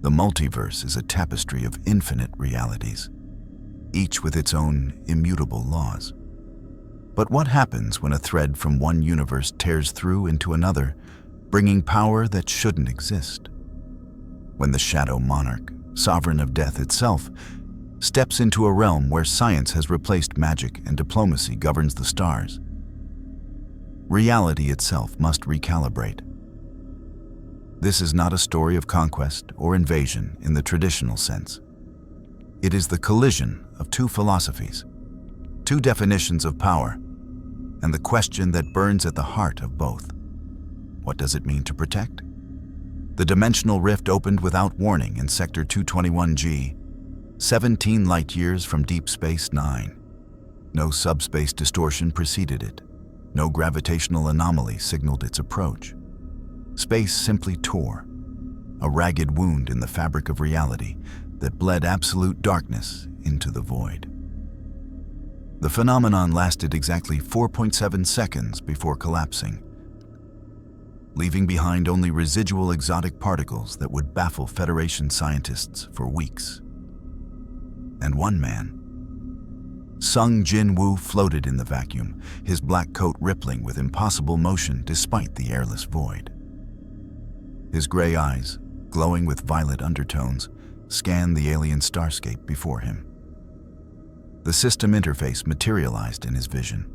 The multiverse is a tapestry of infinite realities, each with its own immutable laws. But what happens when a thread from one universe tears through into another, bringing power that shouldn't exist? When the Shadow Monarch, sovereign of death itself, steps into a realm where science has replaced magic and diplomacy governs the stars, reality itself must recalibrate. This is not a story of conquest or invasion in the traditional sense. It is the collision of two philosophies, two definitions of power, and the question that burns at the heart of both. What does it mean to protect? The dimensional rift opened without warning in Sector 221G, 17 light-years from Deep Space Nine. No subspace distortion preceded it. No gravitational anomaly signaled its approach. Space simply tore, a ragged wound in the fabric of reality that bled absolute darkness into the void. The phenomenon lasted exactly 4.7 seconds before collapsing, leaving behind only residual exotic particles that would baffle Federation scientists for weeks. And one man, Sung Jin Woo, floated in the vacuum, his black coat rippling with impossible motion despite the airless void. His gray eyes, glowing with violet undertones, scanned the alien starscape before him. The system interface materialized in his vision,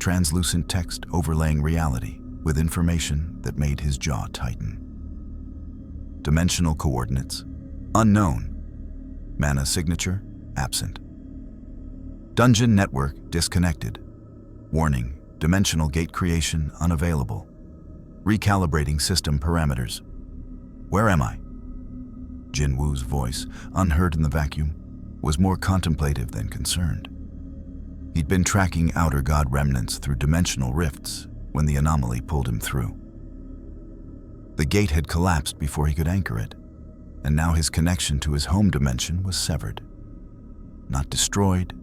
translucent text overlaying reality with information that made his jaw tighten. Dimensional coordinates, unknown. Mana signature, absent. Dungeon network disconnected. Warning, dimensional gate creation unavailable. Recalibrating system parameters. Where am I? Jin Woo's voice, unheard in the vacuum, was more contemplative than concerned. He'd been tracking outer god remnants through dimensional rifts when the anomaly pulled him through. The gate had collapsed before he could anchor it, and now his connection to his home dimension was severed. Not destroyed,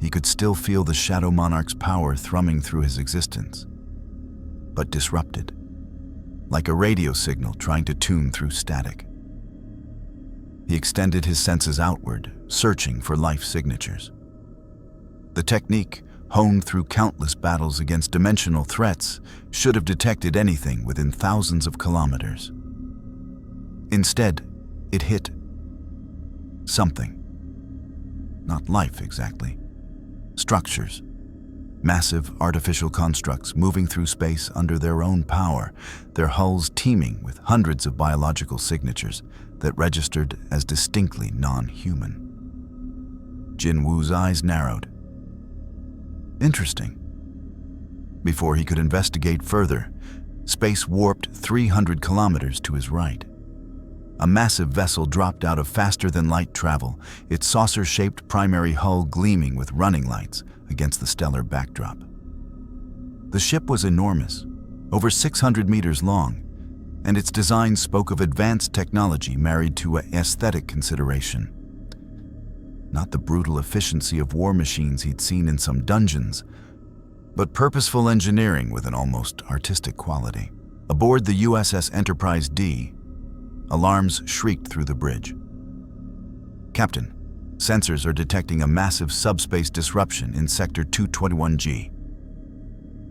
he could still feel the Shadow Monarch's power thrumming through his existence, but disrupted, like a radio signal trying to tune through static. He extended his senses outward, searching for life signatures. The technique, honed through countless battles against dimensional threats, should have detected anything within thousands of kilometers. Instead, it hit something. Not life exactly. Structures. Massive artificial constructs moving through space under their own power, their hulls teeming with hundreds of biological signatures that registered as distinctly non-human. Jin Woo's eyes narrowed. Interesting. Before he could investigate further, space warped 300 kilometers to his right. A massive vessel dropped out of faster-than-light travel, its saucer-shaped primary hull gleaming with running lights against the stellar backdrop. The ship was enormous, over 600 meters long, and its design spoke of advanced technology married to an aesthetic consideration. Not the brutal efficiency of war machines he'd seen in some dungeons, but purposeful engineering with an almost artistic quality. Aboard the USS Enterprise D, alarms shrieked through the bridge. Captain, sensors are detecting a massive subspace disruption in Sector 221G.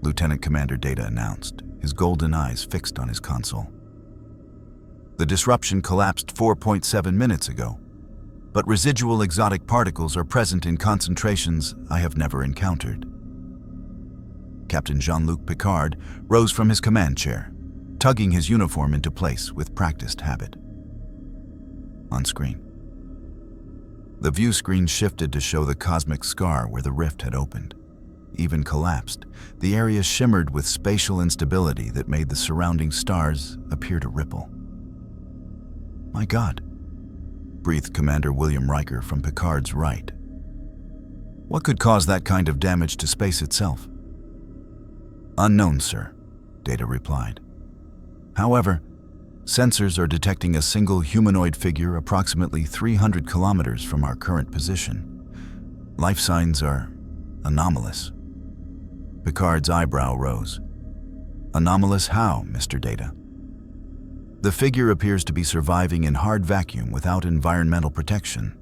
Lieutenant Commander Data announced, his golden eyes fixed on his console. The disruption collapsed 4.7 minutes ago, but residual exotic particles are present in concentrations I have never encountered. Captain Jean-Luc Picard rose from his command chair, tugging his uniform into place with practiced habit. On screen, the view screen shifted to show the cosmic scar where the rift had opened. Even collapsed, the area shimmered with spatial instability that made the surrounding stars appear to ripple. My God, breathed Commander William Riker from Picard's right. What could cause that kind of damage to space itself? Unknown, sir, Data replied. However, sensors are detecting a single humanoid figure approximately 300 kilometers from our current position. Life signs are anomalous. Picard's eyebrow rose. Anomalous how, Mr. Data? The figure appears to be surviving in hard vacuum without environmental protection.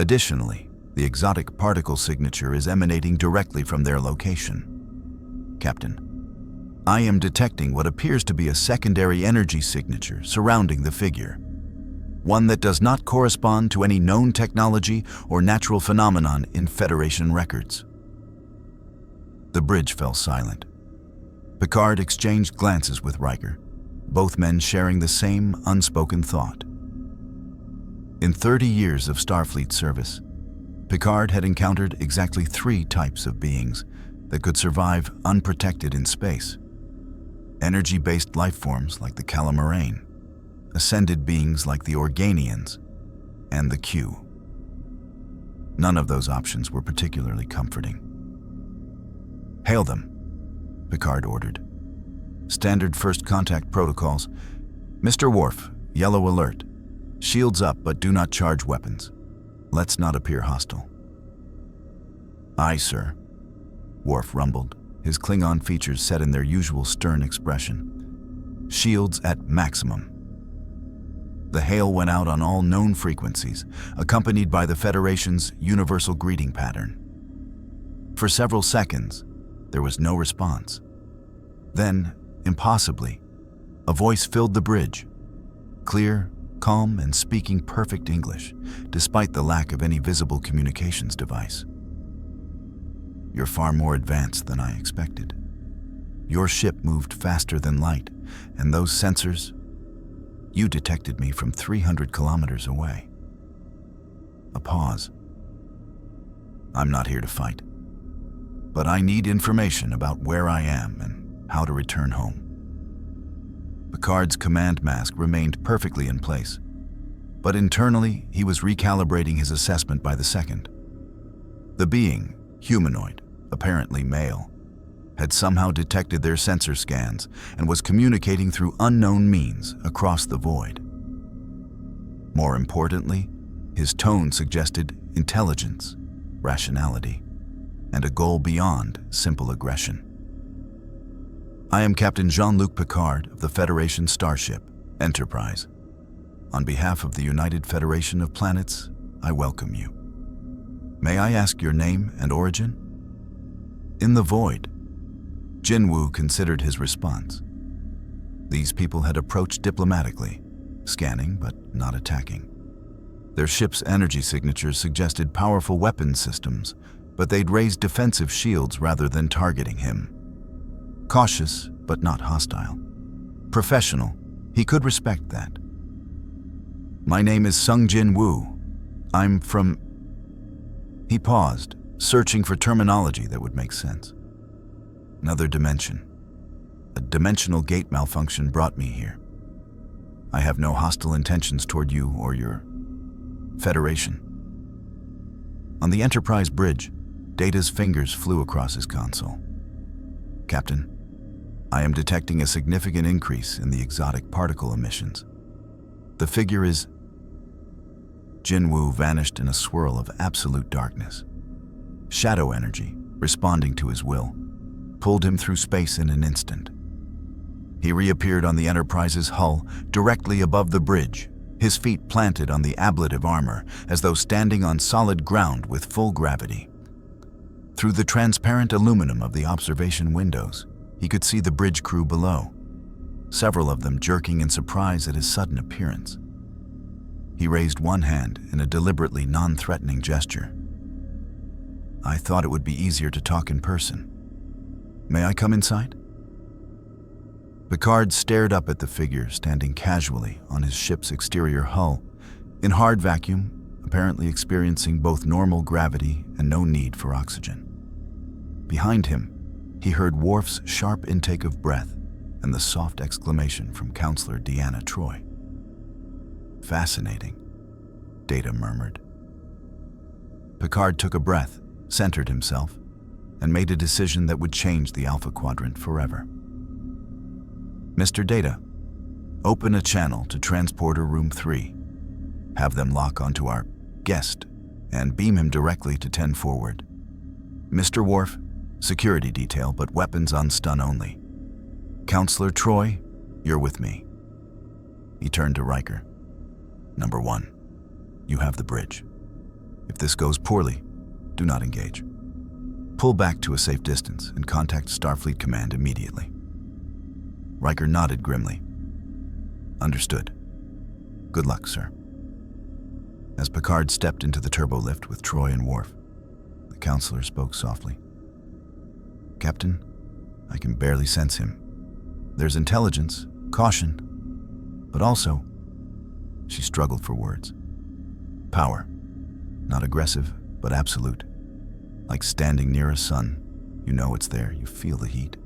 Additionally, the exotic particle signature is emanating directly from their location. Captain, I am detecting what appears to be a secondary energy signature surrounding the figure, one that does not correspond to any known technology or natural phenomenon in Federation records. The bridge fell silent. Picard exchanged glances with Riker, both men sharing the same unspoken thought. In 30 years of Starfleet service, Picard had encountered exactly 3 types of beings that could survive unprotected in space: energy-based life forms like the Calamarain, ascended beings like the Organians, and the Q. None of those options were particularly comforting. "Hail them," Picard ordered. "Standard first contact protocols. Mr. Worf, yellow alert. Shields up, but do not charge weapons. Let's not appear hostile." "Aye, sir," Worf rumbled, his Klingon features set in their usual stern expression. "Shields at maximum." The hail went out on all known frequencies, accompanied by the Federation's universal greeting pattern. For several seconds, there was no response. Then, impossibly, a voice filled the bridge, clear, calm, and speaking perfect English, despite the lack of any visible communications device. "You're far more advanced than I expected. Your ship moved faster than light, and those sensors, you detected me from 300 kilometers away." A pause. "I'm not here to fight, but I need information about where I am and how to return home." Picard's command mask remained perfectly in place, but internally he was recalibrating his assessment by the second. The being, humanoid, apparently male, had somehow detected their sensor scans and was communicating through unknown means across the void. More importantly, his tone suggested intelligence, rationality, and a goal beyond simple aggression. "I am Captain Jean-Luc Picard of the Federation starship, Enterprise. On behalf of the United Federation of Planets, I welcome you. May I ask your name and origin?" In the void, Jinwu considered his response. These people had approached diplomatically, scanning but not attacking. Their ship's energy signatures suggested powerful weapons systems, but they'd raised defensive shields rather than targeting him. Cautious, but not hostile. Professional, he could respect that. "My name is Sung-Jin Woo. I'm from..." He paused, searching for terminology that would make sense. "Another dimension. A dimensional gate malfunction brought me here. I have no hostile intentions toward you or your Federation." On the Enterprise bridge, Data's fingers flew across his console. "Captain, I am detecting a significant increase in the exotic particle emissions. The figure is..." Jinwu vanished in a swirl of absolute darkness. Shadow energy, responding to his will, pulled him through space in an instant. He reappeared on the Enterprise's hull, directly above the bridge, his feet planted on the ablative armor, as though standing on solid ground with full gravity. Through the transparent aluminum of the observation windows, he could see the bridge crew below, several of them jerking in surprise at his sudden appearance. He raised one hand in a deliberately non-threatening gesture. "I thought it would be easier to talk in person. May I come inside?" Picard stared up at the figure standing casually on his ship's exterior hull, in hard vacuum, apparently experiencing both normal gravity and no need for oxygen. Behind him, he heard Worf's sharp intake of breath and the soft exclamation from Counselor Deanna Troi. "Fascinating," Data murmured. Picard took a breath, centered himself, and made a decision that would change the Alpha Quadrant forever. "Mr. Data, open a channel to Transporter Room 3. Have them lock onto our guest and beam him directly to 10 forward. Mr. Worf, security detail, but weapons on stun only. Counselor Troi, you're with me." He turned to Riker. Number 1, you have the bridge. If this goes poorly, do not engage. Pull back to a safe distance and contact Starfleet Command immediately. Riker nodded grimly. Understood. Good luck, sir. As Picard stepped into the turbolift with Troi and Worf, the counselor spoke softly. Captain, I can barely sense him. There's intelligence, caution, but also, she struggled for words. Power. Not aggressive, but absolute. Like standing near a sun. You know it's there, you feel the heat.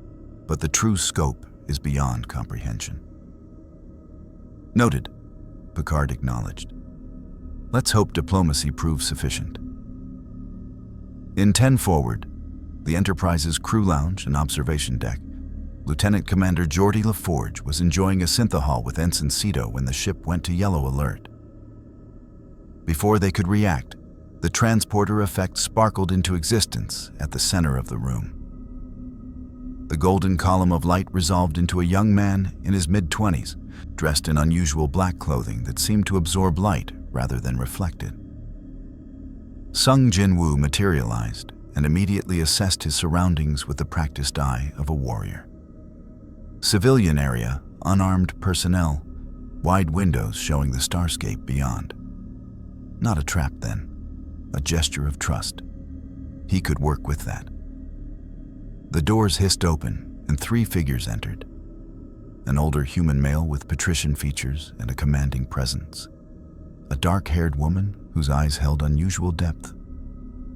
But the true scope is beyond comprehension. Noted, Picard acknowledged. Let's hope diplomacy proves sufficient. In 10 forward, the Enterprise's crew lounge and observation deck, Lieutenant Commander Geordi LaForge was enjoying a synthahol with Ensign Cito when the ship went to yellow alert. Before they could react, the transporter effect sparkled into existence at the center of the room. The golden column of light resolved into a young man in his mid-20s, dressed in unusual black clothing that seemed to absorb light rather than reflect it. Sung Jin-Woo materialized and immediately assessed his surroundings with the practiced eye of a warrior. Civilian area, unarmed personnel, wide windows showing the starscape beyond. Not a trap then, a gesture of trust. He could work with that. The doors hissed open and 3 figures entered. An older human male with patrician features and a commanding presence. A dark-haired woman whose eyes held unusual depth.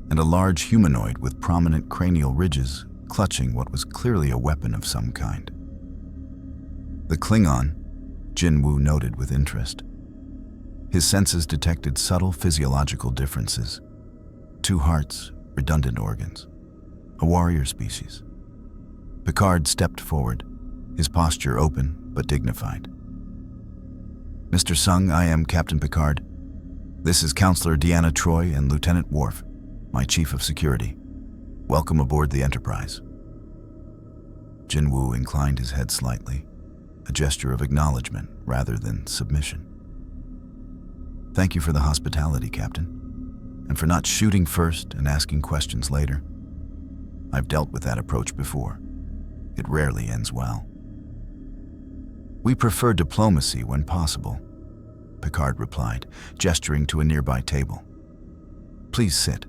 And a large humanoid with prominent cranial ridges clutching what was clearly a weapon of some kind. The Klingon, Jin-Woo noted with interest. His senses detected subtle physiological differences. 2 hearts, redundant organs. A warrior species. Picard stepped forward, his posture open but dignified. Mr. Sung, I am Captain Picard. This is Counselor Deanna Troi and Lieutenant Worf, my Chief of Security. Welcome aboard the Enterprise. Jin-Woo inclined his head slightly, a gesture of acknowledgement rather than submission. Thank you for the hospitality, Captain, and for not shooting first and asking questions later. I've dealt with that approach before. It rarely ends well. We prefer diplomacy when possible, Picard replied, gesturing to a nearby table. Please sit.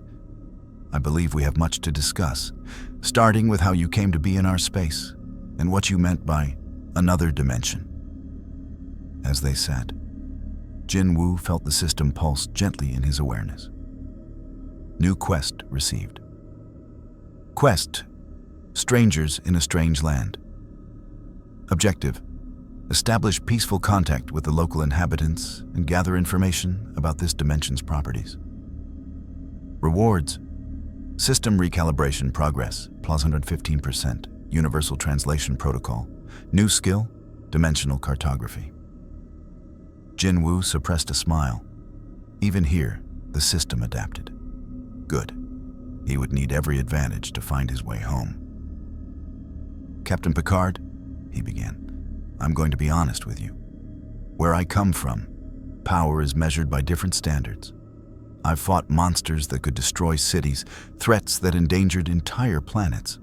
I believe we have much to discuss, starting with how you came to be in our space and what you meant by another dimension. As they sat, Jin-Woo felt the system pulse gently in his awareness. New quest received. Quest: strangers in a strange land. Objective: establish peaceful contact with the local inhabitants and gather information about this dimension's properties. Rewards: system recalibration progress, plus 115%, universal translation protocol, new skill, dimensional cartography. Jin-Woo suppressed a smile. Even here, the system adapted. Good. He would need every advantage to find his way home. Captain Picard, he began, I'm going to be honest with you. Where I come from, power is measured by different standards. I've fought monsters that could destroy cities, threats that endangered entire planets.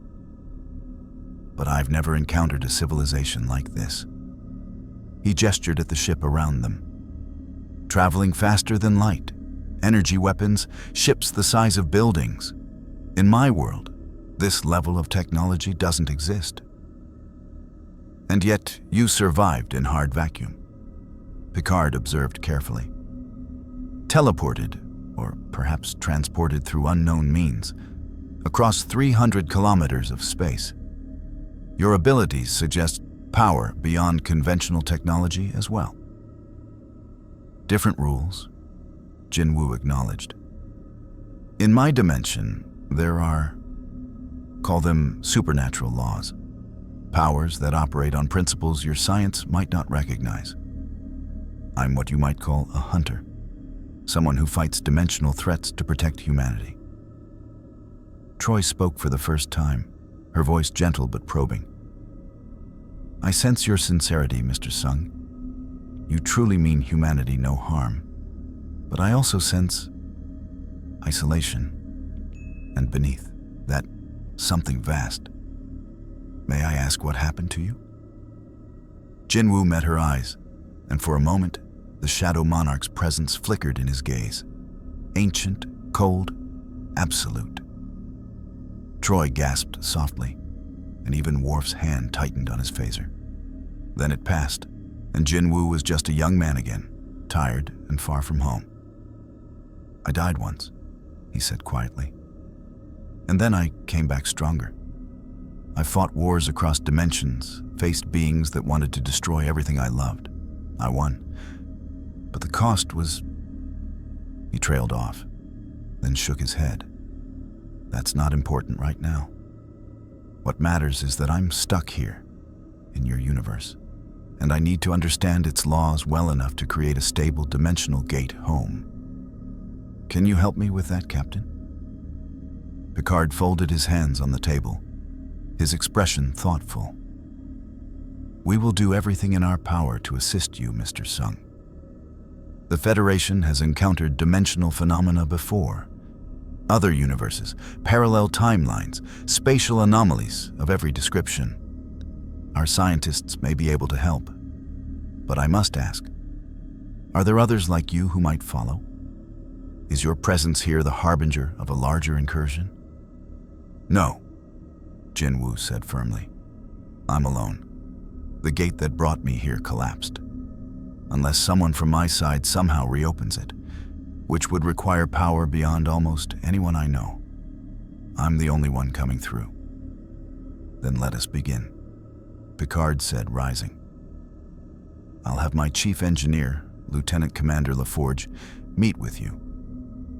But I've never encountered a civilization like this. He gestured at the ship around them. Traveling faster than light, energy weapons, ships the size of buildings. In my world, this level of technology doesn't exist. And yet, you survived in hard vacuum. Picard observed carefully. Teleported, or perhaps transported through unknown means, across 300 kilometers of space. Your abilities suggest power beyond conventional technology as well. Different rules, Jin-Woo acknowledged. In my dimension, there are, call them supernatural laws, powers that operate on principles your science might not recognize. I'm what you might call a hunter, someone who fights dimensional threats to protect humanity. Troi spoke for the first time, her voice gentle but probing. I sense your sincerity, Mr. Sung. You truly mean humanity no harm. But I also sense isolation. And beneath that, something vast. May I ask what happened to you? Jinwoo met her eyes, and for a moment, the Shadow Monarch's presence flickered in his gaze. Ancient, cold, absolute. Troy gasped softly, and even Worf's hand tightened on his phaser. Then it passed, and Jinwoo was just a young man again, tired and far from home. I died once, he said quietly. And then I came back stronger. I fought wars across dimensions, faced beings that wanted to destroy everything I loved. I won. But the cost was... He trailed off, then shook his head. That's not important right now. What matters is that I'm stuck here, in your universe, and I need to understand its laws well enough to create a stable dimensional gate home. Can you help me with that, Captain? Picard folded his hands on the table, his expression thoughtful. We will do everything in our power to assist you, Mr. Sung. The Federation has encountered dimensional phenomena before. Other universes, parallel timelines, spatial anomalies of every description. Our scientists may be able to help. But I must ask, are there others like you who might follow? Is your presence here the harbinger of a larger incursion? No, Jinwoo said firmly. I'm alone. The gate that brought me here collapsed. Unless someone from my side somehow reopens it, which would require power beyond almost anyone I know. I'm the only one coming through. Then let us begin, Picard said, rising. I'll have my chief engineer, Lieutenant Commander LaForge, meet with you.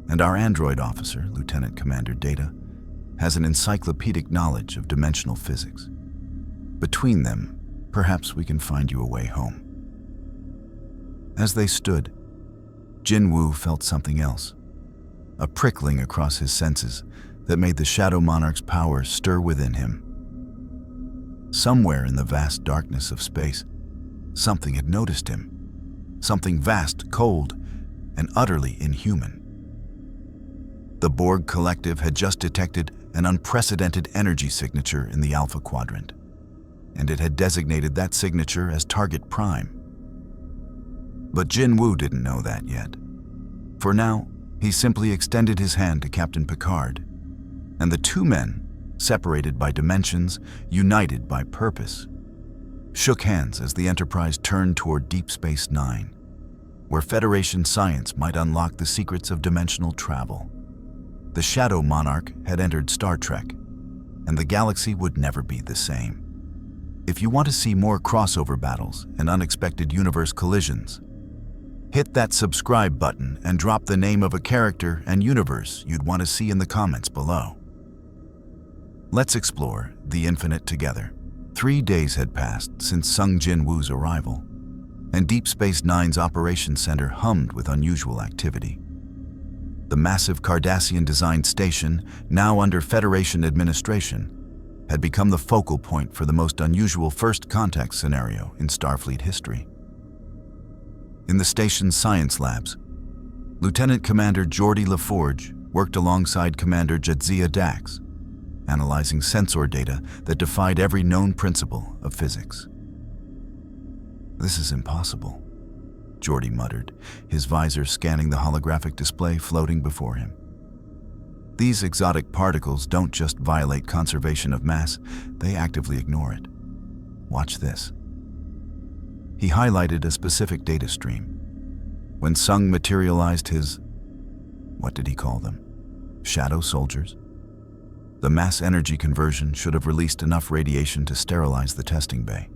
And our android officer, Lieutenant Commander Data, has an encyclopedic knowledge of dimensional physics. Between them, perhaps we can find you a way home. As they stood, Jinwoo felt something else, a prickling across his senses that made the Shadow Monarch's power stir within him. Somewhere in the vast darkness of space, something had noticed him, something vast, cold, and utterly inhuman. The Borg Collective had just detected an unprecedented energy signature in the Alpha Quadrant, and it had designated that signature as Target Prime. But Jinwoo didn't know that yet. For now, he simply extended his hand to Captain Picard, and the two men, separated by dimensions, united by purpose, shook hands as the Enterprise turned toward Deep Space Nine, where Federation science might unlock the secrets of dimensional travel. The Shadow Monarch had entered Star Trek, and the galaxy would never be the same. If you want to see more crossover battles and unexpected universe collisions, hit that subscribe button and drop the name of a character and universe you'd want to see in the comments below. Let's explore the infinite together. 3 days had passed since Sung Jinwoo's arrival, and Deep Space Nine's operations center hummed with unusual activity. The massive Cardassian-designed station, now under Federation administration, had become the focal point for the most unusual first contact scenario in Starfleet history. In the station's science labs, Lieutenant Commander Geordi LaForge worked alongside Commander Jadzia Dax, analyzing sensor data that defied every known principle of physics. This is impossible, Geordi muttered, his visor scanning the holographic display floating before him. These exotic particles don't just violate conservation of mass, they actively ignore it. Watch this. He highlighted a specific data stream. When Sung materialized his, what did he call them? Shadow soldiers? The mass energy conversion should have released enough radiation to sterilize the testing bay.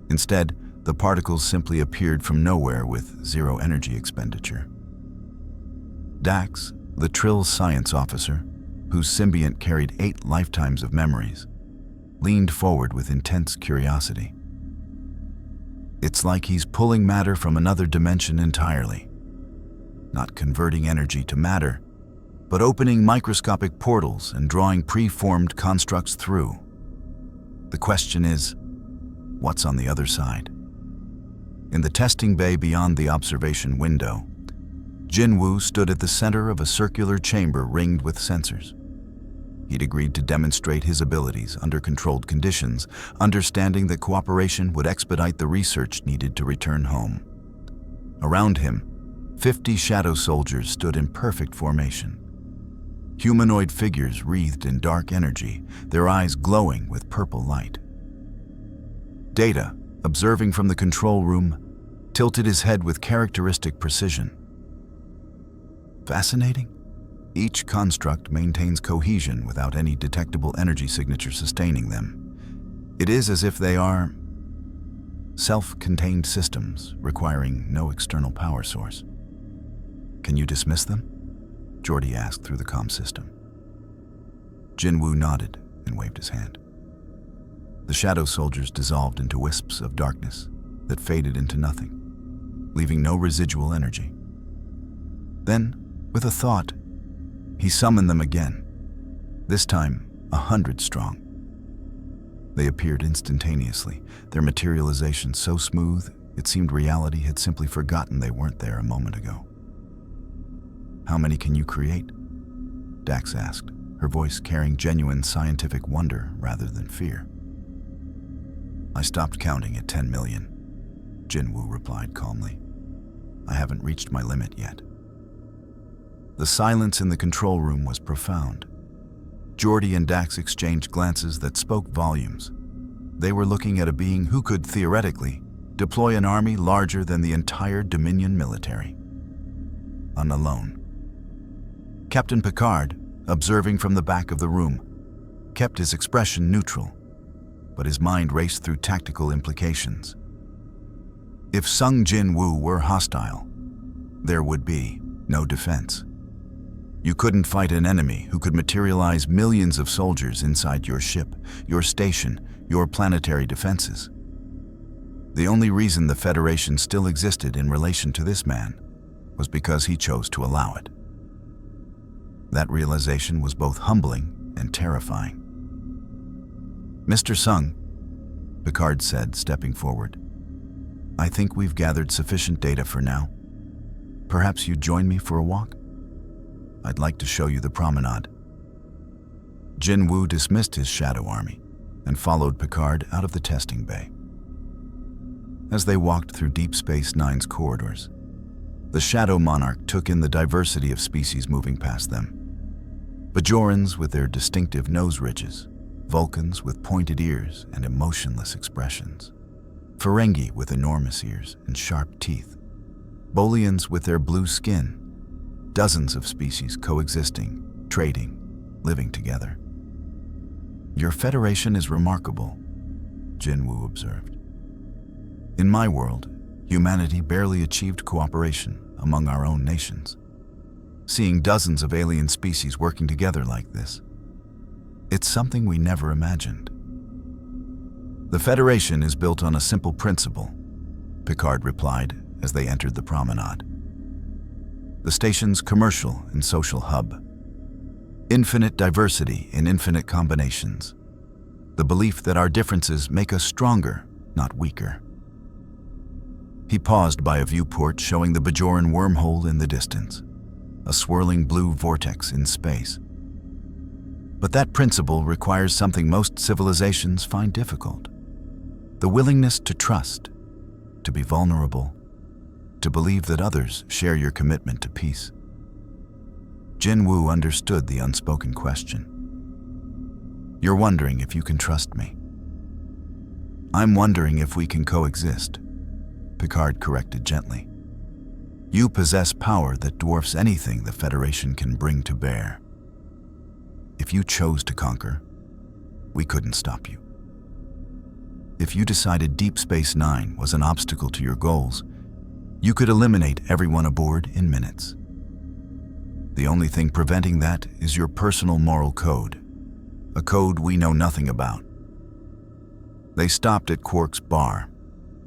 Instead, the particles simply appeared from nowhere with zero energy expenditure. Dax, the Trill's science officer, whose symbiont carried 8 lifetimes of memories, leaned forward with intense curiosity. It's like he's pulling matter from another dimension entirely, not converting energy to matter, but opening microscopic portals and drawing preformed constructs through. The question is, what's on the other side? In the testing bay beyond the observation window, Jinwoo stood at the center of a circular chamber ringed with sensors. He'd agreed to demonstrate his abilities under controlled conditions, understanding that cooperation would expedite the research needed to return home. Around him, 50 shadow soldiers stood in perfect formation. Humanoid figures wreathed in dark energy, their eyes glowing with purple light. Data, observing from the control room, tilted his head with characteristic precision. Fascinating? Each construct maintains cohesion without any detectable energy signature sustaining them. It is as if they are self-contained systems requiring no external power source. Can you dismiss them? Geordi asked through the comm system. Jinwoo nodded and waved his hand. The shadow soldiers dissolved into wisps of darkness that faded into nothing, leaving no residual energy. Then, with a thought, he summoned them again, this time 100 strong. They appeared instantaneously, their materialization so smooth it seemed reality had simply forgotten they weren't there a moment ago. How many can you create? Dax asked, her voice carrying genuine scientific wonder rather than fear. I stopped counting at 10 million, Jinwoo replied calmly. I haven't reached my limit yet. The silence in the control room was profound. Geordi and Dax exchanged glances that spoke volumes. They were looking at a being who could, theoretically, deploy an army larger than the entire Dominion military. Alone. Captain Picard, observing from the back of the room, kept his expression neutral, but his mind raced through tactical implications. If Sung Jinwoo were hostile, there would be no defense. You couldn't fight an enemy who could materialize millions of soldiers inside your ship, your station, your planetary defenses. The only reason the Federation still existed in relation to this man was because he chose to allow it. That realization was both humbling and terrifying. Mr. Sung, Picard said, stepping forward, I think we've gathered sufficient data for now. Perhaps you'd join me for a walk? I'd like to show you the promenade. Jinwoo dismissed his shadow army and followed Picard out of the testing bay. As they walked through Deep Space Nine's corridors, the Shadow Monarch took in the diversity of species moving past them. Bajorans with their distinctive nose ridges, Vulcans with pointed ears and emotionless expressions, Ferengi with enormous ears and sharp teeth, Bolians with their blue skin, dozens of species coexisting, trading, living together. Your Federation is remarkable, Jinwoo observed. In my world, humanity barely achieved cooperation among our own nations. Seeing dozens of alien species working together like this, it's something we never imagined. The Federation is built on a simple principle, Picard replied as they entered the promenade. The station's commercial and social hub. Infinite diversity in infinite combinations. The belief that our differences make us stronger, not weaker. He paused by a viewport showing the Bajoran wormhole in the distance, a swirling blue vortex in space. But that principle requires something most civilizations find difficult. The willingness to trust, to be vulnerable, to believe that others share your commitment to peace. Jinwoo understood the unspoken question. You're wondering if you can trust me. I'm wondering if we can coexist, Picard corrected gently. You possess power that dwarfs anything the Federation can bring to bear. If you chose to conquer, we couldn't stop you. If you decided Deep Space Nine was an obstacle to your goals, you could eliminate everyone aboard in minutes. The only thing preventing that is your personal moral code, a code we know nothing about. They stopped at Quark's bar,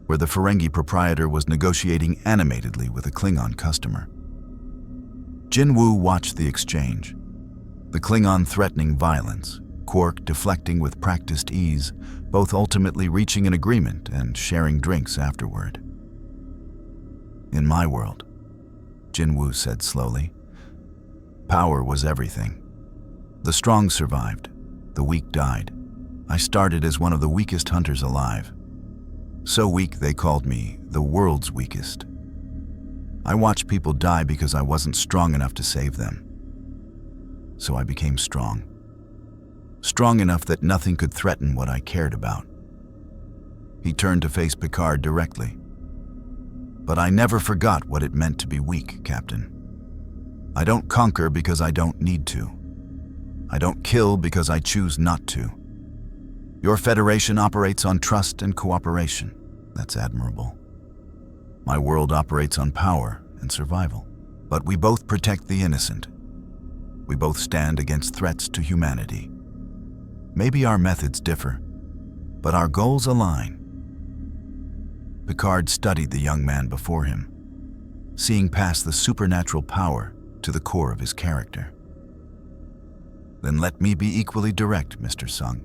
where the Ferengi proprietor was negotiating animatedly with a Klingon customer. Jinwoo watched the exchange, the Klingon threatening violence, Quark deflecting with practiced ease, both ultimately reaching an agreement and sharing drinks afterward. In my world, Jinwoo said slowly, power was everything. The strong survived, the weak died. I started as one of the weakest hunters alive. So weak they called me the world's weakest. I watched people die because I wasn't strong enough to save them. So I became strong. Strong enough that nothing could threaten what I cared about. He turned to face Picard directly. But I never forgot what it meant to be weak, Captain. I don't conquer because I don't need to. I don't kill because I choose not to. Your Federation operates on trust and cooperation. That's admirable. My world operates on power and survival. But we both protect the innocent. We both stand against threats to humanity. Maybe our methods differ, but our goals align. Picard studied the young man before him, seeing past the supernatural power to the core of his character. Then let me be equally direct, Mr. Sung.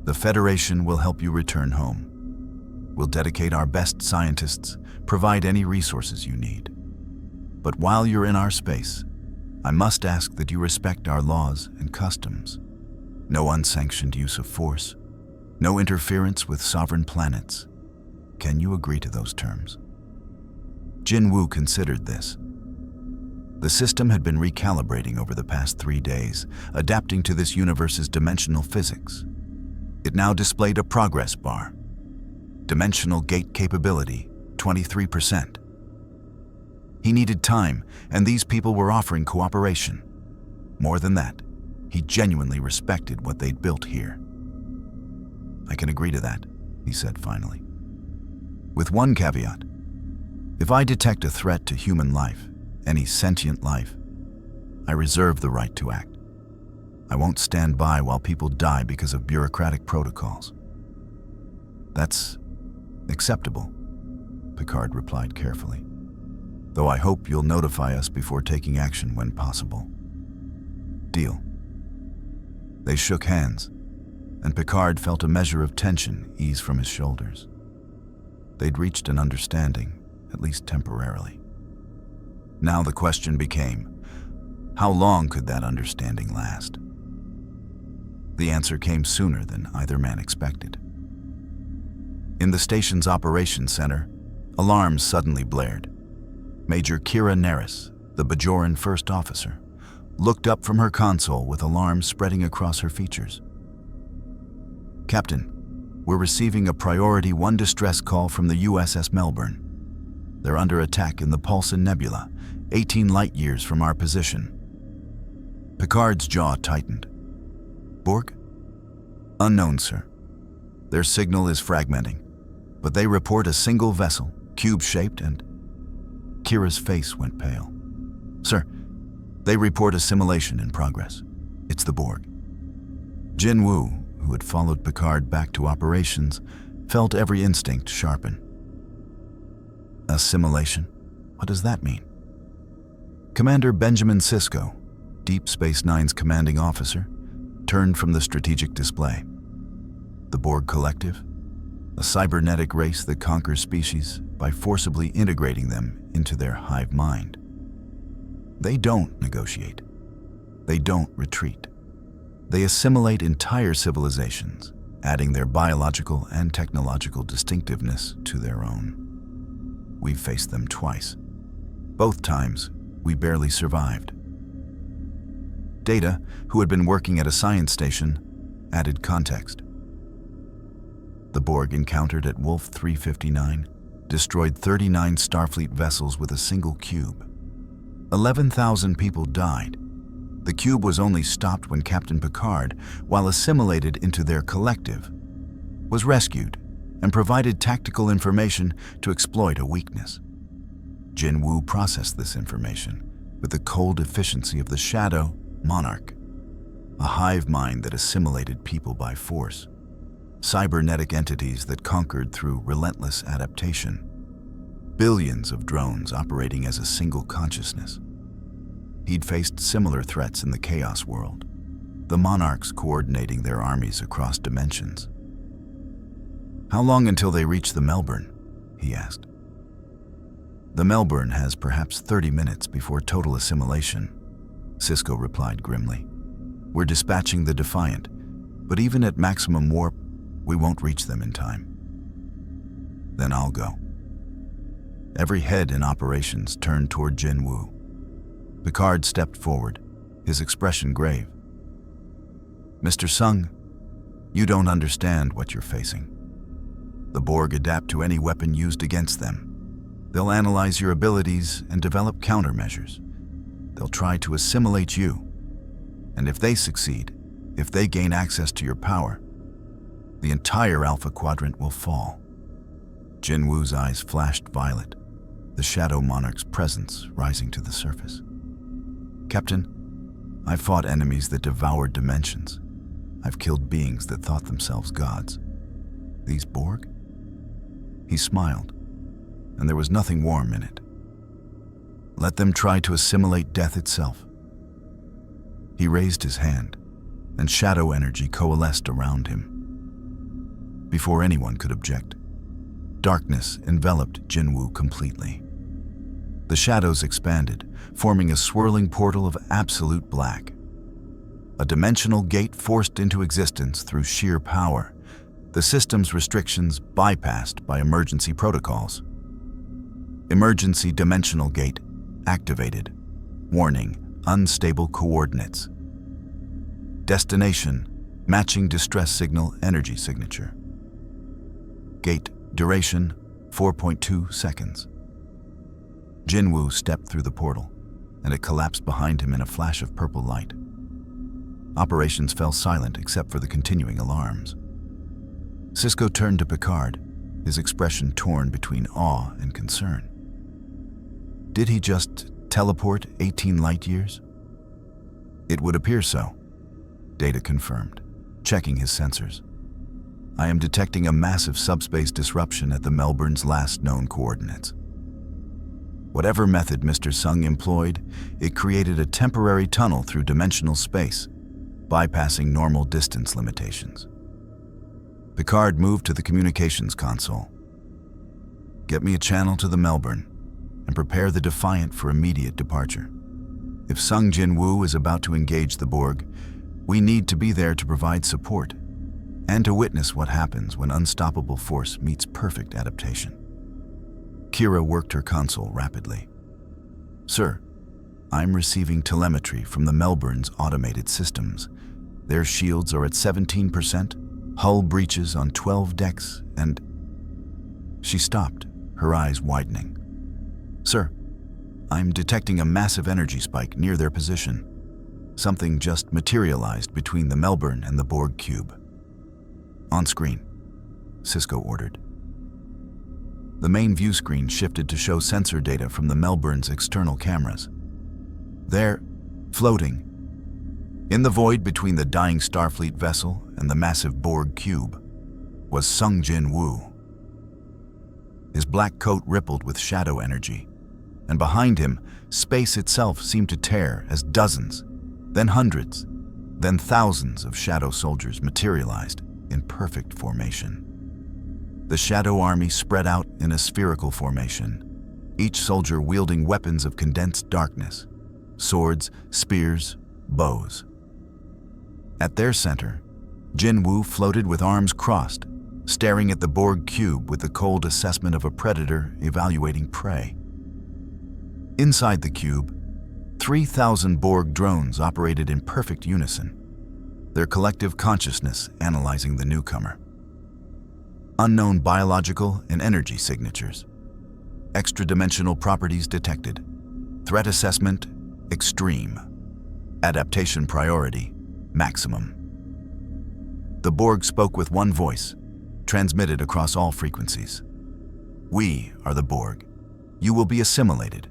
The Federation will help you return home. We'll dedicate our best scientists, provide any resources you need. But while you're in our space, I must ask that you respect our laws and customs. No unsanctioned use of force, no interference with sovereign planets. Can you agree to those terms? Jinwoo considered this. The system had been recalibrating over the past 3 days, adapting to this universe's dimensional physics. It now displayed a progress bar. Dimensional gate capability, 23%. He needed time, and these people were offering cooperation. More than that, he genuinely respected what they'd built here. I can agree to that, he said finally. With one caveat. If I detect a threat to human life, any sentient life, I reserve the right to act. I won't stand by while people die because of bureaucratic protocols. That's acceptable, Picard replied carefully. Though I hope you'll notify us before taking action when possible. Deal. They shook hands, and Picard felt a measure of tension ease from his shoulders. They'd reached an understanding, at least temporarily. Now the question became, how long could that understanding last? The answer came sooner than either man expected. In the station's operations center, alarms suddenly blared. Major Kira Nerys, the Bajoran first officer, looked up from her console with alarm spreading across her features. Captain, we're receiving a Priority 1 distress call from the USS Melbourne. They're under attack in the Paulson Nebula, 18 light-years from our position. Picard's jaw tightened. Borg? Unknown, sir. Their signal is fragmenting, but they report a single vessel, cube-shaped, and... Kira's face went pale. Sir, they report assimilation in progress. It's the Borg. Jinwoo, who had followed Picard back to operations, felt every instinct sharpen. Assimilation? What does that mean? Commander Benjamin Sisko, Deep Space Nine's commanding officer, turned from the strategic display. The Borg Collective? A cybernetic race that conquers species by forcibly integrating them into their hive mind. They don't negotiate. They don't retreat. They assimilate entire civilizations, adding their biological and technological distinctiveness to their own. We've faced them twice. Both times, we barely survived. Data, who had been working at a science station, added context. The Borg encountered at Wolf 359 destroyed 39 Starfleet vessels with a single cube. 11,000 people died. The cube was only stopped when Captain Picard, while assimilated into their collective, was rescued and provided tactical information to exploit a weakness. Jinwoo processed this information with the cold efficiency of the Shadow Monarch, a hive mind that assimilated people by force, cybernetic entities that conquered through relentless adaptation, billions of drones operating as a single consciousness. He'd faced similar threats in the Chaos world, the Monarchs coordinating their armies across dimensions. How long until they reach the Melbourne? He asked. The Melbourne has perhaps 30 minutes before total assimilation, Sisko replied grimly. We're dispatching the Defiant, but even at maximum warp, we won't reach them in time. Then I'll go. Every head in operations turned toward Jinwu. Picard stepped forward, his expression grave. Mr. Sung, you don't understand what you're facing. The Borg adapt to any weapon used against them. They'll analyze your abilities and develop countermeasures. They'll try to assimilate you. And if they succeed, if they gain access to your power, the entire Alpha Quadrant will fall. Jinwu's eyes flashed violet, the Shadow Monarch's presence rising to the surface. Captain, I've fought enemies that devoured dimensions. I've killed beings that thought themselves gods. These Borg? He smiled, and there was nothing warm in it. Let them try to assimilate death itself. He raised his hand, and shadow energy coalesced around him. Before anyone could object, darkness enveloped Jinwu completely. The shadows expanded, forming a swirling portal of absolute black. A dimensional gate forced into existence through sheer power, the system's restrictions bypassed by emergency protocols. Emergency dimensional gate activated. Warning, unstable coordinates. Destination, matching distress signal energy signature. Gate duration, 4.2 seconds. Jinwu stepped through the portal, and it collapsed behind him in a flash of purple light. Operations fell silent except for the continuing alarms. Sisko turned to Picard, his expression torn between awe and concern. Did he just teleport 18 light years? It would appear so, Data confirmed, checking his sensors. I am detecting a massive subspace disruption at the Melbourne's last known coordinates. Whatever method Mr. Sung employed, it created a temporary tunnel through dimensional space, bypassing normal distance limitations. Picard moved to the communications console. Get me a channel to the Melbourne, and prepare the Defiant for immediate departure. If Sung Jinwu is about to engage the Borg, we need to be there to provide support, and to witness what happens when unstoppable force meets perfect adaptation. Kira worked her console rapidly. Sir, I'm receiving telemetry from the Melbourne's automated systems. Their shields are at 17%, hull breaches on 12 decks, and... She stopped, her eyes widening. Sir, I'm detecting a massive energy spike near their position. Something just materialized between the Melbourne and the Borg cube. On screen, Sisko ordered. The main view screen shifted to show sensor data from the Melbourne's external cameras. There, floating, in the void between the dying Starfleet vessel and the massive Borg cube, was Sung Jinwu. His black coat rippled with shadow energy, and behind him, space itself seemed to tear as dozens, then hundreds, then thousands of shadow soldiers materialized in perfect formation. The Shadow Army spread out in a spherical formation, each soldier wielding weapons of condensed darkness, swords, spears, bows. At their center, Jinwu floated with arms crossed, staring at the Borg cube with the cold assessment of a predator evaluating prey. Inside the cube, 3,000 Borg drones operated in perfect unison, their collective consciousness analyzing the newcomer. Unknown biological and energy signatures. Extra-dimensional properties detected. Threat assessment, extreme. Adaptation priority, maximum. The Borg spoke with one voice, transmitted across all frequencies. We are the Borg. You will be assimilated.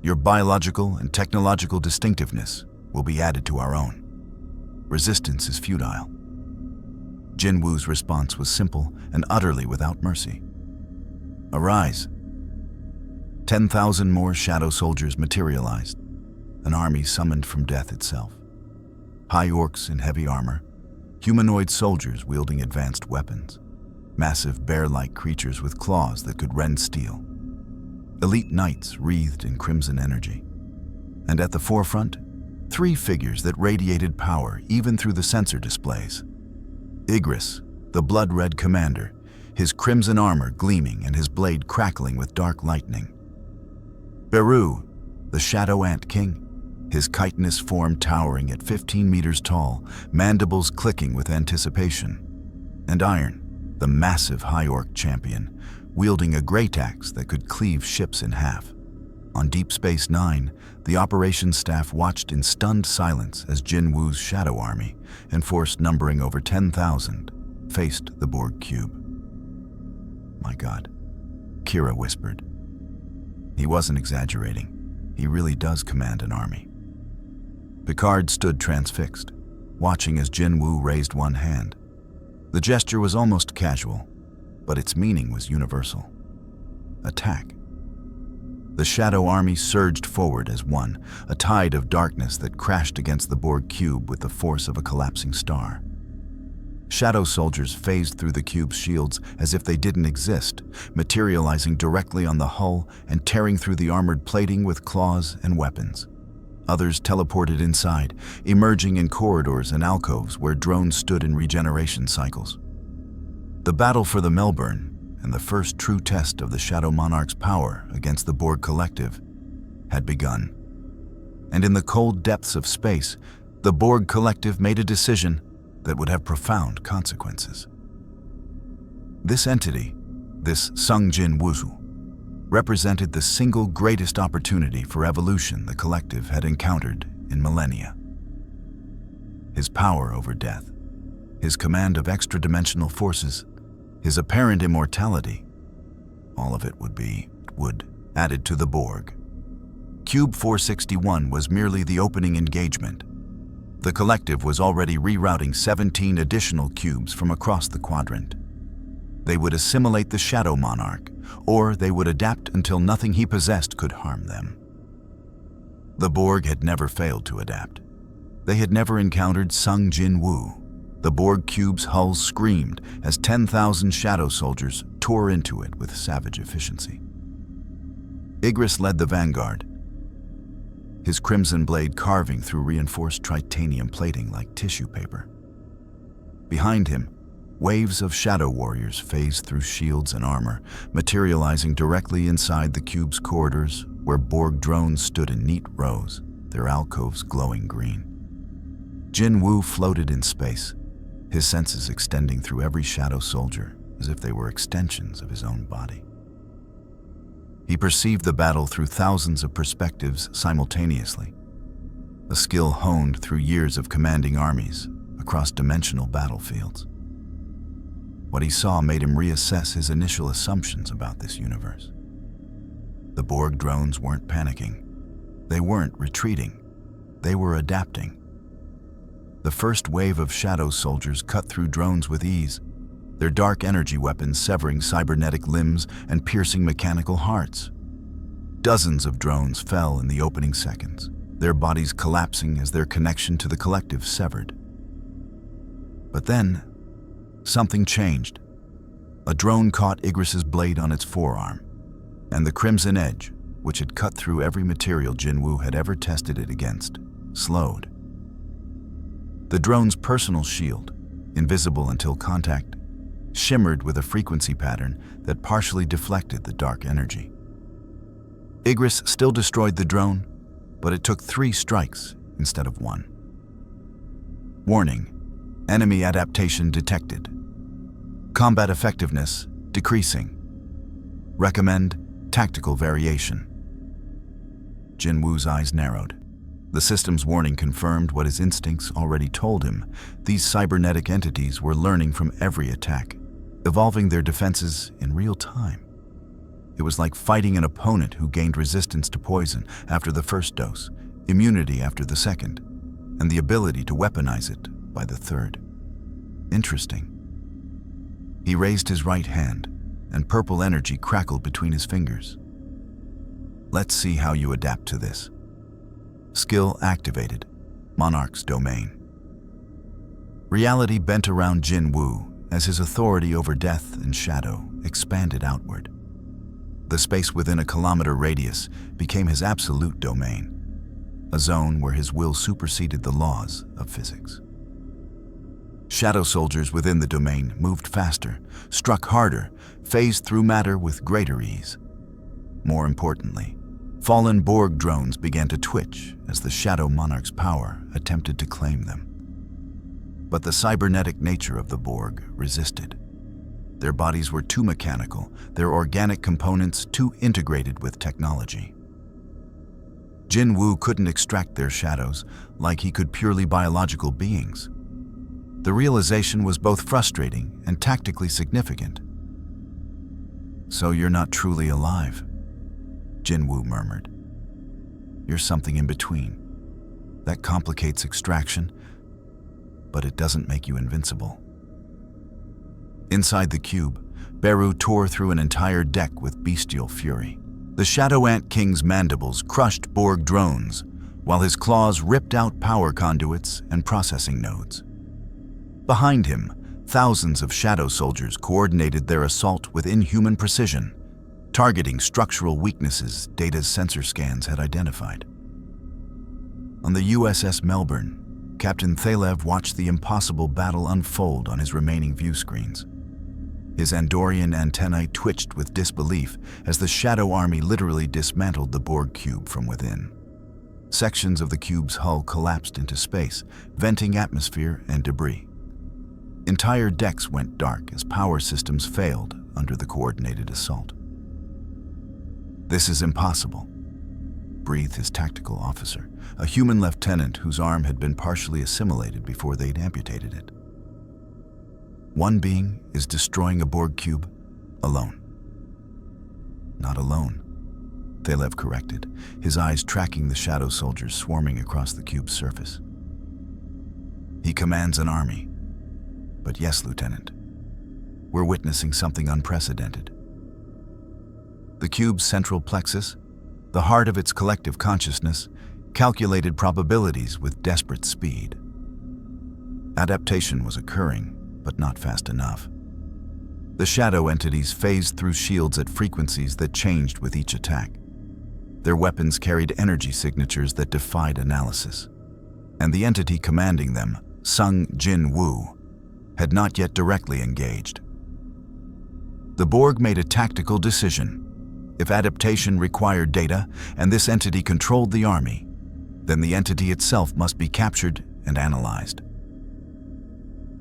Your biological and technological distinctiveness will be added to our own. Resistance is futile. Jinwu's response was simple and utterly without mercy. Arise. 10,000 more shadow soldiers materialized, an army summoned from death itself. High orcs in heavy armor, humanoid soldiers wielding advanced weapons, massive bear-like creatures with claws that could rend steel. elite knights wreathed in crimson energy. And at the forefront, 3 figures that radiated power even through the sensor displays. Igris, the blood-red commander, his crimson armor gleaming and his blade crackling with dark lightning. Beru, the Shadow Ant King, his chitinous form towering at 15 meters tall, mandibles clicking with anticipation. And Iron, the massive High Orc champion, wielding a great axe that could cleave ships in half. On Deep Space Nine, the operations staff watched in stunned silence as Jin Wu's shadow army, in force numbering over 10,000, faced the Borg cube. "My God," Kira whispered. He wasn't exaggerating. He really does command an army. Picard stood transfixed, watching as Jin Wu raised one hand. The gesture was almost casual, but its meaning was universal. Attack. The Shadow Army surged forward as one, a tide of darkness that crashed against the Borg cube with the force of a collapsing star. Shadow soldiers phased through the cube's shields as if they didn't exist, materializing directly on the hull and tearing through the armored plating with claws and weapons. Others teleported inside, emerging in corridors and alcoves where drones stood in regeneration cycles. The battle for the Melbourne, and the first true test of the Shadow Monarch's power against the Borg Collective, had begun. And in the cold depths of space, the Borg Collective made a decision that would have profound consequences. This entity, this Sung Jin Wuzu, represented the single greatest opportunity for evolution the Collective had encountered in millennia. His power over death, his command of extra-dimensional forces, his apparent immortality, all of it would added to the Borg. Cube 461 was merely the opening engagement. The Collective was already rerouting 17 additional cubes from across the quadrant. They would assimilate the Shadow Monarch, or they would adapt until nothing he possessed could harm them. The Borg had never failed to adapt. They had never encountered Sung Jin Wu. The Borg cube's hull screamed as 10,000 shadow soldiers tore into it with savage efficiency. Igris led the vanguard, his crimson blade carving through reinforced titanium plating like tissue paper. Behind him, waves of shadow warriors phased through shields and armor, materializing directly inside the cube's corridors where Borg drones stood in neat rows, their alcoves glowing green. Jin Wu floated in space, his senses extending through every shadow soldier as if they were extensions of his own body. He perceived the battle through thousands of perspectives simultaneously, a skill honed through years of commanding armies across dimensional battlefields. What he saw made him reassess his initial assumptions about this universe. The Borg drones weren't panicking. They weren't retreating. They were adapting. The first wave of shadow soldiers cut through drones with ease, their dark energy weapons severing cybernetic limbs and piercing mechanical hearts. Dozens of drones fell in the opening seconds, their bodies collapsing as their connection to the Collective severed. But then, something changed. A drone caught Igris's blade on its forearm, and the crimson edge, which had cut through every material Jin Wu had ever tested it against, slowed. The drone's personal shield, invisible until contact, shimmered with a frequency pattern that partially deflected the dark energy. Igris still destroyed the drone, but it took 3 strikes instead of 1. Warning: enemy adaptation detected. Combat effectiveness decreasing. Recommend tactical variation. Jin Wu's eyes narrowed. The system's warning confirmed what his instincts already told him. These cybernetic entities were learning from every attack, evolving their defenses in real time. It was like fighting an opponent who gained resistance to poison after the first dose, immunity after the second, and the ability to weaponize it by the third. Interesting. He raised his right hand, and purple energy crackled between his fingers. Let's see how you adapt to this. Skill activated. Monarch's domain. Reality bent around Jin Wu as his authority over death and shadow expanded outward. The space within a kilometer radius became his absolute domain, a zone where his will superseded the laws of physics. Shadow soldiers within the domain moved faster, struck harder, phased through matter with greater ease. More importantly, fallen Borg drones began to twitch as the Shadow Monarch's power attempted to claim them. But the cybernetic nature of the Borg resisted. Their bodies were too mechanical, their organic components too integrated with technology. Jin Woo couldn't extract their shadows like he could purely biological beings. The realization was both frustrating and tactically significant. "So you're not truly alive," Jin Woo murmured. "You're something in between. That complicates extraction, but it doesn't make you invincible." Inside the cube, Beru tore through an entire deck with bestial fury. The Shadow Ant King's mandibles crushed Borg drones, while his claws ripped out power conduits and processing nodes. Behind him, thousands of Shadow soldiers coordinated their assault with inhuman precision, targeting structural weaknesses Data's sensor scans had identified. On the USS Melbourne, Captain Thalev watched the impossible battle unfold on his remaining view screens. His Andorian antennae twitched with disbelief as the Shadow Army literally dismantled the Borg cube from within. Sections of the cube's hull collapsed into space, venting atmosphere and debris. Entire decks went dark as power systems failed under the coordinated assault. "This is impossible," breathed his tactical officer, a human lieutenant whose arm had been partially assimilated before they'd amputated it. "One being is destroying a Borg cube alone." "Not alone," Thalev corrected, his eyes tracking the Shadow soldiers swarming across the cube's surface. "He commands an army. But yes, Lieutenant, we're witnessing something unprecedented." The cube's central plexus, the heart of its collective consciousness, calculated probabilities with desperate speed. Adaptation was occurring, but not fast enough. The Shadow entities phased through shields at frequencies that changed with each attack. Their weapons carried energy signatures that defied analysis. And the entity commanding them, Sung Jin Woo, had not yet directly engaged. The Borg made a tactical decision. If adaptation required data, and this entity controlled the army, then the entity itself must be captured and analyzed.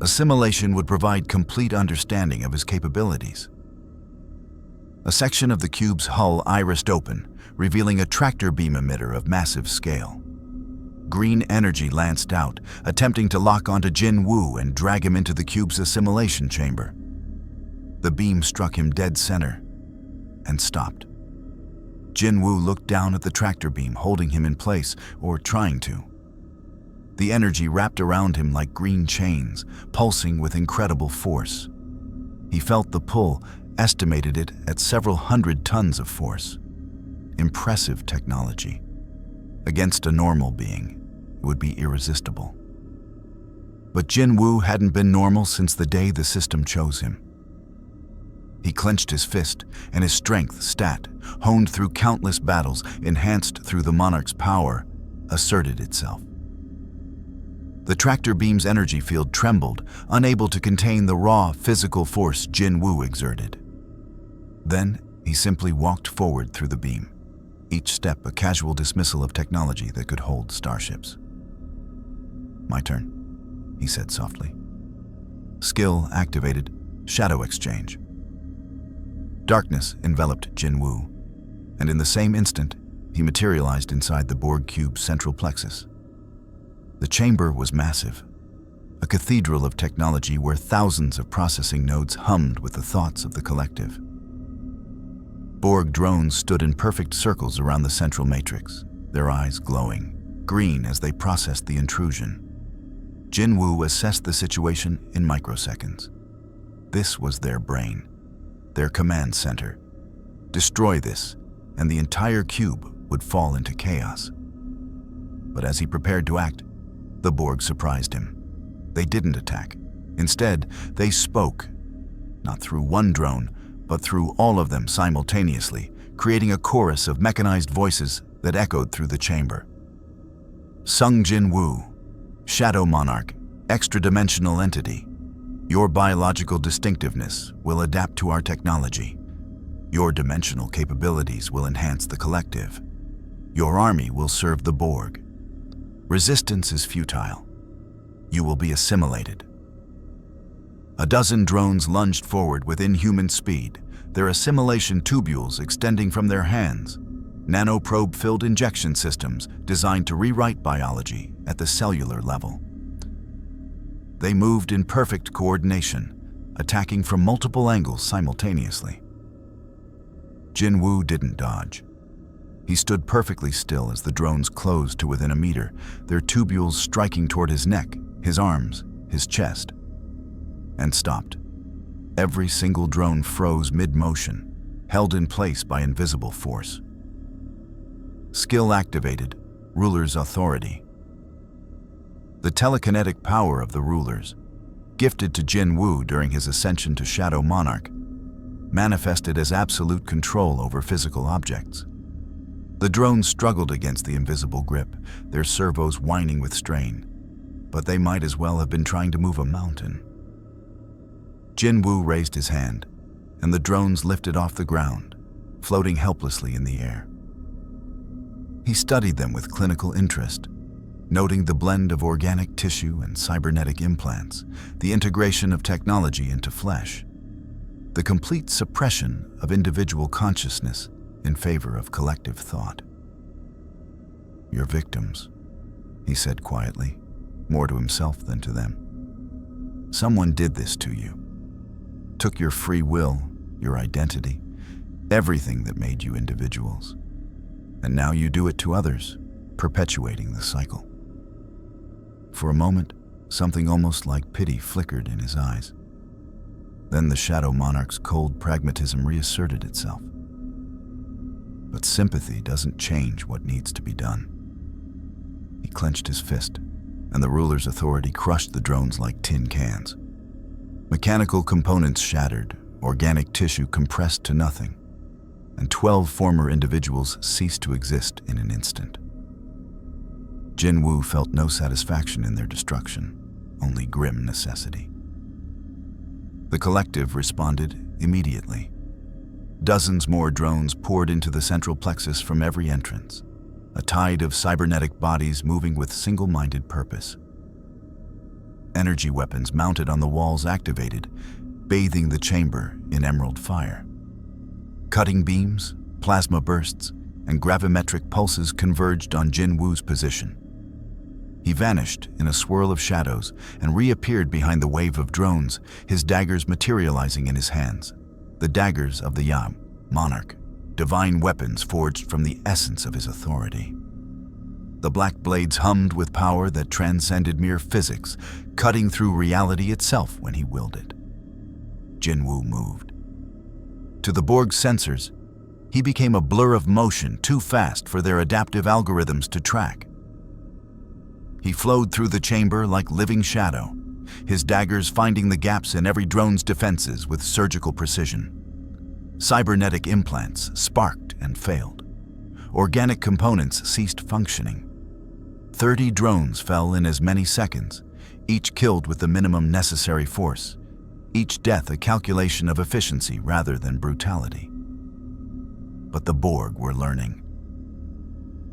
Assimilation would provide complete understanding of his capabilities. A section of the cube's hull irised open, revealing a tractor beam emitter of massive scale. Green energy lanced out, attempting to lock onto Jin Woo and drag him into the cube's assimilation chamber. The beam struck him dead center and stopped. Jin Woo looked down at the tractor beam, holding him in place, or trying to. The energy wrapped around him like green chains, pulsing with incredible force. He felt the pull, estimated it at several hundred tons of force. Impressive technology. Against a normal being, it would be irresistible. But Jin Woo hadn't been normal since the day the system chose him. He clenched his fist, and his strength, stat, honed through countless battles, enhanced through the Monarch's power, asserted itself. The tractor beam's energy field trembled, unable to contain the raw, physical force Jin Woo exerted. Then, he simply walked forward through the beam, each step a casual dismissal of technology that could hold starships. "My turn," he said softly. Skill activated, shadow exchange. Darkness enveloped Jin Woo, and in the same instant, he materialized inside the Borg cube's central plexus. The chamber was massive, a cathedral of technology where thousands of processing nodes hummed with the thoughts of the collective. Borg drones stood in perfect circles around the central matrix, their eyes glowing, green as they processed the intrusion. Jin Woo assessed the situation in microseconds. This was their brain, their command center. Destroy this, and the entire cube would fall into chaos. But as he prepared to act, the Borg surprised him. They didn't attack. Instead, they spoke, not through one drone, but through all of them simultaneously, creating a chorus of mechanized voices that echoed through the chamber. Sung Jin Woo, Shadow Monarch, extra-dimensional entity. Your biological distinctiveness will adapt to our technology. Your dimensional capabilities will enhance the collective. Your army will serve the Borg. Resistance is futile. You will be assimilated. A dozen drones lunged forward with inhuman speed, their assimilation tubules extending from their hands, nanoprobe-filled injection systems designed to rewrite biology at the cellular level. They moved in perfect coordination, attacking from multiple angles simultaneously. Jin Woo didn't dodge. He stood perfectly still as the drones closed to within a meter, their tubules striking toward his neck, his arms, his chest, and stopped. Every single drone froze mid-motion, held in place by invisible force. Skill activated, ruler's authority. The telekinetic power of the rulers, gifted to Jin Woo during his ascension to Shadow Monarch, manifested as absolute control over physical objects. The drones struggled against the invisible grip, their servos whining with strain, but they might as well have been trying to move a mountain. Jin Woo raised his hand, and the drones lifted off the ground, floating helplessly in the air. He studied them with clinical interest, noting the blend of organic tissue and cybernetic implants, the integration of technology into flesh, the complete suppression of individual consciousness in favor of collective thought. "Your victims," he said quietly, more to himself than to them. "Someone did this to you. Took your free will, your identity, everything that made you individuals. And now you do it to others, perpetuating the cycle." For a moment, something almost like pity flickered in his eyes. Then the Shadow Monarch's cold pragmatism reasserted itself. But sympathy doesn't change what needs to be done. He clenched his fist, and the ruler's authority crushed the drones like tin cans. Mechanical components shattered, organic tissue compressed to nothing, and 12 former individuals ceased to exist in an instant. Jin Woo felt no satisfaction in their destruction, only grim necessity. The collective responded immediately. Dozens more drones poured into the central plexus from every entrance, a tide of cybernetic bodies moving with single-minded purpose. Energy weapons mounted on the walls activated, bathing the chamber in emerald fire. Cutting beams, plasma bursts, and gravimetric pulses converged on Jin Woo's position. He vanished in a swirl of shadows and reappeared behind the wave of drones, his daggers materializing in his hands. The daggers of the Yam, Monarch, divine weapons forged from the essence of his authority. The black blades hummed with power that transcended mere physics, cutting through reality itself when he willed it. Jin Woo moved. To the Borg's sensors, he became a blur of motion too fast for their adaptive algorithms to track. He flowed through the chamber like living shadow, his daggers finding the gaps in every drone's defenses with surgical precision. Cybernetic implants sparked and failed. Organic components ceased functioning. 30 drones fell in as many seconds, each killed with the minimum necessary force, each death a calculation of efficiency rather than brutality. But the Borg were learning.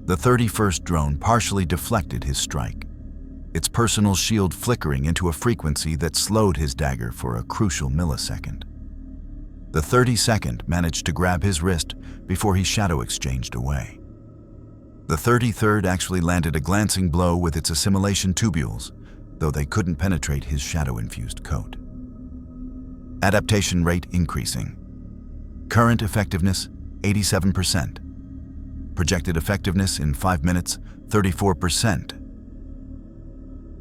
The 31st drone partially deflected his strike, its personal shield flickering into a frequency that slowed his dagger for a crucial millisecond. The 32nd managed to grab his wrist before he shadow exchanged away. The 33rd actually landed a glancing blow with its assimilation tubules, though they couldn't penetrate his shadow-infused coat. Adaptation rate increasing. Current effectiveness, 87%. Projected effectiveness in 5 minutes, 34%.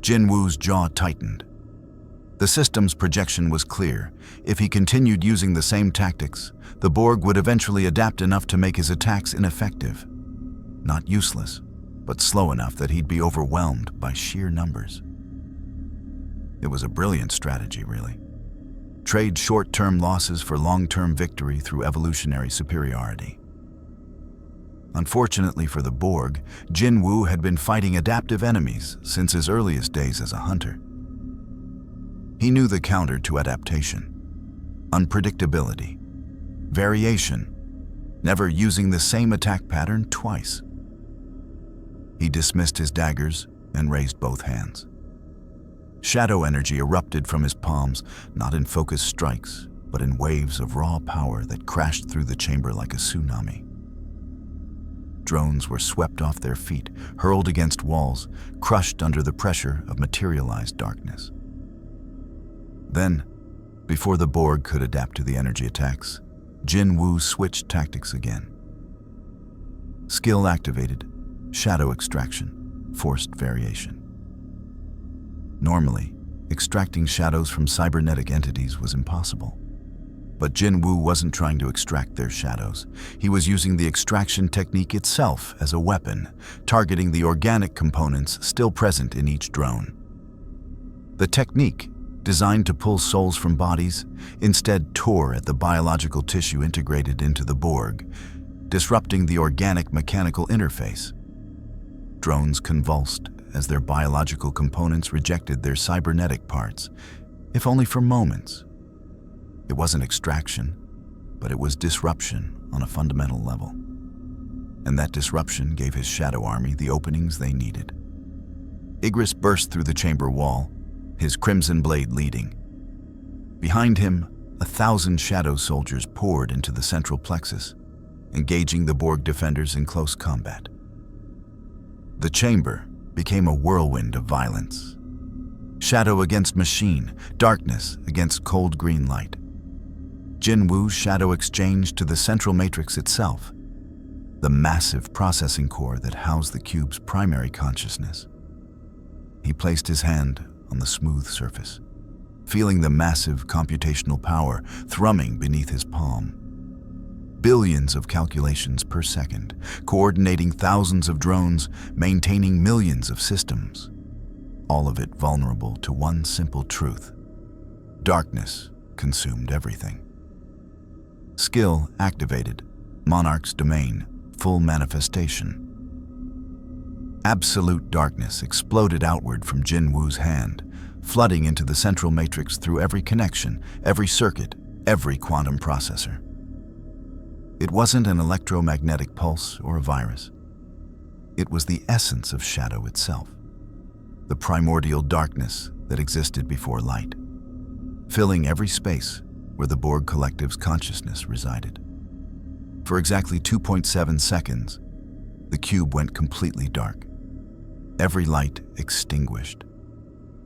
Jin Woo's jaw tightened. The system's projection was clear. If he continued using the same tactics, the Borg would eventually adapt enough to make his attacks ineffective. Not useless, but slow enough that he'd be overwhelmed by sheer numbers. It was a brilliant strategy, really. Trade short-term losses for long-term victory through evolutionary superiority. Unfortunately for the Borg, Jin Woo had been fighting adaptive enemies since his earliest days as a hunter. He knew the counter to adaptation: unpredictability, variation, never using the same attack pattern twice. He dismissed his daggers and raised both hands. Shadow energy erupted from his palms, not in focused strikes, but in waves of raw power that crashed through the chamber like a tsunami. Drones were swept off their feet, hurled against walls, crushed under the pressure of materialized darkness. Then, before the Borg could adapt to the energy attacks, Jin Woo switched tactics again. Skill activated, shadow extraction, forced variation. Normally, extracting shadows from cybernetic entities was impossible. But Jin Woo wasn't trying to extract their shadows. He was using the extraction technique itself as a weapon, targeting the organic components still present in each drone. The technique, designed to pull souls from bodies, instead tore at the biological tissue integrated into the Borg, disrupting the organic-mechanical interface. Drones convulsed as their biological components rejected their cybernetic parts, if only for moments. It wasn't extraction, but it was disruption on a fundamental level. And that disruption gave his shadow army the openings they needed. Igris burst through the chamber wall, his crimson blade leading. Behind him, 1,000 shadow soldiers poured into the central plexus, engaging the Borg defenders in close combat. The chamber became a whirlwind of violence. Shadow against machine, darkness against cold green light. Jin Woo's shadow exchanged to the central matrix itself, the massive processing core that housed the cube's primary consciousness. He placed his hand on the smooth surface, feeling the massive computational power thrumming beneath his palm. Billions of calculations per second, coordinating thousands of drones, maintaining millions of systems. All of it vulnerable to one simple truth: darkness consumed everything. Skill activated, Monarch's domain, full manifestation. Absolute darkness exploded outward from Jin Woo's hand, flooding into the central matrix through every connection, every circuit, every quantum processor. It wasn't an electromagnetic pulse or a virus. It was the essence of shadow itself, the primordial darkness that existed before light, filling every space where the Borg Collective's consciousness resided. For exactly 2.7 seconds, the cube went completely dark. Every light extinguished.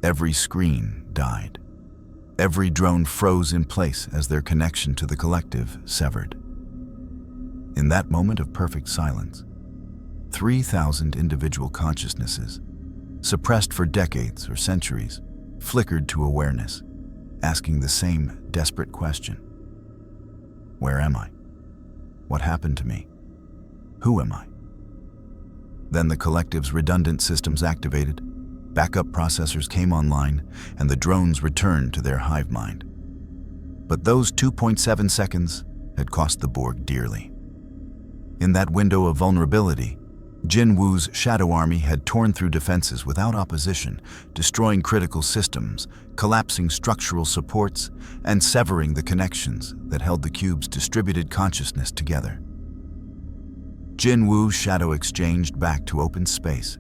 Every screen died. Every drone froze in place as their connection to the collective severed. In that moment of perfect silence, 3,000 individual consciousnesses, suppressed for decades or centuries, flickered to awareness, asking the same desperate question: where am I? What happened to me? Who am I? Then the collective's redundant systems activated, backup processors came online, and the drones returned to their hive mind. But those 2.7 seconds had cost the Borg dearly. In that window of vulnerability, Jin Woo's shadow army had torn through defenses without opposition, destroying critical systems, collapsing structural supports, and severing the connections that held the cube's distributed consciousness together. Jin Woo shadow exchanged back to open space,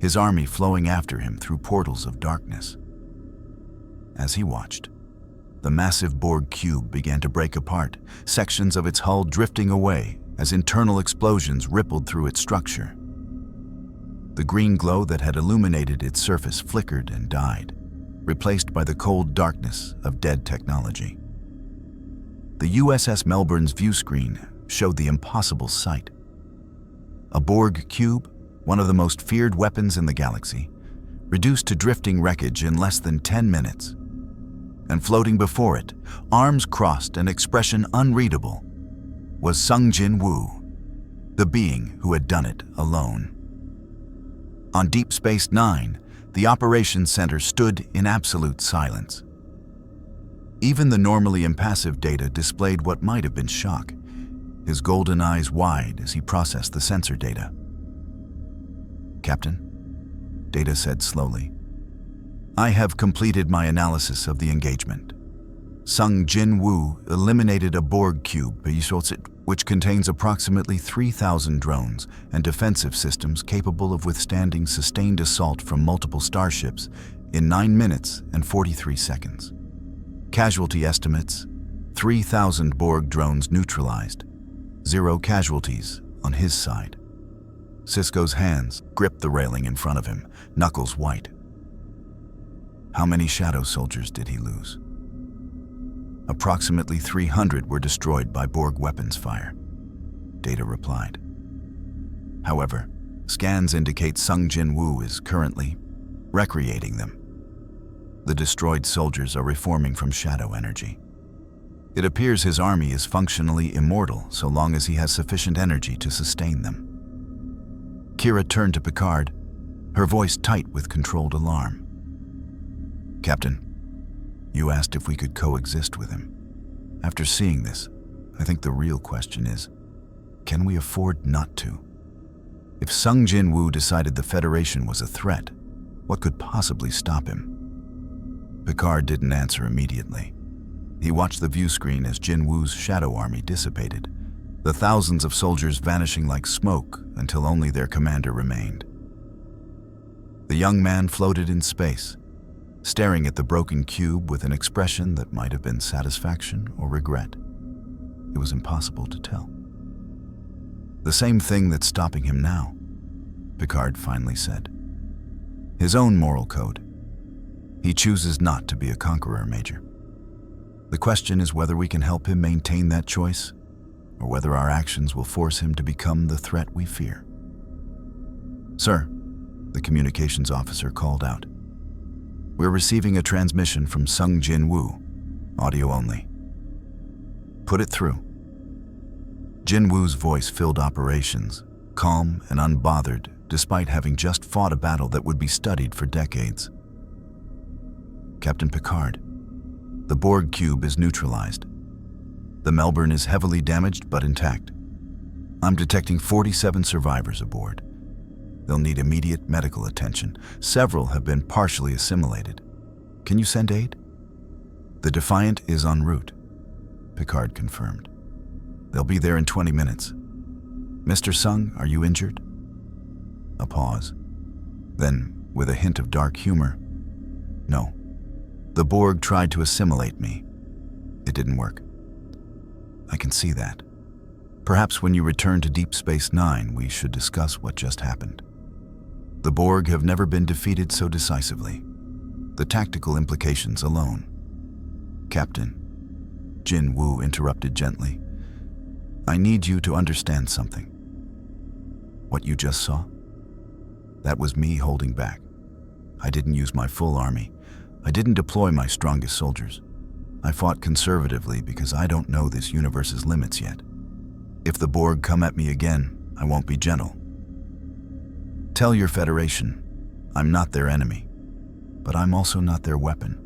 his army flowing after him through portals of darkness. As he watched, the massive Borg cube began to break apart, sections of its hull drifting away as internal explosions rippled through its structure. The green glow that had illuminated its surface flickered and died, replaced by the cold darkness of dead technology. The USS Melbourne's view screen showed the impossible sight. A Borg cube, one of the most feared weapons in the galaxy, reduced to drifting wreckage in less than 10 minutes. And floating before it, arms crossed and expression unreadable, was Sung Jin Woo, the being who had done it alone. On Deep Space Nine, the operations center stood in absolute silence. Even the normally impassive Data displayed what might have been shock. his golden eyes wide as he processed the sensor data. "Captain," Data said slowly, "I have completed my analysis of the engagement. Sung Jin Woo eliminated a Borg cube, which contains approximately 3,000 drones and defensive systems capable of withstanding sustained assault from multiple starships in 9 minutes and 43 seconds. Casualty estimates: 3,000 Borg drones neutralized, 0 casualties on his side." Sisko's hands gripped the railing in front of him, knuckles white. "How many Shadow soldiers did he lose?" "Approximately 300 were destroyed by Borg weapons fire," Data replied. "However, scans indicate Sung Jin Woo is currently recreating them. The destroyed soldiers are reforming from shadow energy. It appears his army is functionally immortal so long as he has sufficient energy to sustain them." Kira turned to Picard, her voice tight with controlled alarm. "Captain, you asked if we could coexist with him. After seeing this, I think the real question is, can we afford not to? If Sung Jin Woo decided the Federation was a threat, what could possibly stop him?" Picard didn't answer immediately. He watched the view screen as Jin Woo's shadow army dissipated, the thousands of soldiers vanishing like smoke until only their commander remained. The young man floated in space, staring at the broken cube with an expression that might have been satisfaction or regret. It was impossible to tell. "The same thing that's stopping him now," Picard finally said. "His own moral code. He chooses not to be a conqueror, Major. The question is whether we can help him maintain that choice, or whether our actions will force him to become the threat we fear." "Sir," the communications officer called out, "we're receiving a transmission from Sung Jin Woo, audio only." "Put it through." Jin Woo's voice filled operations, calm and unbothered, despite having just fought a battle that would be studied for decades. "Captain Picard, the Borg cube is neutralized. The Melbourne is heavily damaged but intact. I'm detecting 47 survivors aboard. They'll need immediate medical attention. Several have been partially assimilated. Can you send aid?" "The Defiant is en route," Picard confirmed. "They'll be there in 20 minutes. Mr. Sung, are you injured?" A pause. Then, with a hint of dark humor, "No. The Borg tried to assimilate me. It didn't work." "I can see that. Perhaps when you return to Deep Space Nine, we should discuss what just happened. The Borg have never been defeated so decisively. The tactical implications alone." "Captain," Jin Woo interrupted gently, "I need you to understand something. What you just saw? That was me holding back. I didn't use my full army. I didn't deploy my strongest soldiers. I fought conservatively because I don't know this universe's limits yet. If the Borg come at me again, I won't be gentle. Tell your Federation, I'm not their enemy, but I'm also not their weapon.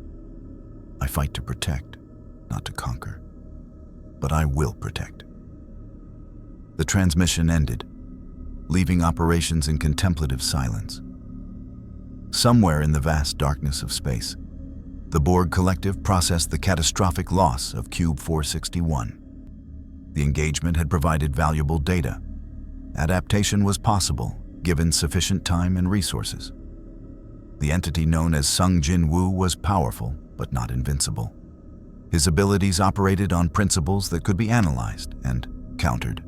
I fight to protect, not to conquer. But I will protect." The transmission ended, leaving operations in contemplative silence. Somewhere in the vast darkness of space, the Borg Collective processed the catastrophic loss of Cube 461. The engagement had provided valuable data. Adaptation was possible, given sufficient time and resources. The entity known as Sung Jin Woo was powerful, but not invincible. His abilities operated on principles that could be analyzed and countered.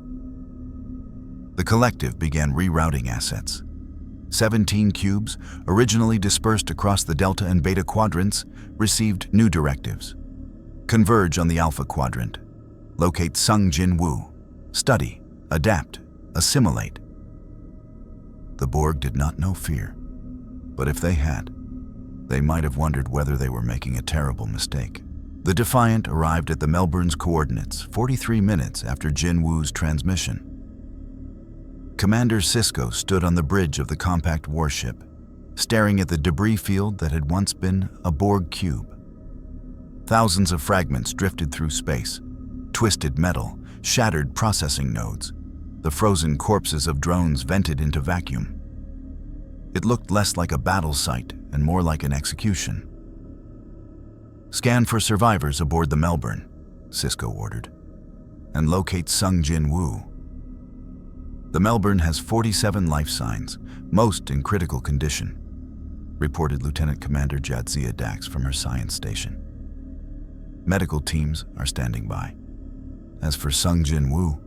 The Collective began rerouting assets. 17 cubes, originally dispersed across the Delta and Beta quadrants, received new directives. Converge on the Alpha quadrant. Locate Sung Jin Woo. Study, adapt, assimilate. The Borg did not know fear, but if they had, they might have wondered whether they were making a terrible mistake. The Defiant arrived at the Melbourne's coordinates 43 minutes after Jin Woo's transmission. Commander Sisko stood on the bridge of the compact warship, staring at the debris field that had once been a Borg cube. Thousands of fragments drifted through space, twisted metal, shattered processing nodes, the frozen corpses of drones vented into vacuum. It looked less like a battle site and more like an execution. "Scan for survivors aboard the Melbourne," Sisko ordered, "and locate Sung Jin Woo." The Melbourne has 47 life signs, most in critical condition, reported Lieutenant Commander Jadzia Dax from her science station. Medical teams are standing by. As for Sung Jin Woo,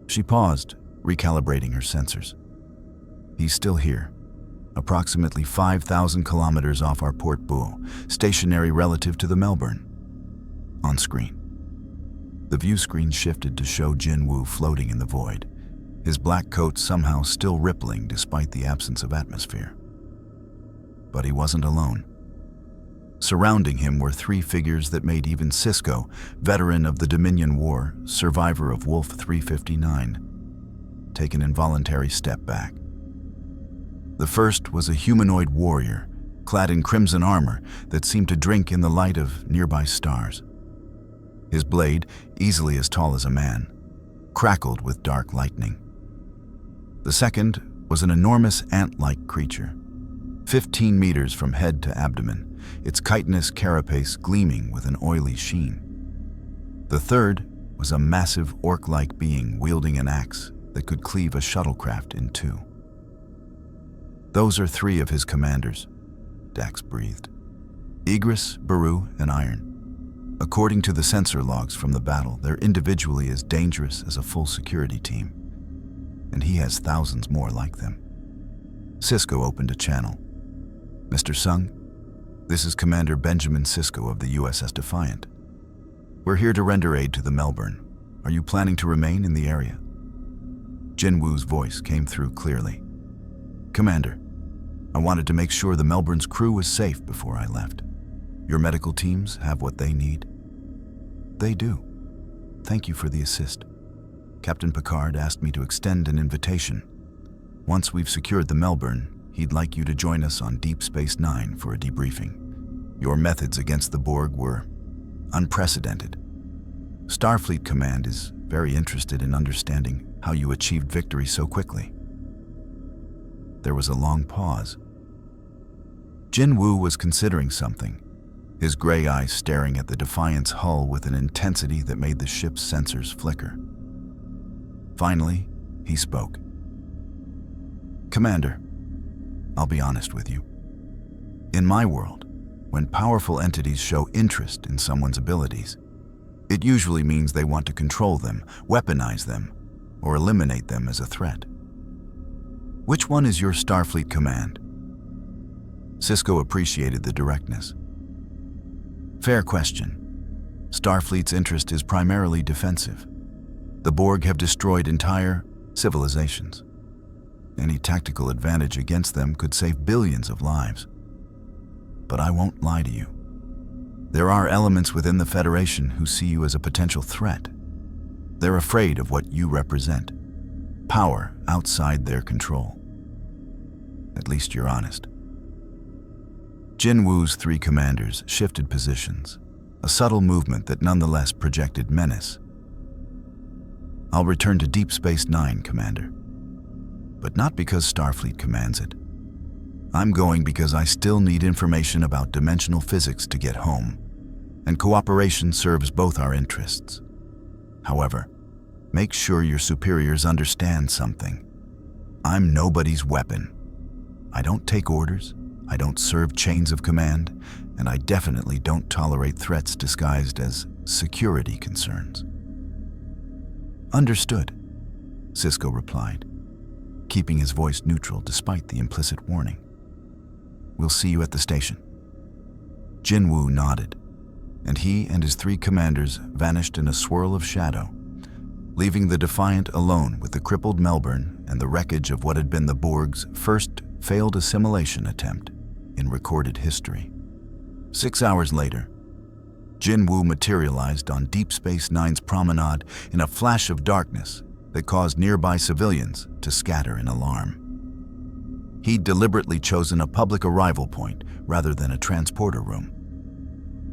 she paused, recalibrating her sensors. He's still here, approximately 5,000 kilometers off our Port Bull, stationary relative to the Melbourne. On screen. The view screen shifted to show Jin Woo floating in the void, his black coat somehow still rippling despite the absence of atmosphere. But he wasn't alone. Surrounding him were three figures that made even Sisko, veteran of the Dominion War, survivor of Wolf 359, take an involuntary step back. The first was a humanoid warrior, clad in crimson armor that seemed to drink in the light of nearby stars. His blade, easily as tall as a man, crackled with dark lightning. The second was an enormous ant-like creature, 15 meters from head to abdomen, its chitinous carapace gleaming with an oily sheen. The third was a massive orc-like being wielding an axe that could cleave a shuttlecraft in two. "Those are three of his commanders," Dax breathed. "Igris, Baru, and Iron. According to the sensor logs from the battle, they're individually as dangerous as a full security team. And he has thousands more like them." Sisko opened a channel. "Mr. Sung, this is Commander Benjamin Sisko of the USS Defiant. We're here to render aid to the Melbourne. Are you planning to remain in the area?" Jin Woo's voice came through clearly. "Commander, I wanted to make sure the Melbourne's crew was safe before I left. Your medical teams have what they need?" "They do. Thank you for the assist. Captain Picard asked me to extend an invitation. Once we've secured the Melbourne, he'd like you to join us on Deep Space Nine for a debriefing. Your methods against the Borg were unprecedented. Starfleet Command is very interested in understanding how you achieved victory so quickly." There was a long pause. Jin Woo was considering something, his gray eyes staring at the Defiant's hull with an intensity that made the ship's sensors flicker. Finally, he spoke. "Commander, I'll be honest with you. In my world, when powerful entities show interest in someone's abilities, it usually means they want to control them, weaponize them, or eliminate them as a threat. Which one is your Starfleet command?" Sisko appreciated the directness. "Fair question. Starfleet's interest is primarily defensive. The Borg have destroyed entire civilizations. Any tactical advantage against them could save billions of lives. But I won't lie to you. There are elements within the Federation who see you as a potential threat. They're afraid of what you represent. Power outside their control. At least you're honest." Jin Woo's three commanders shifted positions, a subtle movement that nonetheless projected menace. "I'll return to Deep Space Nine, Commander. But not because Starfleet commands it. I'm going because I still need information about dimensional physics to get home, and cooperation serves both our interests. However, make sure your superiors understand something. I'm nobody's weapon. I don't take orders, I don't serve chains of command, and I definitely don't tolerate threats disguised as security concerns." "Understood," Sisko replied, keeping his voice neutral despite the implicit warning. "We'll see you at the station." Jin Woo nodded, and he and his three commanders vanished in a swirl of shadow, leaving the Defiant alone with the crippled Melbourne and the wreckage of what had been the Borg's first failed assimilation attempt in recorded history. 6 hours later, Jin Woo materialized on Deep Space Nine's promenade in a flash of darkness that caused nearby civilians to scatter in alarm. He'd deliberately chosen a public arrival point rather than a transporter room,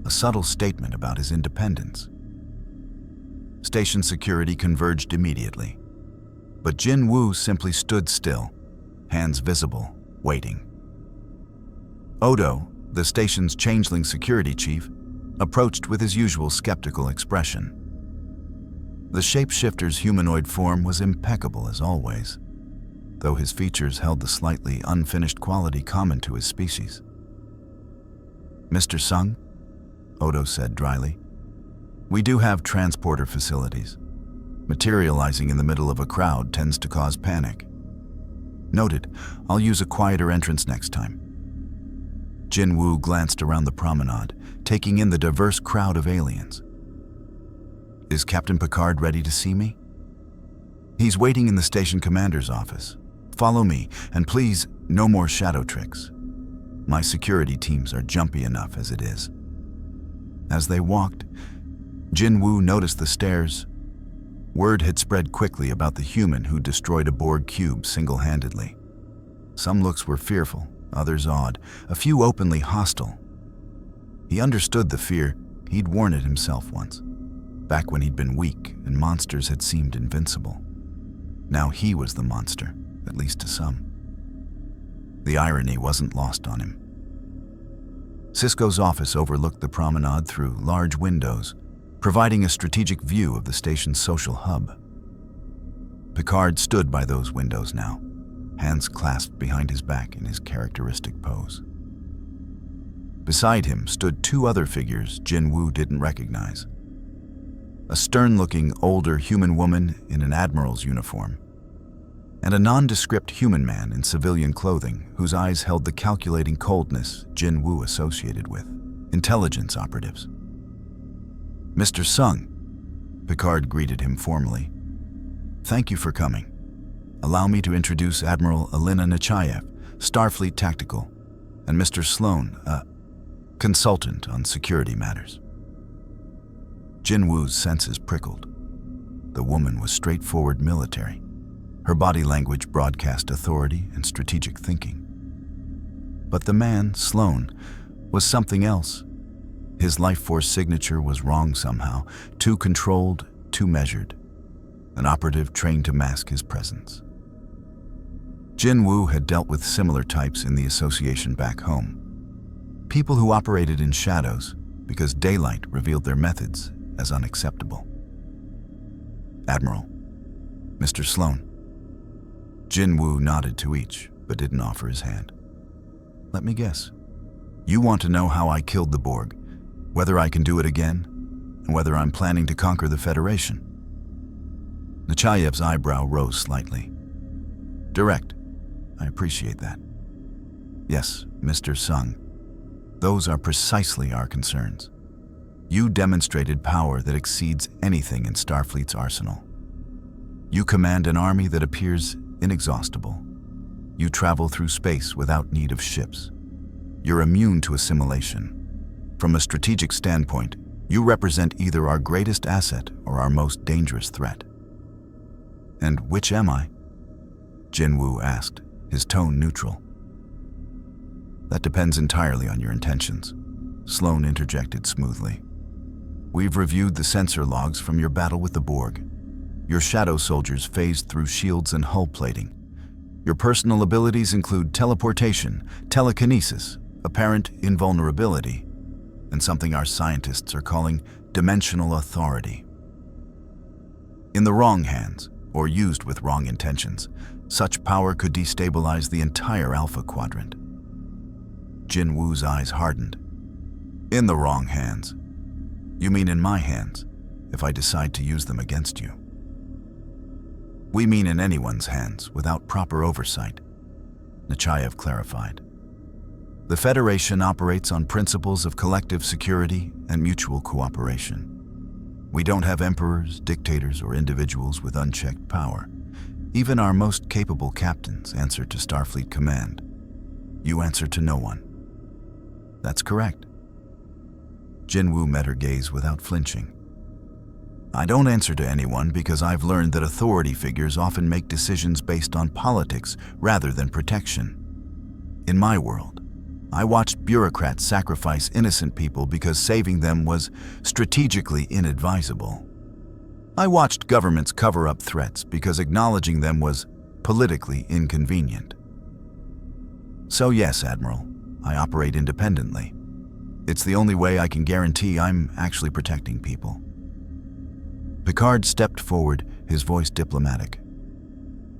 a subtle statement about his independence. station security converged immediately. But Jin Woo simply stood still, hands visible, waiting. Odo, the station's changeling security chief, approached with his usual skeptical expression. The shapeshifter's humanoid form was impeccable as always, though his features held the slightly unfinished quality common to his species. "Mr. Sung," Odo said dryly, "we do have transporter facilities. Materializing in the middle of a crowd tends to cause panic. Noted, I'll use a quieter entrance next time." Jin Woo glanced around the promenade, taking in the diverse crowd of aliens. "Is Captain Picard ready to see me?" "He's waiting in the station commander's office. Follow me, and please, no more shadow tricks. My security teams are jumpy enough as it is." As they walked, Jin Woo noticed the stares. Word had spread quickly about the human who destroyed a Borg cube single-handedly. Some looks were fearful, others odd, a few openly hostile. He understood the fear. He'd worn it himself once, back when he'd been weak and monsters had seemed invincible. Now he was the monster, at least to some. The irony wasn't lost on him. Sisko's office overlooked the promenade through large windows, providing a strategic view of the station's social hub. Picard stood by those windows now, hands clasped behind his back in his characteristic pose. Beside him stood two other figures Jin Woo didn't recognize. A stern-looking, older human woman in an admiral's uniform, and a nondescript human man in civilian clothing whose eyes held the calculating coldness Jin Woo associated with intelligence operatives. "Mr. Sung," Picard greeted him formally. "Thank you for coming. Allow me to introduce Admiral Alina Nechayev, Starfleet Tactical, and Mr. Sloan, a consultant on security matters." Jin Woo's senses prickled. The woman was straightforward military. Her body language broadcast authority and strategic thinking. But the man, Sloan, was something else. His life force signature was wrong somehow, too controlled, too measured. An operative trained to mask his presence. Jin Woo had dealt with similar types in the association back home. People who operated in shadows because daylight revealed their methods as unacceptable. "Admiral, Mr. Sloan." Jin Woo nodded to each, but didn't offer his hand. "Let me guess. You want to know how I killed the Borg, whether I can do it again, and whether I'm planning to conquer the Federation?" Nechayev's eyebrow rose slightly. "Direct. I appreciate that." "Yes, Mr. Sung. Those are precisely our concerns. You demonstrated power that exceeds anything in Starfleet's arsenal. You command an army that appears inexhaustible. You travel through space without need of ships. You're immune to assimilation. From a strategic standpoint, you represent either our greatest asset or our most dangerous threat." "And which am I?" Jin Woo asked, his tone neutral. "That depends entirely on your intentions," Sloan interjected smoothly. "We've reviewed the sensor logs from your battle with the Borg. Your shadow soldiers phased through shields and hull plating. Your personal abilities include teleportation, telekinesis, apparent invulnerability, and something our scientists are calling dimensional authority. In the wrong hands, or used with wrong intentions, such power could destabilize the entire Alpha Quadrant." Jin Woo's eyes hardened. "In the wrong hands? You mean in my hands, if I decide to use them against you?" "We mean in anyone's hands, without proper oversight," Nechayev clarified. "The Federation operates on principles of collective security and mutual cooperation. We don't have emperors, dictators, or individuals with unchecked power. Even our most capable captains answer to Starfleet Command. You answer to no one." "That's correct." Jin Woo met her gaze without flinching. "I don't answer to anyone because I've learned that authority figures often make decisions based on politics rather than protection. In my world, I watched bureaucrats sacrifice innocent people because saving them was strategically inadvisable. I watched governments cover up threats because acknowledging them was politically inconvenient. So yes, Admiral, I operate independently. It's the only way I can guarantee I'm actually protecting people. Picard stepped forward, his voice diplomatic.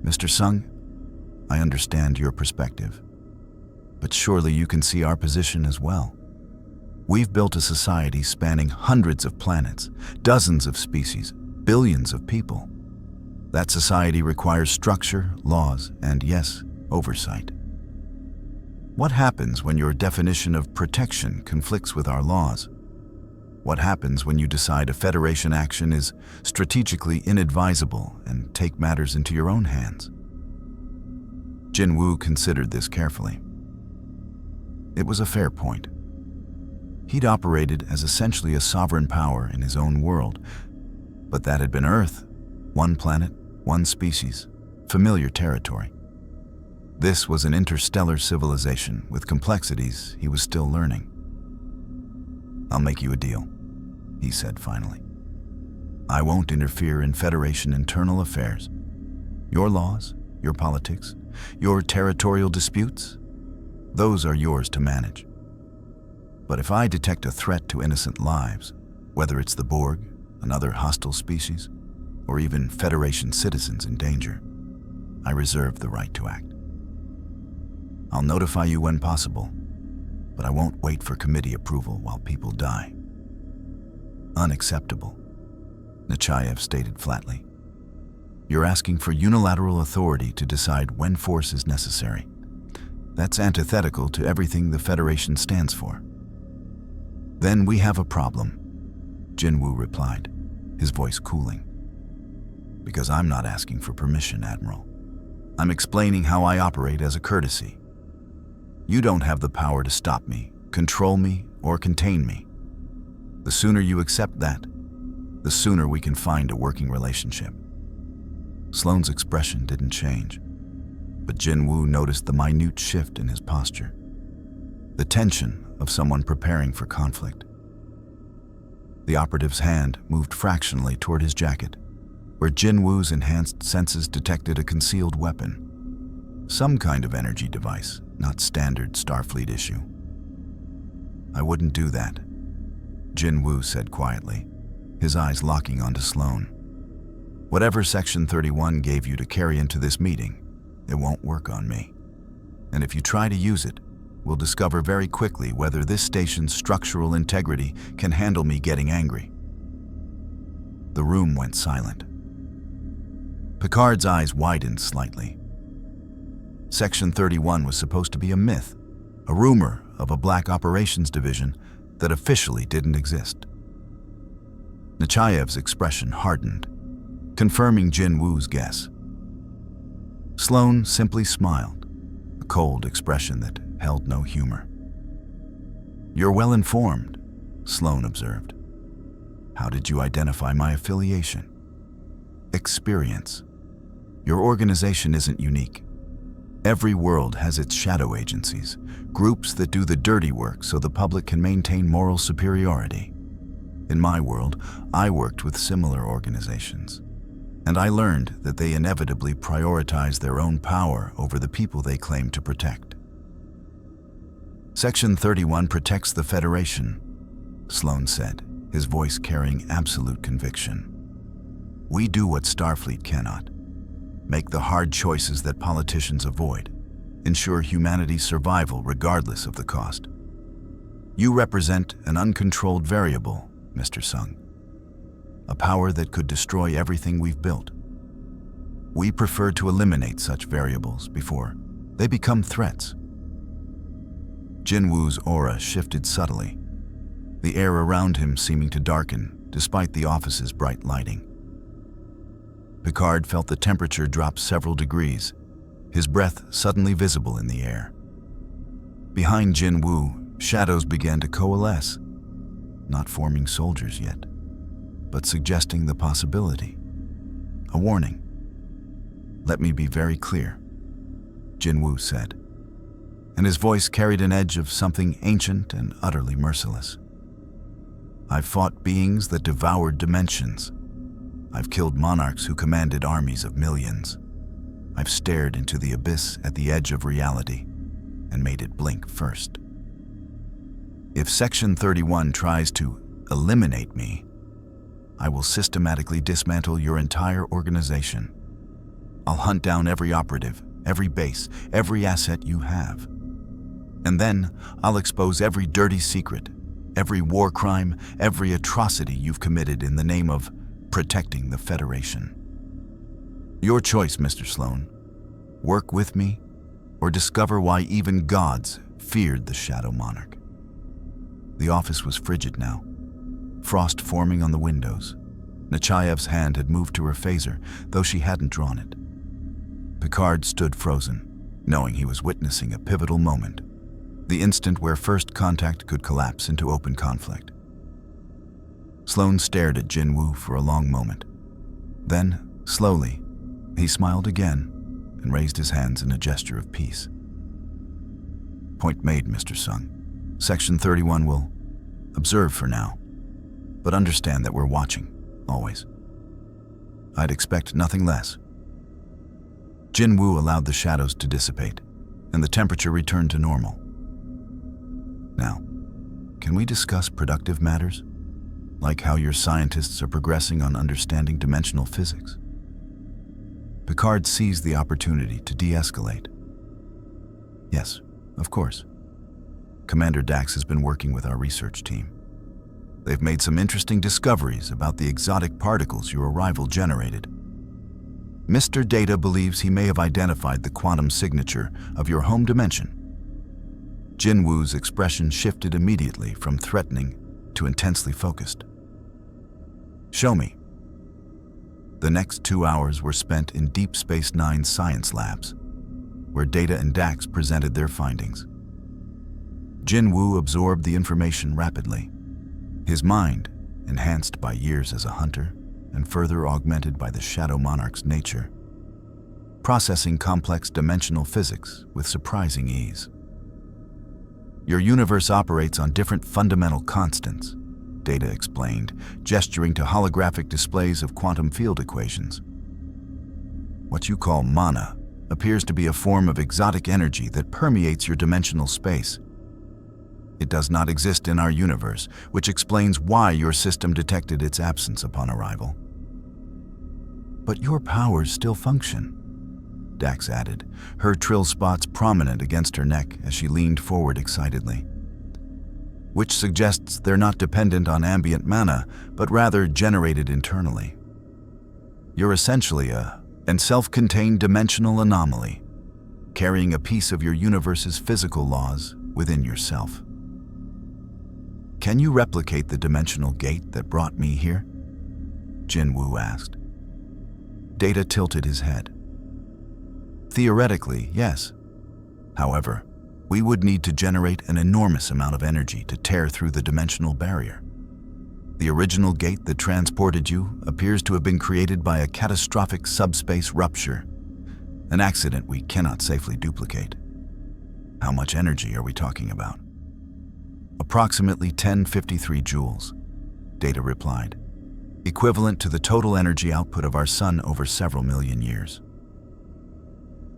Mr. Sung, I understand your perspective, but surely you can see our position as well. We've built a society spanning hundreds of planets, dozens of species, billions of people. That society requires structure, laws, and yes, oversight. What happens when your definition of protection conflicts with our laws? What happens when you decide a Federation action is strategically inadvisable and take matters into your own hands? Jinwoo considered this carefully. It was a fair point. He'd operated as essentially a sovereign power in his own world, but that had been Earth, one planet, one species, familiar territory. This was an interstellar civilization with complexities he was still learning. I'll make you a deal, he said finally. I won't interfere in Federation internal affairs. Your laws, your politics, your territorial disputes, those are yours to manage. But if I detect a threat to innocent lives, whether it's the Borg, another hostile species, or even Federation citizens in danger, I reserve the right to act. I'll notify you when possible, but I won't wait for committee approval while people die. Unacceptable, Nechayev stated flatly. You're asking for unilateral authority to decide when force is necessary. That's antithetical to everything the Federation stands for. Then we have a problem, Jinwoo replied, his voice cooling. Because I'm not asking for permission, Admiral. I'm explaining how I operate as a courtesy. You don't have the power to stop me, control me, or contain me. The sooner you accept that, the sooner we can find a working relationship. Sloane's expression didn't change, but Jinwoo noticed the minute shift in his posture, the tension of someone preparing for conflict. The operative's hand moved fractionally toward his jacket, where Jinwoo's enhanced senses detected a concealed weapon, some kind of energy device, not standard Starfleet issue. I wouldn't do that, Jinwoo said quietly, his eyes locking onto Sloane. Whatever Section 31 gave you to carry into this meeting, it won't work on me. And if you try to use it, we'll discover very quickly whether this station's structural integrity can handle me getting angry. The room went silent. Picard's eyes widened slightly. Section 31 was supposed to be a myth, a rumor of a black operations division that officially didn't exist. Nechayev's expression hardened, confirming Jinwoo's guess. Sloane simply smiled, a cold expression that held no humor. You're well informed, Sloane observed. How did you identify my affiliation? Experience. Your organization isn't unique. Every world has its shadow agencies, groups that do the dirty work so the public can maintain moral superiority. In my world, I worked with similar organizations, and I learned that they inevitably prioritize their own power over the people they claim to protect. Section 31 protects the Federation, Sloane said, his voice carrying absolute conviction. We do what Starfleet cannot. Make the hard choices that politicians avoid. Ensure humanity's survival regardless of the cost. You represent an uncontrolled variable, Mr. Sung. A power that could destroy everything we've built. We prefer to eliminate such variables before they become threats. Jinwoo's aura shifted subtly, the air around him seeming to darken despite the office's bright lighting. Picard felt the temperature drop several degrees, his breath suddenly visible in the air. Behind Jinwoo, shadows began to coalesce, not forming soldiers yet, but suggesting the possibility. A warning. Let me be very clear, Jinwoo said, and his voice carried an edge of something ancient and utterly merciless. I've fought beings that devoured dimensions. I've killed monarchs who commanded armies of millions. I've stared into the abyss at the edge of reality and made it blink first. If Section 31 tries to eliminate me, I will systematically dismantle your entire organization. I'll hunt down every operative, every base, every asset you have. And then I'll expose every dirty secret, every war crime, every atrocity you've committed in the name of protecting the Federation. Your choice, Mr. Sloan. Work with me, or discover why even gods feared the Shadow Monarch. The office was frigid now, frost forming on the windows. Nechaev's hand had moved to her phaser, though she hadn't drawn it. Picard stood frozen, knowing he was witnessing a pivotal moment, the instant where first contact could collapse into open conflict. Sloan stared at Jinwoo for a long moment. Then, slowly, he smiled again and raised his hands in a gesture of peace. Point made, Mr. Sung. Section 31 will observe for now, but understand that we're watching, always. I'd expect nothing less. Jinwoo allowed the shadows to dissipate, and the temperature returned to normal. Now, can we discuss productive matters? Like how your scientists are progressing on understanding dimensional physics? Picard seized the opportunity to de-escalate. Yes, of course. Commander Dax has been working with our research team. They've made some interesting discoveries about the exotic particles your arrival generated. Mr. Data believes he may have identified the quantum signature of your home dimension. Jinwoo's expression shifted immediately from threatening to intensely focused. Show me. The next 2 hours were spent in Deep Space Nine's science labs, where Data and Dax presented their findings. Jinwoo absorbed the information rapidly, his mind enhanced by years as a hunter and further augmented by the Shadow Monarch's nature, processing complex dimensional physics with surprising ease. Your universe operates on different fundamental constants, Data explained, gesturing to holographic displays of quantum field equations. What you call mana appears to be a form of exotic energy that permeates your dimensional space. It does not exist in our universe, which explains why your system detected its absence upon arrival. But your powers still function, Dax added, her trill spots prominent against her neck as she leaned forward excitedly. Which suggests they're not dependent on ambient mana, but rather generated internally. You're essentially a self-contained dimensional anomaly, carrying a piece of your universe's physical laws within yourself. Can you replicate the dimensional gate that brought me here? Jinwoo asked. Data tilted his head. Theoretically, yes. However, we would need to generate an enormous amount of energy to tear through the dimensional barrier. The original gate that transported you appears to have been created by a catastrophic subspace rupture, an accident we cannot safely duplicate. How much energy are we talking about? Approximately 1053 joules, Data replied, equivalent to the total energy output of our sun over several million years.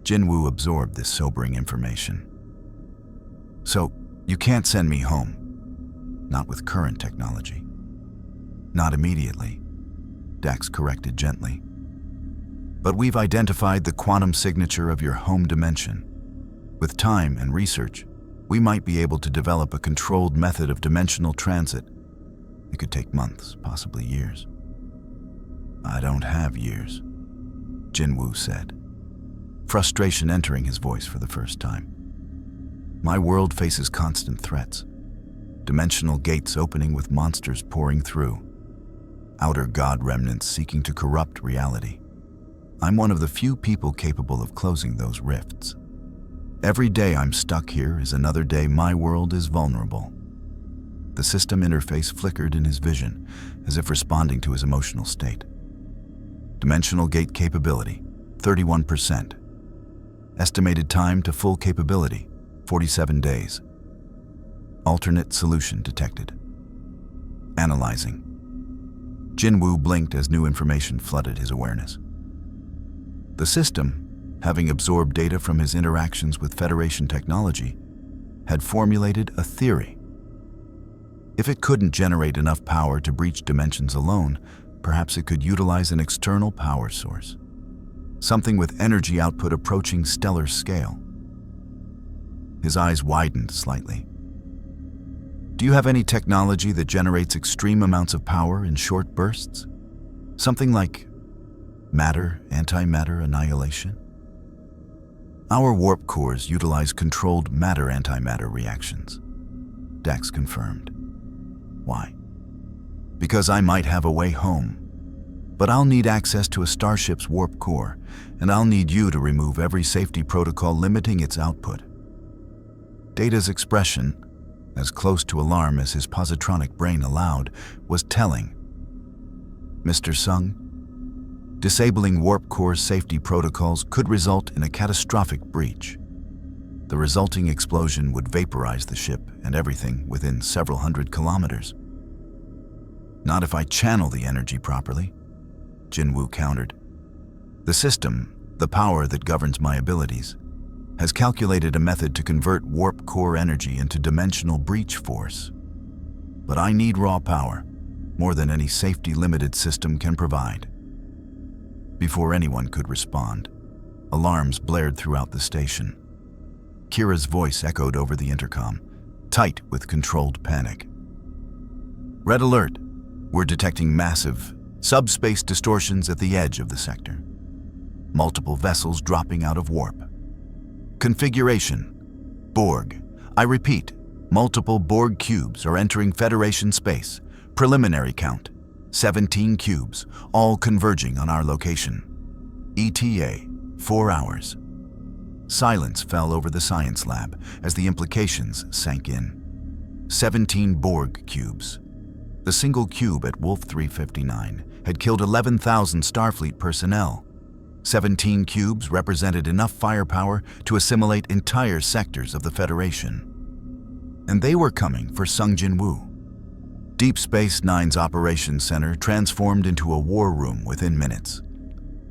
Jinwoo absorbed this sobering information. So, you can't send me home. Not with current technology. Not immediately, Dax corrected gently. But we've identified the quantum signature of your home dimension. With time and research, we might be able to develop a controlled method of dimensional transit. It could take months, possibly years. I don't have years, Jinwoo said, frustration entering his voice for the first time. My world faces constant threats. Dimensional gates opening with monsters pouring through. Outer god remnants seeking to corrupt reality. I'm one of the few people capable of closing those rifts. Every day I'm stuck here is another day my world is vulnerable. The system interface flickered in his vision, as if responding to his emotional state. Dimensional gate capability, 31%. Estimated time to full capability, 47 days. Alternate solution detected. Analyzing. Jinwoo blinked as new information flooded his awareness. The system, having absorbed data from his interactions with Federation technology, had formulated a theory. If it couldn't generate enough power to breach dimensions alone, perhaps it could utilize an external power source, something with energy output approaching stellar scale. His eyes widened slightly. Do you have any technology that generates extreme amounts of power in short bursts? Something like matter-antimatter annihilation? Our warp cores utilize controlled matter-antimatter reactions, Dax confirmed. Why? Because I might have a way home, but I'll need access to a starship's warp core, and I'll need you to remove every safety protocol limiting its output. Data's expression, as close to alarm as his positronic brain allowed, was telling. Mr. Sung, disabling warp core safety protocols could result in a catastrophic breach. The resulting explosion would vaporize the ship and everything within several hundred kilometers. Not if I channel the energy properly, Jinwoo countered. The system, the power that governs my abilities, has calculated a method to convert warp core energy into dimensional breach force. But I need raw power, more than any safety-limited system can provide. Before anyone could respond, alarms blared throughout the station. Kira's voice echoed over the intercom, tight with controlled panic. Red alert! We're detecting massive, subspace distortions at the edge of the sector. Multiple vessels dropping out of warp. Configuration: Borg. I repeat, multiple Borg cubes are entering Federation space. Preliminary count: 17 cubes, all converging on our location. ETA: 4 hours. Silence fell over the science lab as the implications sank in. 17 Borg cubes. The single cube at Wolf 359 had killed 11,000 Starfleet personnel. 17 cubes represented enough firepower to assimilate entire sectors of the Federation. And they were coming for Sung Jinwoo. Deep Space Nine's operations center transformed into a war room within minutes.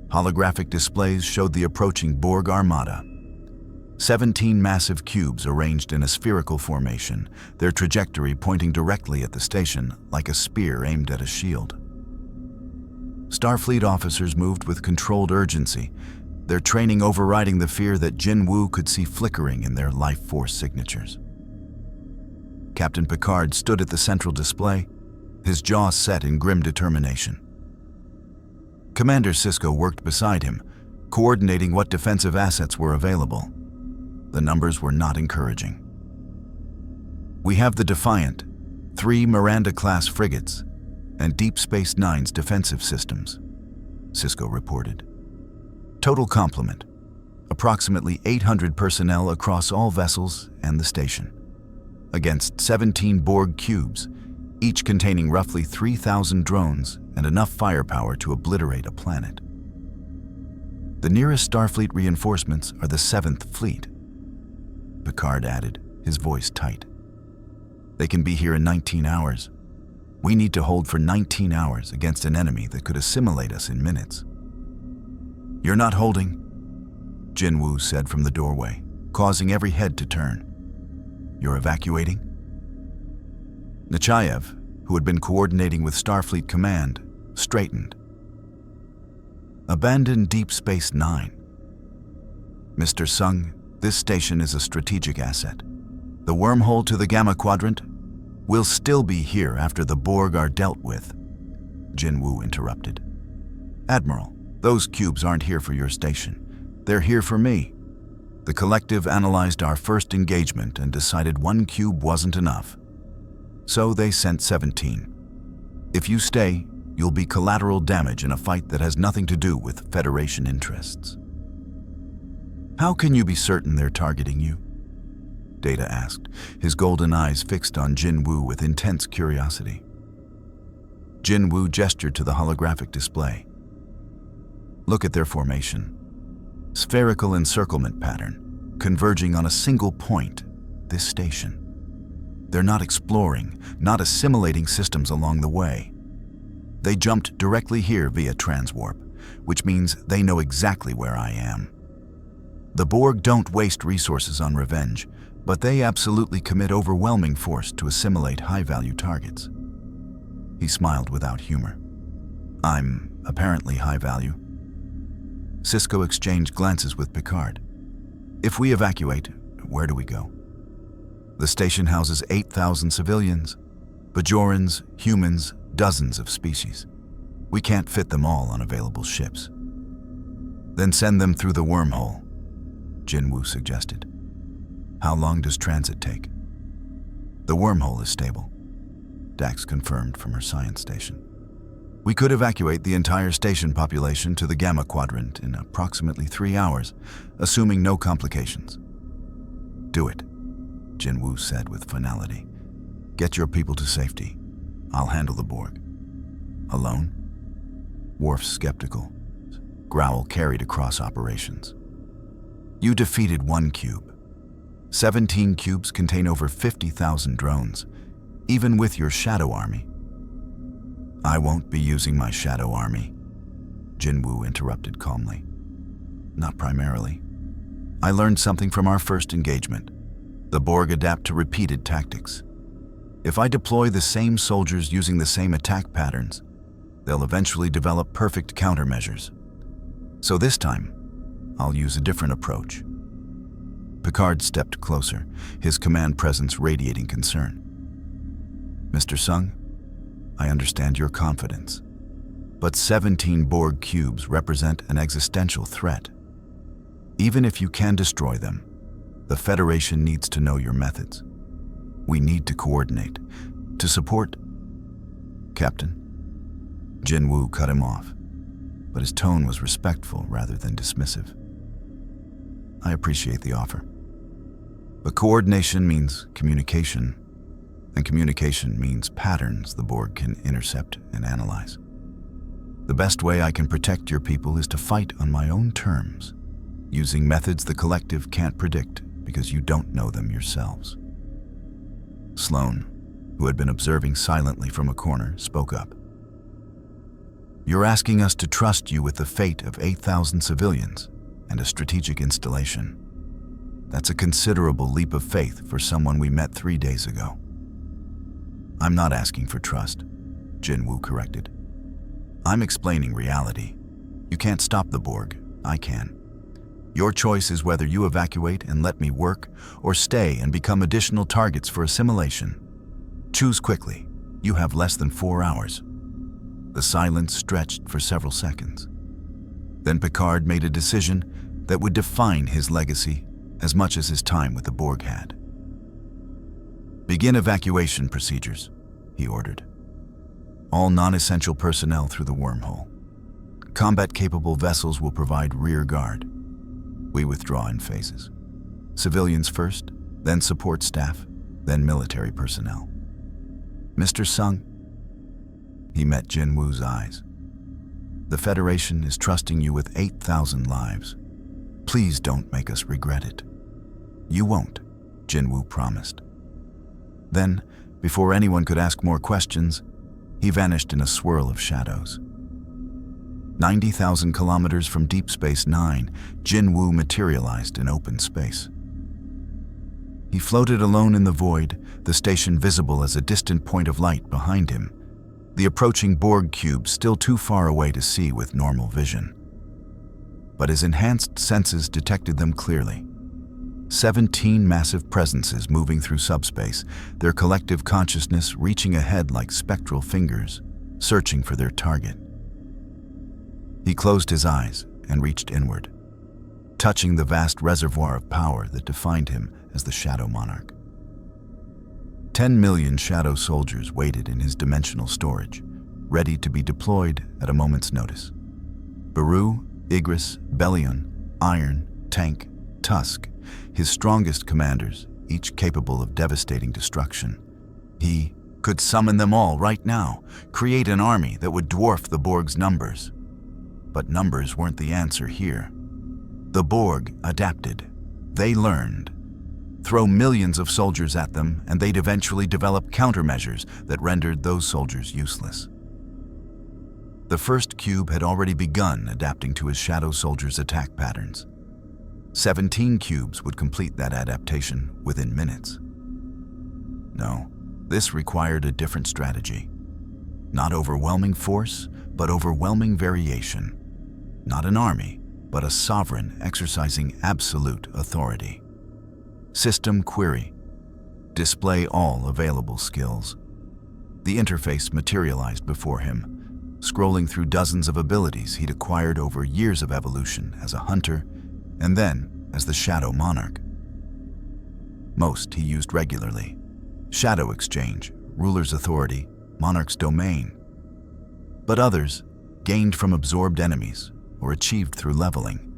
Holographic displays showed the approaching Borg armada. 17 massive cubes arranged in a spherical formation, their trajectory pointing directly at the station like a spear aimed at a shield. Starfleet officers moved with controlled urgency, their training overriding the fear that Jinwoo could see flickering in their life force signatures. Captain Picard stood at the central display, his jaw set in grim determination. Commander Sisko worked beside him, coordinating what defensive assets were available. The numbers were not encouraging. We have the Defiant, 3 Miranda-class frigates, and Deep Space Nine's defensive systems, Sisko reported. Total complement: approximately 800 personnel across all vessels and the station, against 17 Borg cubes, each containing roughly 3,000 drones and enough firepower to obliterate a planet. The nearest Starfleet reinforcements are the 7th Fleet, Picard added, his voice tight. They can be here in 19 hours. We need to hold for 19 hours against an enemy that could assimilate us in minutes. You're not holding, Jinwoo said from the doorway, causing every head to turn. You're evacuating? Nechayev, who had been coordinating with Starfleet Command, straightened. Abandon Deep Space Nine. Mr. Sung, this station is a strategic asset. The wormhole to the Gamma Quadrant will still be here after the Borg are dealt with, Jinwoo interrupted. Admiral, those cubes aren't here for your station. They're here for me. The collective analyzed our first engagement and decided 1 cube wasn't enough. So they sent 17. If you stay, you'll be collateral damage in a fight that has nothing to do with Federation interests. How can you be certain they're targeting you? Data asked, his golden eyes fixed on Jinwoo with intense curiosity. Jinwoo gestured to the holographic display. Look at their formation. Spherical encirclement pattern, converging on a single point, this station. They're not exploring, not assimilating systems along the way. They jumped directly here via transwarp, which means they know exactly where I am. The Borg don't waste resources on revenge, but they absolutely commit overwhelming force to assimilate high-value targets. He smiled without humor. I'm apparently high value. Sisko exchanged glances with Picard. If we evacuate, where do we go? The station houses 8,000 civilians, Bajorans, humans, dozens of species. We can't fit them all on available ships. Then send them through the wormhole, Jinwoo suggested. How long does transit take? The wormhole is stable, Dax confirmed from her science station. We could evacuate the entire station population to the Gamma Quadrant in approximately 3 hours, assuming no complications. Do it, Jinwoo said with finality. Get your people to safety. I'll handle the Borg. Alone? Worf's skeptical. Growl carried across operations. You defeated 1 cube. 17 cubes contain over 50,000 drones, even with your Shadow Army. I won't be using my Shadow Army, Jinwoo interrupted calmly. Not primarily. I learned something from our first engagement. The Borg adapt to repeated tactics. If I deploy the same soldiers using the same attack patterns, they'll eventually develop perfect countermeasures. So this time, I'll use a different approach. Picard stepped closer, his command presence radiating concern. Mr. Sung, I understand your confidence, but 17 Borg cubes represent an existential threat. Even if you can destroy them, the Federation needs to know your methods. We need to coordinate, to support... Captain? Jinwoo cut him off, but his tone was respectful rather than dismissive. I appreciate the offer. But coordination means communication, and communication means patterns the Borg can intercept and analyze. The best way I can protect your people is to fight on my own terms, using methods the collective can't predict because you don't know them yourselves. Sloane, who had been observing silently from a corner, spoke up. You're asking us to trust you with the fate of 8,000 civilians and a strategic installation. That's a considerable leap of faith for someone we met 3 days ago. I'm not asking for trust, Jinwoo corrected. I'm explaining reality. You can't stop the Borg, I can. Your choice is whether you evacuate and let me work, or stay and become additional targets for assimilation. Choose quickly. You have less than 4 hours. The silence stretched for several seconds. Then Picard made a decision that would define his legacy as much as his time with the Borg had. Begin evacuation procedures, he ordered. All non-essential personnel through the wormhole. Combat-capable vessels will provide rear guard. We withdraw in phases. Civilians first, then support staff, then military personnel. Mr. Sung, he met Jinwoo's eyes. The Federation is trusting you with 8,000 lives. Please don't make us regret it. You won't, Jinwoo promised. Then, before anyone could ask more questions, he vanished in a swirl of shadows. 90,000 kilometers from Deep Space Nine, Jinwoo materialized in open space. He floated alone in the void, the station visible as a distant point of light behind him, the approaching Borg cube still too far away to see with normal vision. But his enhanced senses detected them clearly. 17 massive presences moving through subspace, their collective consciousness reaching ahead like spectral fingers, searching for their target. He closed his eyes and reached inward, touching the vast reservoir of power that defined him as the Shadow Monarch. 10 million Shadow soldiers waited in his dimensional storage, ready to be deployed at a moment's notice. Beru, Igris, Bellion, Iron, Tank, Tusk, his strongest commanders, each capable of devastating destruction. He could summon them all right now, create an army that would dwarf the Borg's numbers. But numbers weren't the answer here. The Borg adapted. They learned. Throw millions of soldiers at them, and they'd eventually develop countermeasures that rendered those soldiers useless. The first cube had already begun adapting to his shadow soldier's attack patterns. 17 cubes would complete that adaptation within minutes. No, this required a different strategy. Not overwhelming force, but overwhelming variation. Not an army, but a sovereign exercising absolute authority. System query. Display all available skills. The interface materialized before him, scrolling through dozens of abilities he'd acquired over years of evolution as a hunter and then as the Shadow Monarch. Most he used regularly. Shadow Exchange, Ruler's Authority, Monarch's Domain. But others, gained from absorbed enemies or achieved through leveling,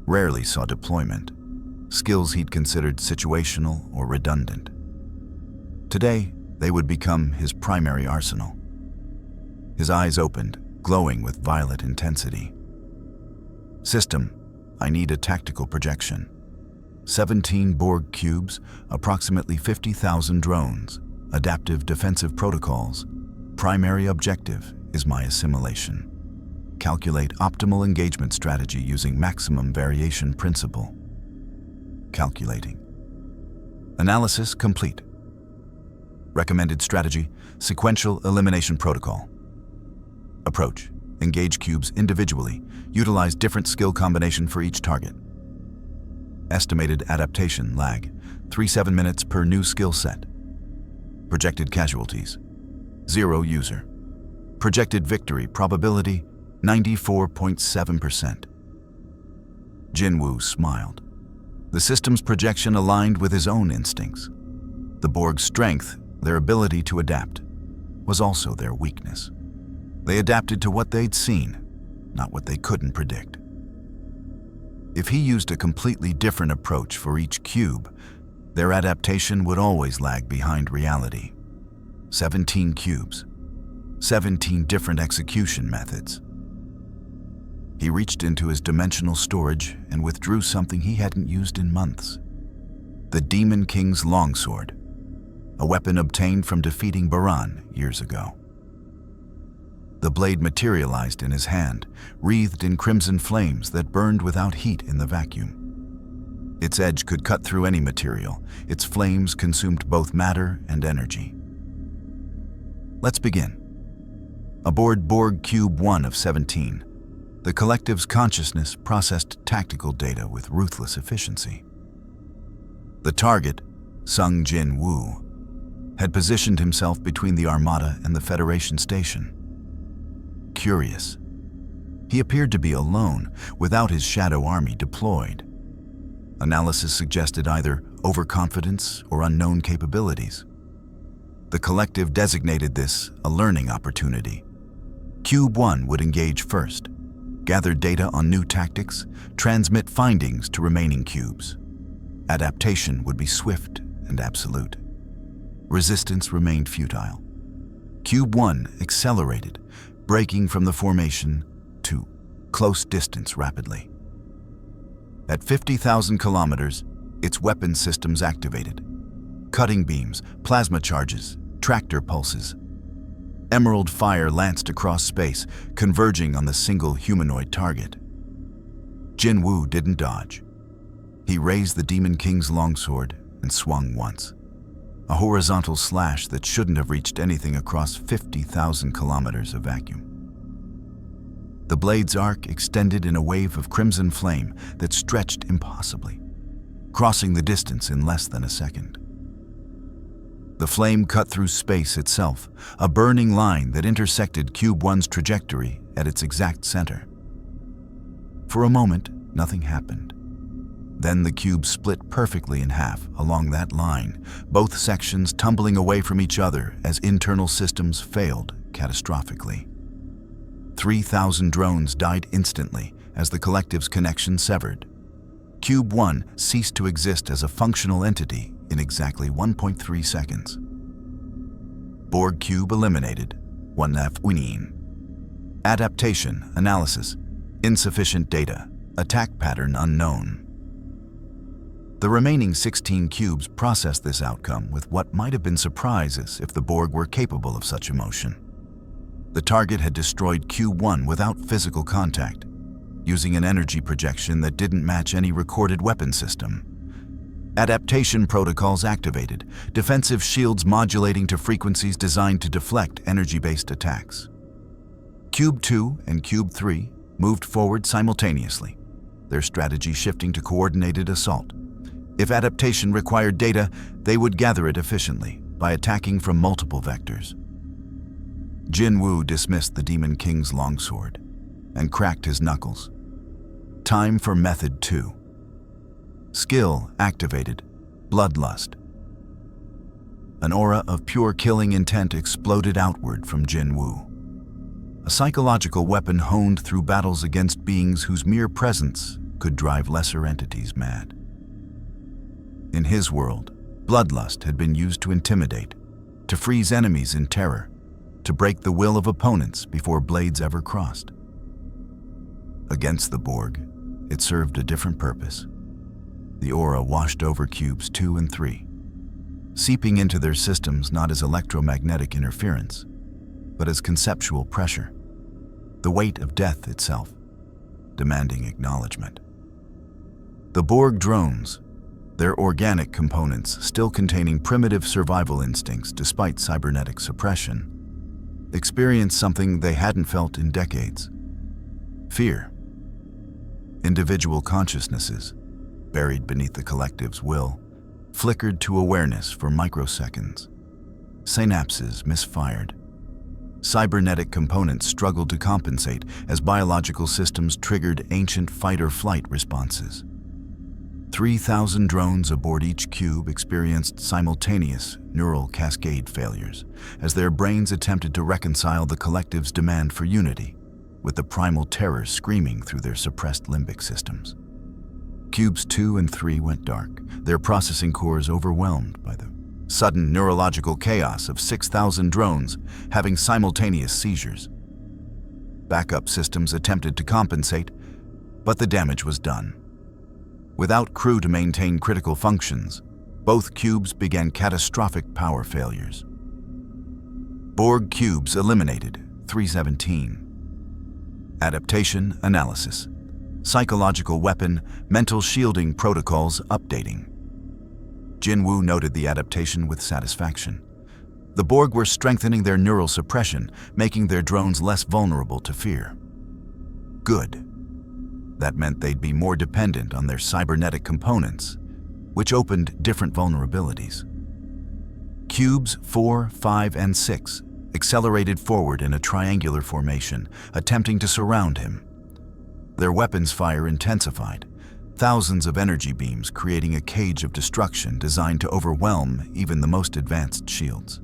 rarely saw deployment, skills he'd considered situational or redundant. Today, they would become his primary arsenal. His eyes opened, glowing with violet intensity. System, I need a tactical projection. 17 Borg cubes, approximately 50,000 drones, adaptive defensive protocols. Primary objective is my assimilation. Calculate optimal engagement strategy using maximum variation principle. Calculating. Analysis complete. Recommended strategy, sequential elimination protocol. Approach, engage cubes individually, utilize different skill combination for each target. Estimated adaptation lag, 3-7 minutes per new skill set. Projected casualties, 0 user. Projected victory probability, 94.7%. Jinwoo smiled. The system's projection aligned with his own instincts. The Borg's strength, their ability to adapt, was also their weakness. They adapted to what they'd seen, not what they couldn't predict. If he used a completely different approach for each cube, their adaptation would always lag behind reality. 17 cubes, 17 different execution methods. He reached into his dimensional storage and withdrew something he hadn't used in months. The Demon King's longsword, a weapon obtained from defeating Baran years ago. The blade materialized in his hand, wreathed in crimson flames that burned without heat in the vacuum. Its edge could cut through any material. Its flames consumed both matter and energy. Let's begin. Aboard Borg Cube 1 of 17, the collective's consciousness processed tactical data with ruthless efficiency. The target, Sung Jin Woo, had positioned himself between the Armada and the Federation station. Curious. He appeared to be alone, without his shadow army deployed. Analysis suggested either overconfidence or unknown capabilities. The collective designated this a learning opportunity. Cube 1 would engage first, gather data on new tactics, transmit findings to remaining cubes. Adaptation would be swift and absolute. Resistance remained futile. Cube 1 accelerated, breaking from the formation to close distance rapidly. At 50,000 kilometers, its weapon systems activated. Cutting beams, plasma charges, tractor pulses. Emerald fire lanced across space, converging on the single humanoid target. Jinwoo didn't dodge. He raised the Demon King's longsword and swung once. A horizontal slash that shouldn't have reached anything across 50,000 kilometers of vacuum. The blade's arc extended in a wave of crimson flame that stretched impossibly, crossing the distance in less than a second. The flame cut through space itself, a burning line that intersected Cube 1's trajectory at its exact center. For a moment, nothing happened. Then the cube split perfectly in half along that line, both sections tumbling away from each other as internal systems failed catastrophically. 3,000 drones died instantly as the collective's connection severed. Cube 1 ceased to exist as a functional entity in exactly 1.3 seconds. Borg Cube eliminated. 1F winning. Adaptation, analysis, insufficient data, attack pattern unknown. The remaining 16 cubes processed this outcome with what might have been surprises if the Borg were capable of such emotion. The target had destroyed Cube 1 without physical contact, using an energy projection that didn't match any recorded weapon system. Adaptation protocols activated, defensive shields modulating to frequencies designed to deflect energy-based attacks. Cube 2 and Cube 3 moved forward simultaneously, their strategy shifting to coordinated assault. If adaptation required data, they would gather it efficiently by attacking from multiple vectors. Jinwu dismissed the Demon King's longsword and cracked his knuckles. Time for Method 2. Skill activated. Bloodlust. An aura of pure killing intent exploded outward from Jinwu. A psychological weapon honed through battles against beings whose mere presence could drive lesser entities mad. In his world, bloodlust had been used to intimidate, to freeze enemies in terror, to break the will of opponents before blades ever crossed. Against the Borg, it served a different purpose. The aura washed over Cubes 2 and 3, seeping into their systems not as electromagnetic interference, but as conceptual pressure, the weight of death itself, demanding acknowledgement. The Borg drones, their organic components still containing primitive survival instincts despite cybernetic suppression, experienced something they hadn't felt in decades: fear. Individual consciousnesses, buried beneath the collective's will, flickered to awareness for microseconds. Synapses misfired. Cybernetic components struggled to compensate as biological systems triggered ancient fight-or-flight responses. 3,000 drones aboard each cube experienced simultaneous neural cascade failures as their brains attempted to reconcile the collective's demand for unity with the primal terror screaming through their suppressed limbic systems. Cubes 2 and 3 went dark, their processing cores overwhelmed by the sudden neurological chaos of 6,000 drones having simultaneous seizures. Backup systems attempted to compensate, but the damage was done. Without crew to maintain critical functions, both cubes began catastrophic power failures. Borg cubes eliminated, 317. Adaptation analysis. Psychological weapon, mental shielding protocols updating. Jinwu noted the adaptation with satisfaction. The Borg were strengthening their neural suppression, making their drones less vulnerable to fear. Good. That meant they'd be more dependent on their cybernetic components, which opened different vulnerabilities. Cubes 4, 5, and 6 accelerated forward in a triangular formation, attempting to surround him. Their weapons fire intensified, thousands of energy beams creating a cage of destruction designed to overwhelm even the most advanced shields.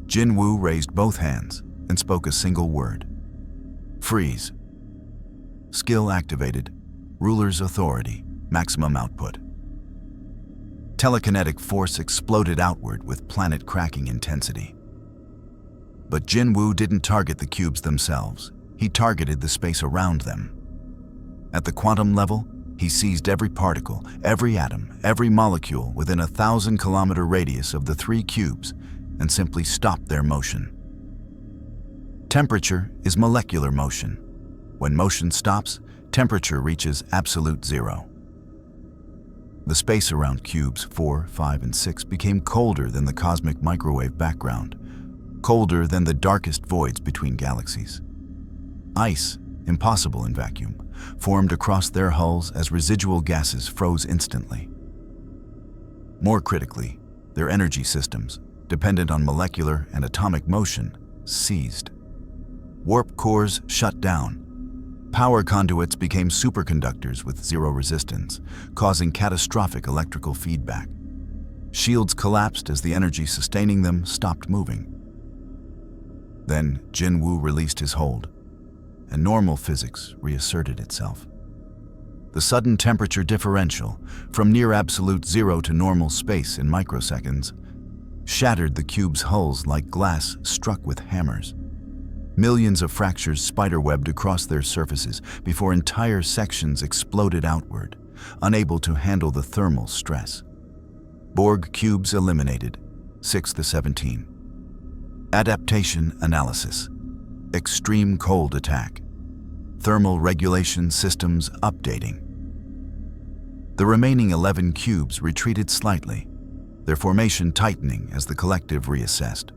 Jinwu raised both hands and spoke a single word: freeze. Skill activated. Ruler's authority. Maximum output. Telekinetic force exploded outward with planet-cracking intensity. But Jinwu didn't target the cubes themselves. He targeted the space around them. At the quantum level, he seized every particle, every atom, every molecule within a 1,000-kilometer radius of the 3 cubes and simply stopped their motion. Temperature is molecular motion. When motion stops, temperature reaches absolute zero. The space around cubes 4, 5, and 6 became colder than the cosmic microwave background, colder than the darkest voids between galaxies. Ice, impossible in vacuum, formed across their hulls as residual gases froze instantly. More critically, their energy systems, dependent on molecular and atomic motion, ceased. Warp cores shut down. Power conduits became superconductors with zero resistance, causing catastrophic electrical feedback. Shields collapsed as the energy sustaining them stopped moving. Then Jinwu released his hold, and normal physics reasserted itself. The sudden temperature differential, from near absolute zero to normal space in microseconds, shattered the cube's hulls like glass struck with hammers. Millions of fractures spiderwebbed across their surfaces before entire sections exploded outward, unable to handle the thermal stress. Borg cubes eliminated, 6 to 17. Adaptation analysis. Extreme cold attack. Thermal regulation systems updating. The remaining 11 cubes retreated slightly, their formation tightening as the collective reassessed.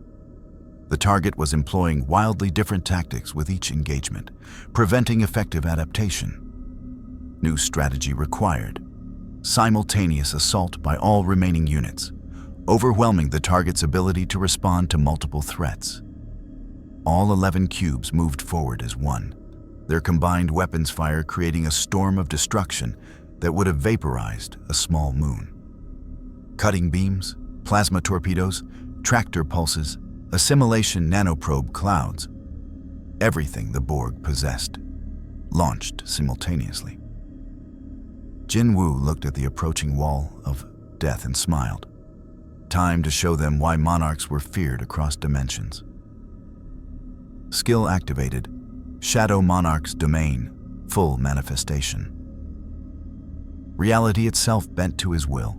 The target was employing wildly different tactics with each engagement, preventing effective adaptation. New strategy required. Simultaneous assault by all remaining units, overwhelming the target's ability to respond to multiple threats. All 11 cubes moved forward as one, their combined weapons fire creating a storm of destruction that would have vaporized a small moon. Cutting beams, plasma torpedoes, tractor pulses, assimilation nanoprobe clouds, everything the Borg possessed, launched simultaneously. Jinwu looked at the approaching wall of death and smiled. Time to show them why monarchs were feared across dimensions. Skill activated. Shadow Monarch's domain, full manifestation. Reality itself bent to his will.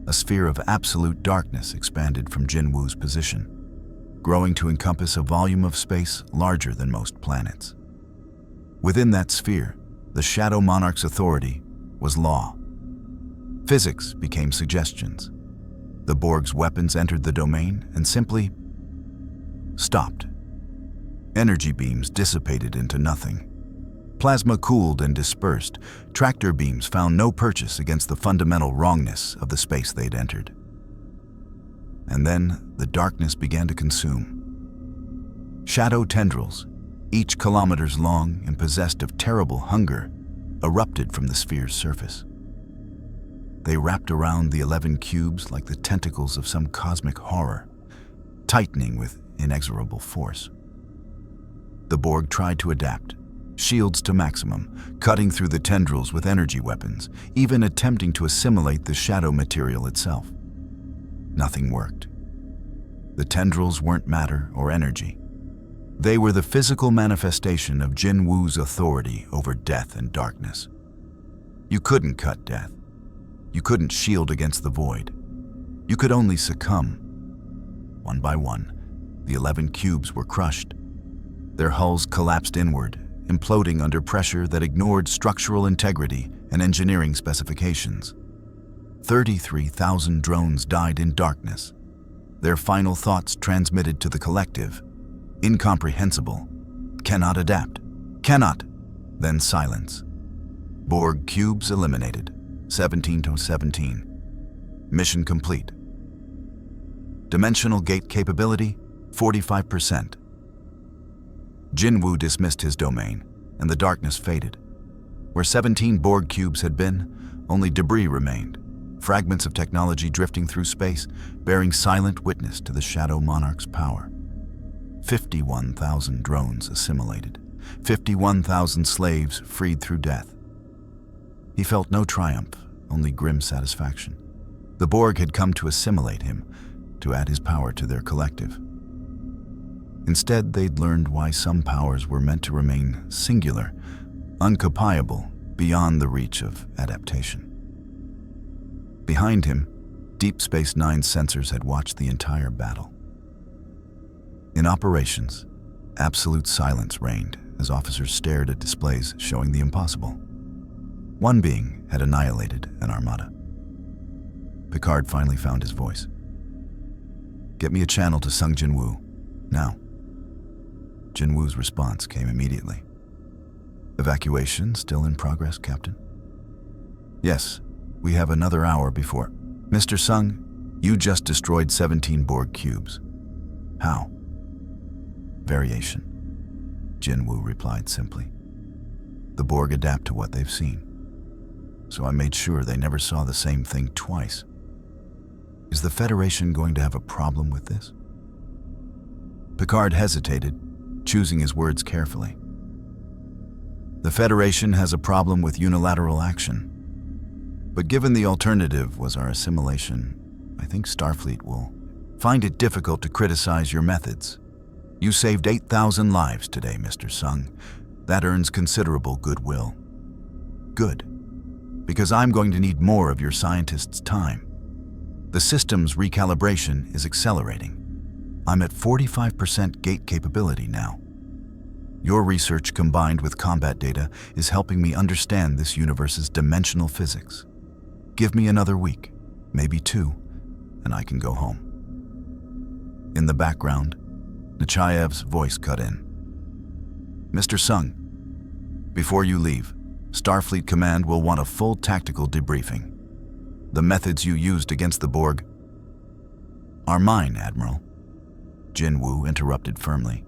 A sphere of absolute darkness expanded from Jinwu's position, growing to encompass a volume of space larger than most planets. Within that sphere, the Shadow Monarch's authority was law. Physics became suggestions. The Borg's weapons entered the domain and simply stopped. Energy beams dissipated into nothing. Plasma cooled and dispersed. Tractor beams found no purchase against the fundamental wrongness of the space they'd entered. And then the darkness began to consume. Shadow tendrils, each kilometers long and possessed of terrible hunger, erupted from the sphere's surface. They wrapped around the 11 cubes like the tentacles of some cosmic horror, tightening with inexorable force. The Borg tried to adapt, shields to maximum, cutting through the tendrils with energy weapons, even attempting to assimilate the shadow material itself. Nothing worked. The tendrils weren't matter or energy. They were the physical manifestation of Jinwu's authority over death and darkness. You couldn't cut death. You couldn't shield against the void. You could only succumb. One by one, the 11 cubes were crushed. Their hulls collapsed inward, imploding under pressure that ignored structural integrity and engineering specifications. 33,000 drones died in darkness. Their final thoughts transmitted to the collective. Incomprehensible. Cannot adapt. Cannot. Then silence. Borg cubes eliminated. 17 to 17. Mission complete. Dimensional gate capability, 45%. Jinwu dismissed his domain, and the darkness faded. Where 17 Borg cubes had been, only debris remained, fragments of technology drifting through space, bearing silent witness to the Shadow Monarch's power. 51,000 drones assimilated, 51,000 slaves freed through death. He felt no triumph, only grim satisfaction. The Borg had come to assimilate him, to add his power to their collective. Instead, they'd learned why some powers were meant to remain singular, uncopyable, beyond the reach of adaptation. Behind him, Deep Space Nine's sensors had watched the entire battle. In operations, absolute silence reigned as officers stared at displays showing the impossible. One being had annihilated an armada. Picard finally found his voice. "Get me a channel to Sung Jinwu, now." Jinwu's response came immediately. "Evacuation still in progress, Captain?" "Yes, we have another hour before." "Mr. Sung, you just destroyed 17 Borg cubes. How?" "Variation," Jinwu replied simply. "The Borg adapt to what they've seen. So I made sure they never saw the same thing twice. Is the Federation going to have a problem with this?" Picard hesitated, choosing his words carefully. "The Federation has a problem with unilateral action. But given the alternative was our assimilation, I think Starfleet will find it difficult to criticize your methods. You saved 8,000 lives today, Mr. Sung. That earns considerable goodwill." "Good. Because I'm going to need more of your scientists' time. The system's recalibration is accelerating. I'm at 45% gate capability now. Your research combined with combat data is helping me understand this universe's dimensional physics. Give me another week, maybe 2, and I can go home." In the background, Nechaev's voice cut in. "Mr. Sung, before you leave, Starfleet Command will want a full tactical debriefing. The methods you used against the Borg are mine, Admiral," Jinwoo interrupted firmly.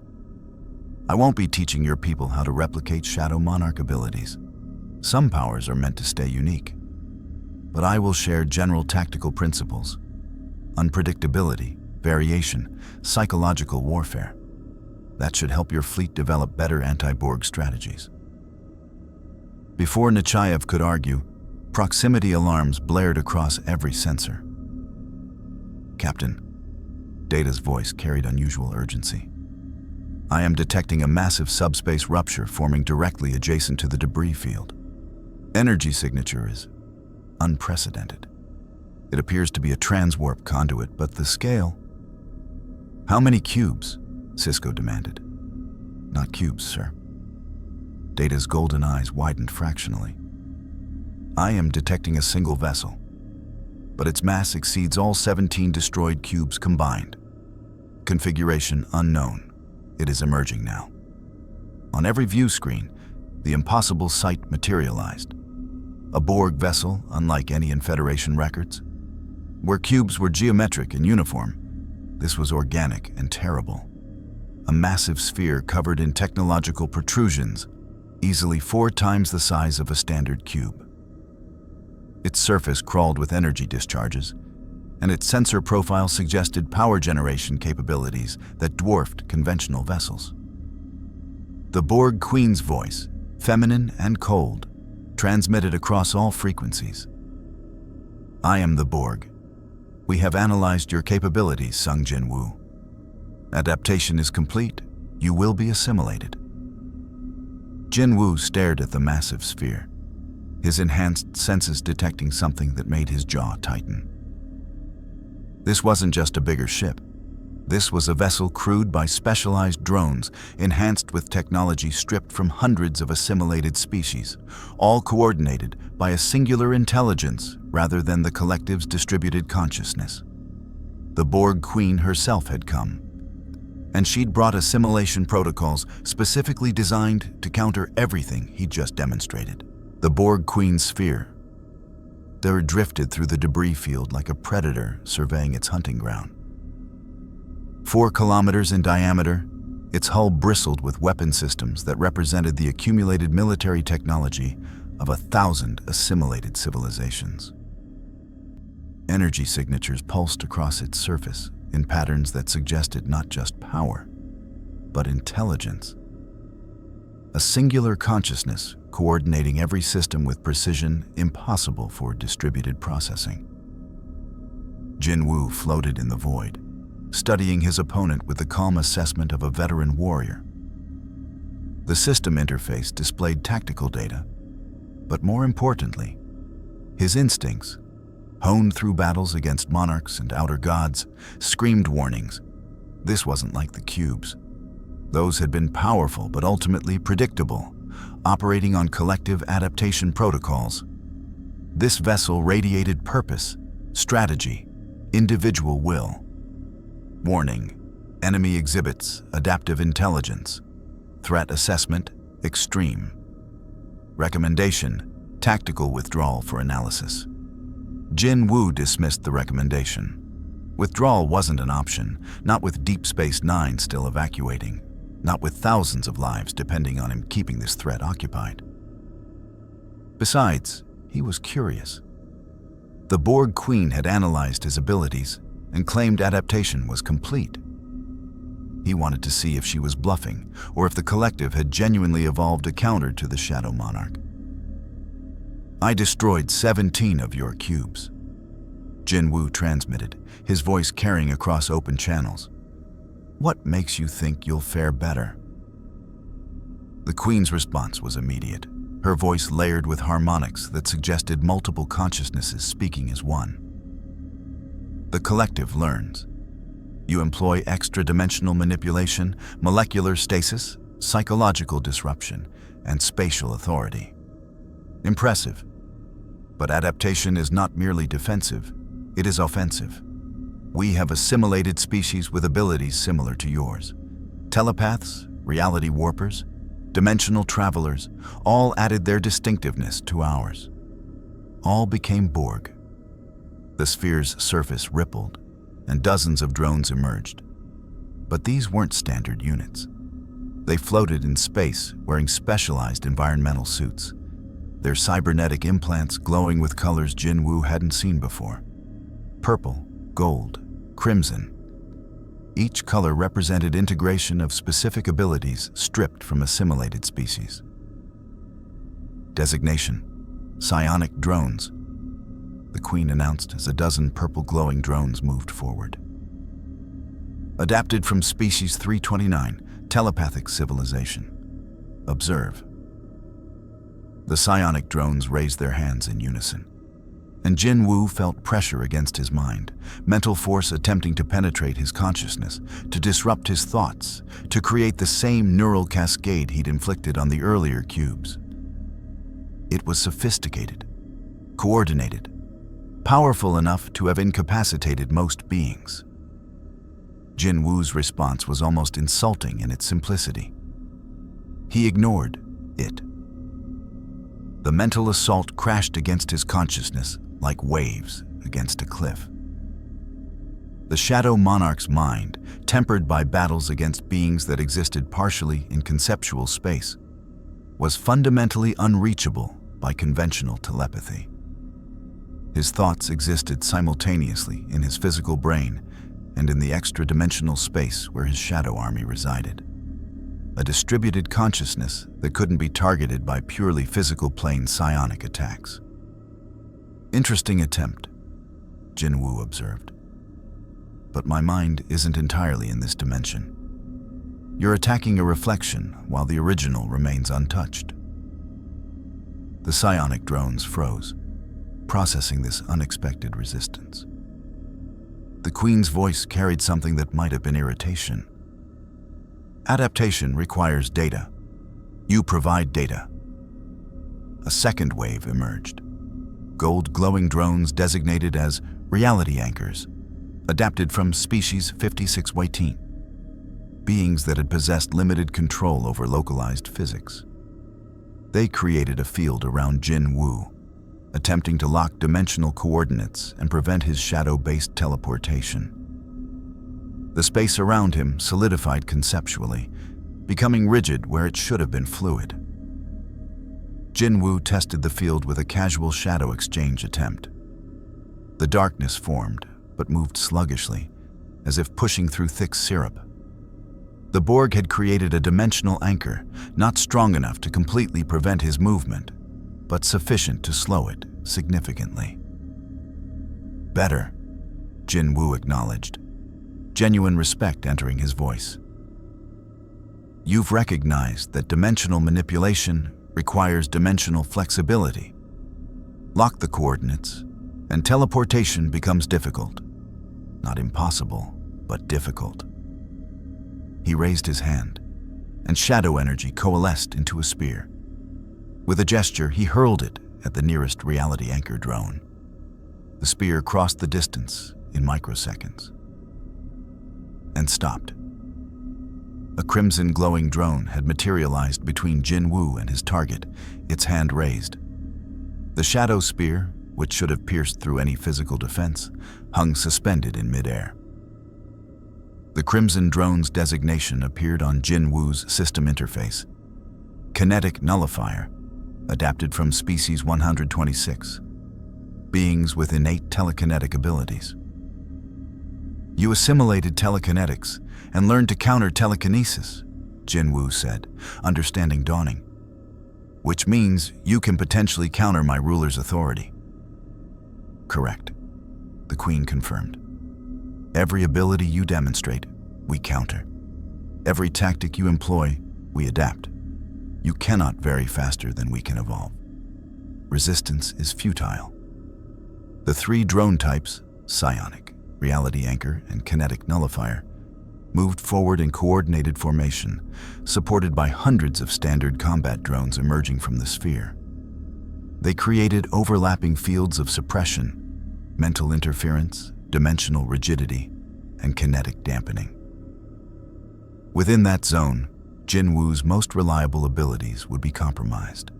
"I won't be teaching your people how to replicate Shadow Monarch abilities. Some powers are meant to stay unique. But I will share general tactical principles: unpredictability, variation, psychological warfare. That should help your fleet develop better anti-Borg strategies." Before Nechaev could argue, proximity alarms blared across every sensor. "Captain," Data's voice carried unusual urgency, "I am detecting a massive subspace rupture forming directly adjacent to the debris field. Energy signature is unprecedented. It appears to be a transwarp conduit, but the scale—" "How many cubes?" Sisko demanded. "Not cubes, sir." Data's golden eyes widened fractionally. "I am detecting a single vessel, but its mass exceeds all 17 destroyed cubes combined. Configuration unknown. It is emerging now. On every view screen, the impossible sight materialized. A Borg vessel, unlike any in Federation records. Where cubes were geometric and uniform, this was organic and terrible. A massive sphere covered in technological protrusions, easily 4 times the size of a standard cube. Its surface crawled with energy discharges, and its sensor profile suggested power generation capabilities that dwarfed conventional vessels. The Borg Queen's voice, feminine and cold, transmitted across all frequencies. "I am the Borg. We have analyzed your capabilities, Sung Jinwoo. Adaptation is complete. You will be assimilated." Jinwoo stared at the massive sphere, his enhanced senses detecting something that made his jaw tighten. This wasn't just a bigger ship. This was a vessel crewed by specialized drones, enhanced with technology stripped from hundreds of assimilated species, all coordinated by a singular intelligence rather than the collective's distributed consciousness. The Borg Queen herself had come, and she'd brought assimilation protocols specifically designed to counter everything he'd just demonstrated. The Borg Queen's sphere. They drifted through the debris field like a predator surveying its hunting ground. 4 kilometers in diameter, its hull bristled with weapon systems that represented the accumulated military technology of 1,000 assimilated civilizations. Energy signatures pulsed across its surface in patterns that suggested not just power, but intelligence. A singular consciousness coordinating every system with precision impossible for distributed processing. Jinwoo floated in the void, studying his opponent with the calm assessment of a veteran warrior. The system interface displayed tactical data, but more importantly, his instincts, honed through battles against monarchs and outer gods, screamed warnings. This wasn't like the cubes. Those had been powerful but ultimately predictable, operating on collective adaptation protocols. This vessel radiated purpose, strategy, individual will. Warning: enemy exhibits adaptive intelligence. Threat assessment: extreme. Recommendation: tactical withdrawal for analysis. Jinwoo dismissed the recommendation. Withdrawal wasn't an option, not with Deep Space Nine still evacuating, not with thousands of lives depending on him keeping this threat occupied. Besides, he was curious. The Borg Queen had analyzed his abilities and claimed adaptation was complete. He wanted to see if she was bluffing or if the collective had genuinely evolved a counter to the Shadow Monarch. "I destroyed 17 of your cubes," Jinwoo transmitted, his voice carrying across open channels. "What makes you think you'll fare better?" The Queen's response was immediate, her voice layered with harmonics that suggested multiple consciousnesses speaking as one. "The collective learns. You employ extra-dimensional manipulation, molecular stasis, psychological disruption, and spatial authority. Impressive. But adaptation is not merely defensive, it is offensive. We have assimilated species with abilities similar to yours. Telepaths, reality warpers, dimensional travelers, all added their distinctiveness to ours. All became Borg. The sphere's surface rippled, and dozens of drones emerged. But these weren't standard units. They floated in space wearing specialized environmental suits, their cybernetic implants glowing with colors Jinwu hadn't seen before. Purple, gold, crimson. Each color represented integration of specific abilities stripped from assimilated species. Designation: psionic drones, the Queen announced as a dozen purple glowing drones moved forward. Adapted from species 329, telepathic civilization. Observe. The psionic drones raised their hands in unison, and Jinwu felt pressure against his mind, mental force attempting to penetrate his consciousness, to disrupt his thoughts, to create the same neural cascade he'd inflicted on the earlier cubes. It was sophisticated, coordinated, powerful enough to have incapacitated most beings. Jinwu's response was almost insulting in its simplicity. He ignored it. The mental assault crashed against his consciousness like waves against a cliff. The Shadow Monarch's mind, tempered by battles against beings that existed partially in conceptual space, was fundamentally unreachable by conventional telepathy. His thoughts existed simultaneously in his physical brain and in the extra-dimensional space where his shadow army resided. A distributed consciousness that couldn't be targeted by purely physical plane psionic attacks. Interesting attempt, Jinwu observed. But my mind isn't entirely in this dimension. You're attacking a reflection while the original remains untouched. The psionic drones froze, processing this unexpected resistance. The Queen's voice carried something that might have been irritation. Adaptation requires data. You provide data. A second wave emerged. Gold glowing drones designated as reality anchors, adapted from species 5618. Beings that had possessed limited control over localized physics. They created a field around Jinwu, attempting to lock dimensional coordinates and prevent his shadow-based teleportation. The space around him solidified conceptually, becoming rigid where it should have been fluid. Jinwu tested the field with a casual shadow exchange attempt. The darkness formed, but moved sluggishly, as if pushing through thick syrup. The Borg had created a dimensional anchor, not strong enough to completely prevent his movement, but sufficient to slow it significantly. Better, Jinwu acknowledged, genuine respect entering his voice. You've recognized that dimensional manipulation requires dimensional flexibility. Lock the coordinates, and teleportation becomes difficult. Not impossible, but difficult. He raised his hand, and shadow energy coalesced into a spear. With a gesture, he hurled it at the nearest reality anchor drone. The spear crossed the distance in microseconds and stopped. A crimson glowing drone had materialized between Jinwu and his target, its hand raised. The shadow spear, which should have pierced through any physical defense, hung suspended in midair. The crimson drone's designation appeared on Jinwu's system interface. Kinetic Nullifier, adapted from species 126. Beings with innate telekinetic abilities. You assimilated telekinetics and learned to counter telekinesis, Jinwu said, understanding dawning. Which means you can potentially counter my ruler's authority. Correct, the Queen confirmed. Every ability you demonstrate, we counter. Every tactic you employ, we adapt. You cannot vary faster than we can evolve. Resistance is futile. The three drone types, psionic, reality anchor, and kinetic nullifier, moved forward in coordinated formation, supported by hundreds of standard combat drones emerging from the sphere. They created overlapping fields of suppression, mental interference, dimensional rigidity, and kinetic dampening. Within that zone, Jinwu's most reliable abilities would be compromised.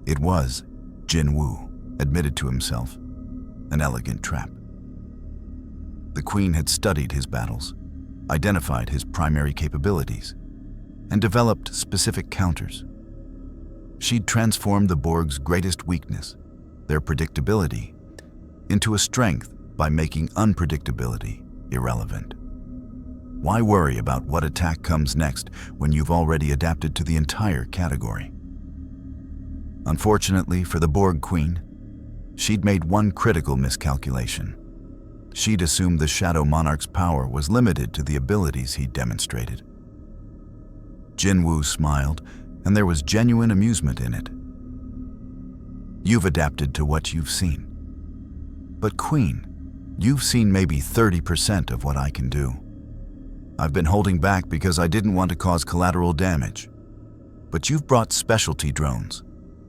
It was, Jinwu admitted to himself, an elegant trap. The Queen had studied his battles, identified his primary capabilities, and developed specific counters. She'd transformed the Borg's greatest weakness, their predictability, into a strength by making unpredictability irrelevant. Why worry about what attack comes next when you've already adapted to the entire category? Unfortunately for the Borg Queen, she'd made one critical miscalculation. She'd assumed the Shadow Monarch's power was limited to the abilities he'd demonstrated. Jinwu smiled, and there was genuine amusement in it. You've adapted to what you've seen. But Queen, you've seen maybe 30% of what I can do. I've been holding back because I didn't want to cause collateral damage. But you've brought specialty drones,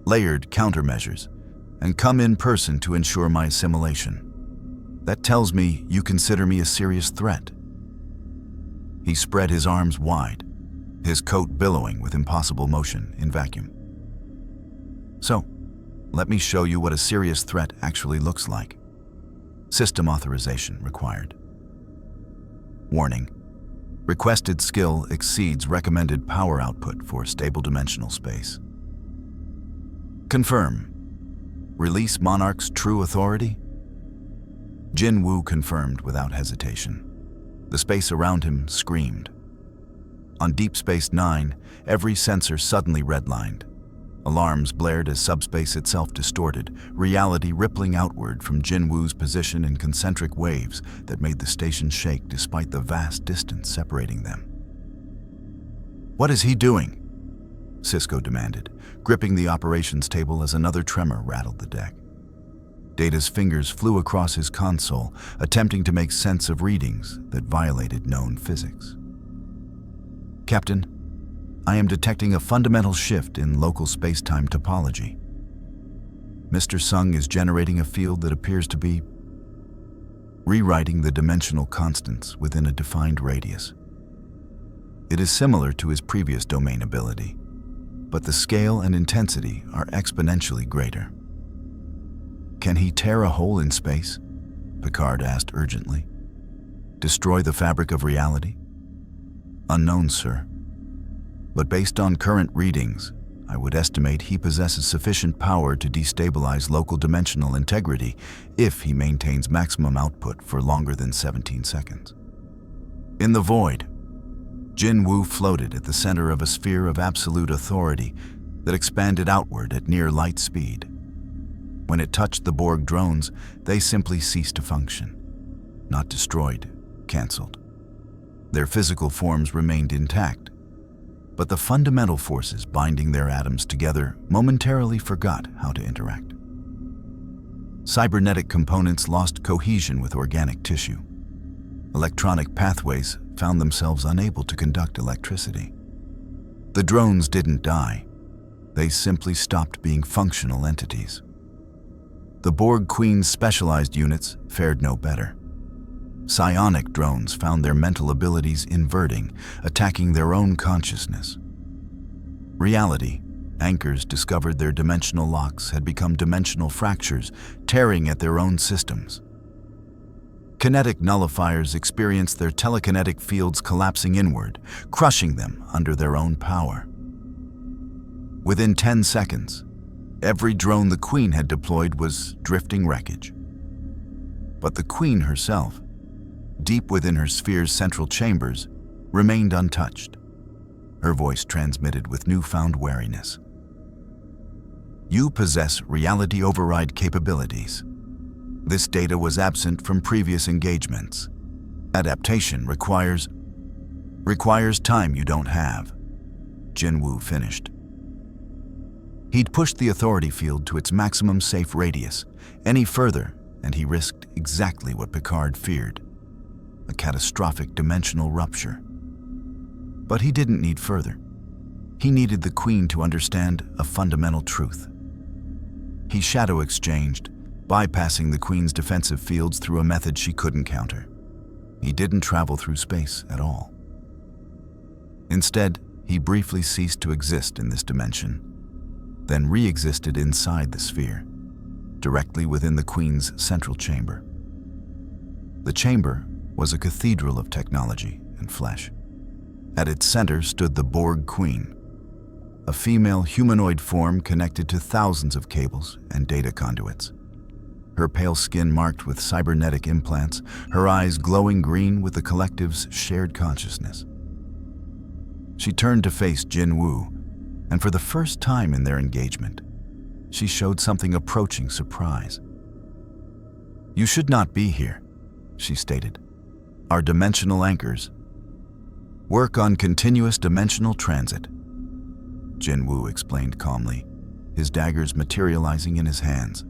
layered countermeasures, and come in person to ensure my assimilation. That tells me you consider me a serious threat. He spread his arms wide, his coat billowing with impossible motion in vacuum. So, let me show you what a serious threat actually looks like. System authorization required. Warning: requested skill exceeds recommended power output for stable dimensional space. Confirm. Release Monarch's true authority? Jinwu confirmed without hesitation. The space around him screamed. On Deep Space Nine, every sensor suddenly redlined. Alarms blared as subspace itself distorted, reality rippling outward from Jinwu's position in concentric waves that made the station shake despite the vast distance separating them. "What is he doing?" Sisko demanded, gripping the operations table as another tremor rattled the deck. Data's fingers flew across his console, attempting to make sense of readings that violated known physics. "Captain, I am detecting a fundamental shift in local space-time topology. Mr. Sung is generating a field that appears to be rewriting the dimensional constants within a defined radius. It is similar to his previous domain ability, but the scale and intensity are exponentially greater." "Can he tear a hole in space?" Picard asked urgently. "Destroy the fabric of reality?" "Unknown, sir. But based on current readings, I would estimate he possesses sufficient power to destabilize local dimensional integrity if he maintains maximum output for longer than 17 seconds. In the void, Jinwu floated at the center of a sphere of absolute authority that expanded outward at near light speed. When it touched the Borg drones, they simply ceased to function. Not destroyed, cancelled. Their physical forms remained intact, but the fundamental forces binding their atoms together momentarily forgot how to interact. Cybernetic components lost cohesion with organic tissue. Electronic pathways found themselves unable to conduct electricity. The drones didn't die. They simply stopped being functional entities. The Borg Queen's specialized units fared no better. Psionic drones found their mental abilities inverting, attacking their own consciousness. Reality anchors discovered their dimensional locks had become dimensional fractures, tearing at their own systems. Kinetic nullifiers experienced their telekinetic fields collapsing inward, crushing them under their own power. Within 10 seconds, every drone the Queen had deployed was drifting wreckage. But the Queen herself, deep within her sphere's central chambers, remained untouched. Her voice transmitted with newfound wariness. "You possess reality override capabilities. This data was absent from previous engagements. Adaptation requires time you don't have," Jinwu finished. He'd pushed the authority field to its maximum safe radius. Any further, and he risked exactly what Picard feared: a catastrophic dimensional rupture. But he didn't need further. He needed the Queen to understand a fundamental truth. He shadow exchanged, bypassing the Queen's defensive fields through a method she couldn't counter. He didn't travel through space at all. Instead, he briefly ceased to exist in this dimension, then re-existed inside the sphere, directly within the Queen's central chamber. The chamber was a cathedral of technology and flesh. At its center stood the Borg Queen, a female humanoid form connected to thousands of cables and data conduits. Her pale skin marked with cybernetic implants, her eyes glowing green with the collective's shared consciousness. She turned to face Jin Woo, and for the first time in their engagement, she showed something approaching surprise. "You should not be here," she stated. "Our dimensional anchors work on continuous dimensional transit." Jin Woo explained calmly, his daggers materializing in his hands.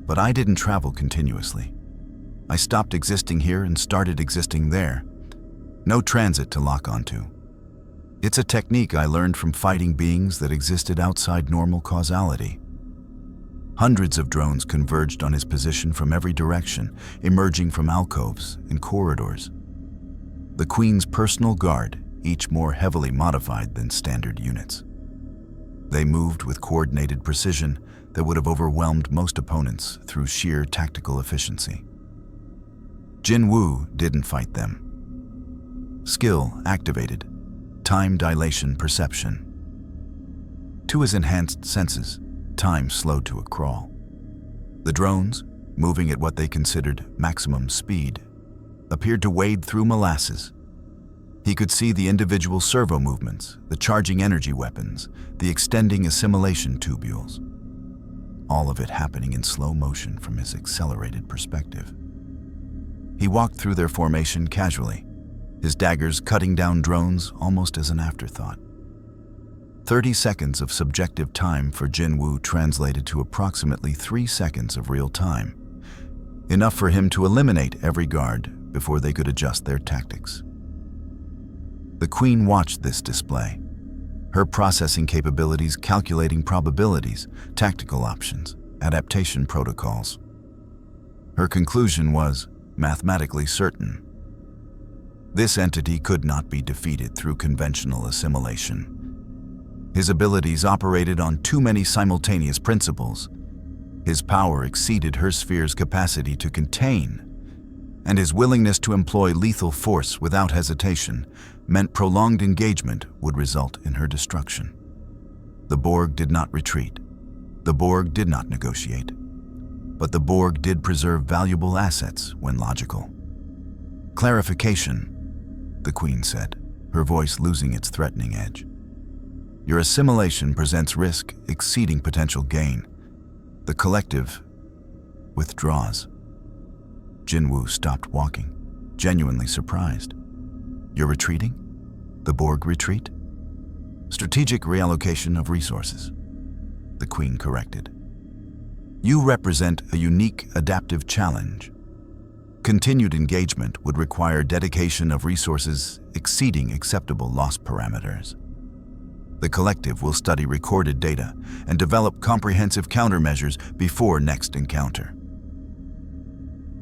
"But I didn't travel continuously. I stopped existing here and started existing there. No transit to lock onto. It's a technique I learned from fighting beings that existed outside normal causality." Hundreds of drones converged on his position from every direction, emerging from alcoves and corridors. The Queen's personal guard, each more heavily modified than standard units. They moved with coordinated precision that would have overwhelmed most opponents through sheer tactical efficiency. Jin Woo didn't fight them. Skill activated, time dilation perception. To his enhanced senses, time slowed to a crawl. The drones, moving at what they considered maximum speed, appeared to wade through molasses. He could see the individual servo movements, the charging energy weapons, the extending assimilation tubules. All of it happening in slow motion from his accelerated perspective. He walked through their formation casually, his daggers cutting down drones almost as an afterthought. 30 seconds of subjective time for Jin Woo translated to approximately 3 seconds of real time, enough for him to eliminate every guard before they could adjust their tactics. The Queen watched this display, her processing capabilities calculating probabilities, tactical options, adaptation protocols. Her conclusion was mathematically certain. This entity could not be defeated through conventional assimilation. His abilities operated on too many simultaneous principles. His power exceeded her sphere's capacity to contain, and his willingness to employ lethal force without hesitation meant prolonged engagement would result in her destruction. The Borg did not retreat. The Borg did not negotiate. But the Borg did preserve valuable assets when logical. "Clarification," the Queen said, her voice losing its threatening edge. "Your assimilation presents risk exceeding potential gain. The collective withdraws." Jin Woo stopped walking, genuinely surprised. "You're retreating? The Borg retreat?" "Strategic reallocation of resources," the Queen corrected. "You represent a unique adaptive challenge. Continued engagement would require dedication of resources exceeding acceptable loss parameters. The collective will study recorded data and develop comprehensive countermeasures before next encounter."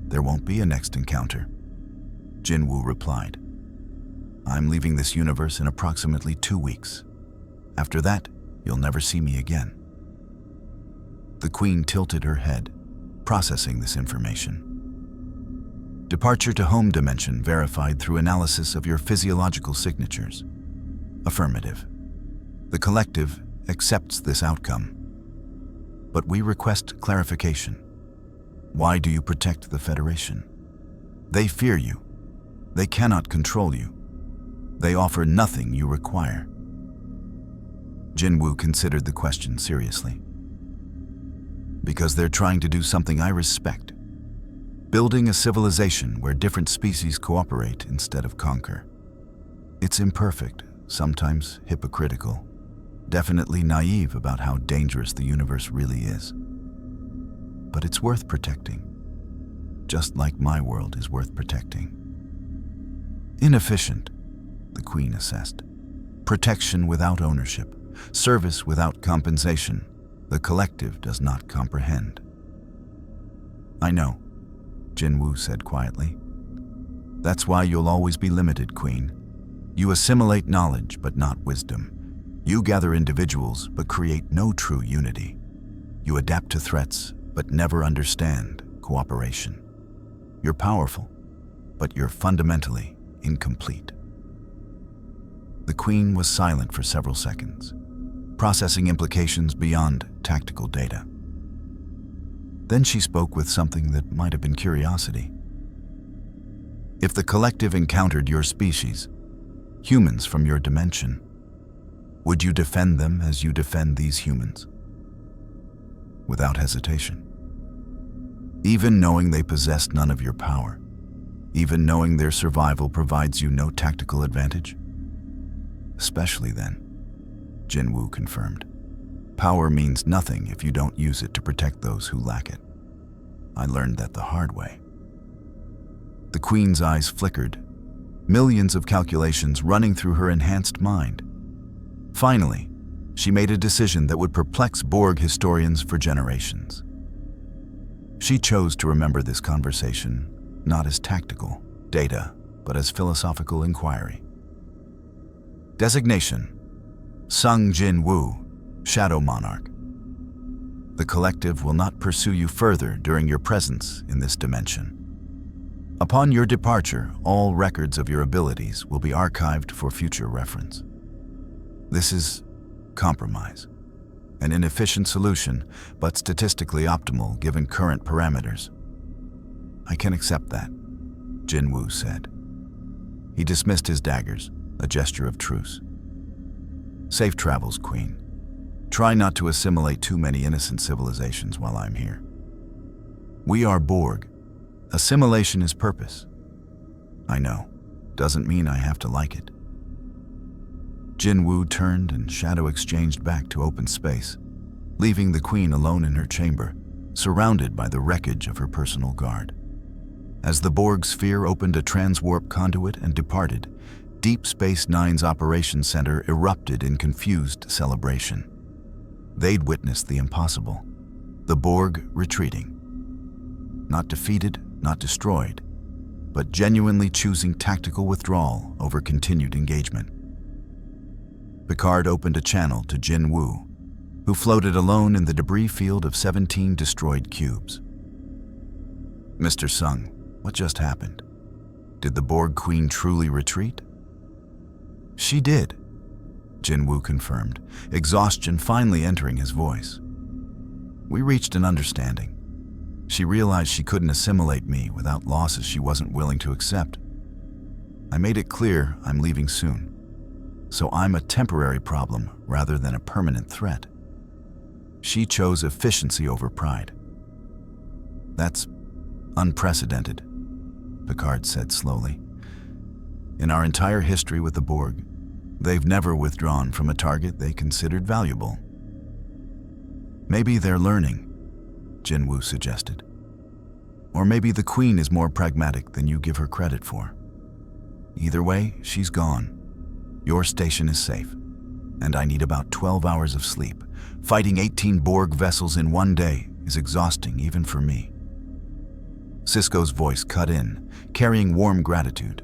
"There won't be a next encounter," Jin Woo replied. "I'm leaving this universe in approximately 2 weeks. After that, you'll never see me again." The Queen tilted her head, processing this information. "Departure to home dimension verified through analysis of your physiological signatures." "Affirmative. The collective accepts this outcome. But we request clarification. Why do you protect the Federation? They fear you. They cannot control you. They offer nothing you require." Jin Woo considered the question seriously. "Because they're trying to do something I respect. Building a civilization where different species cooperate instead of conquer. It's imperfect, sometimes hypocritical, definitely naive about how dangerous the universe really is. But it's worth protecting. just like my world, is worth protecting. Inefficient, the Queen assessed. Protection without ownership, service without compensation, the collective does not comprehend. I know, Jinwu said quietly. That's why you'll always be limited, Queen. You assimilate knowledge, but not wisdom. You gather individuals, but create no true unity. You adapt to threats, but never understand cooperation. You're powerful, but you're fundamentally incomplete. The Queen was silent for several seconds, processing implications beyond tactical data. Then she spoke with something that might have been curiosity. If the collective encountered your species, humans from your dimension, would you defend them as you defend these humans? Without hesitation. Even knowing they possess none of your power, even knowing their survival provides you no tactical advantage? Especially then, Jinwu confirmed. Power means nothing if you don't use it to protect those who lack it. I learned that the hard way. The Queen's eyes flickered, millions of calculations running through her enhanced mind. Finally, she made a decision that would perplex Borg historians for generations. She chose to remember this conversation not as tactical data, but as philosophical inquiry. Designation: Sung Jin Woo, Shadow Monarch. The collective will not pursue you further during your presence in this dimension. Upon your departure, all records of your abilities will be archived for future reference. This is compromise, an inefficient solution, but statistically optimal given current parameters. I can accept that, Jinwu said. He dismissed his daggers, a gesture of truce. Safe travels, Queen. Try not to assimilate too many innocent civilizations while I'm here. We are Borg. Assimilation is purpose. I know. Doesn't mean I have to like it. Jinwu turned and Shadow exchanged back to open space, leaving the Queen alone in her chamber, surrounded by the wreckage of her personal guard. As the Borg sphere opened a transwarp conduit and departed, Deep Space Nine's operations center erupted in confused celebration. They'd witnessed the impossible, the Borg retreating. Not defeated, not destroyed, but genuinely choosing tactical withdrawal over continued engagement. Picard opened a channel to Jinwu, who floated alone in the debris field of 17 destroyed cubes. Mr. Sung, what just happened? Did the Borg Queen truly retreat? She did, Jinwu confirmed, exhaustion finally entering his voice. We reached an understanding. She realized she couldn't assimilate me without losses she wasn't willing to accept. I made it clear I'm leaving soon, so I'm a temporary problem rather than a permanent threat. She chose efficiency over pride. That's unprecedented, Picard said slowly. In our entire history with the Borg, they've never withdrawn from a target they considered valuable. Maybe they're learning, Jinwu suggested. Or maybe the Queen is more pragmatic than you give her credit for. Either way, she's gone. Your station is safe, and I need about 12 hours of sleep. Fighting 18 Borg vessels in one day is exhausting even for me. Sisko's voice cut in, carrying warm gratitude.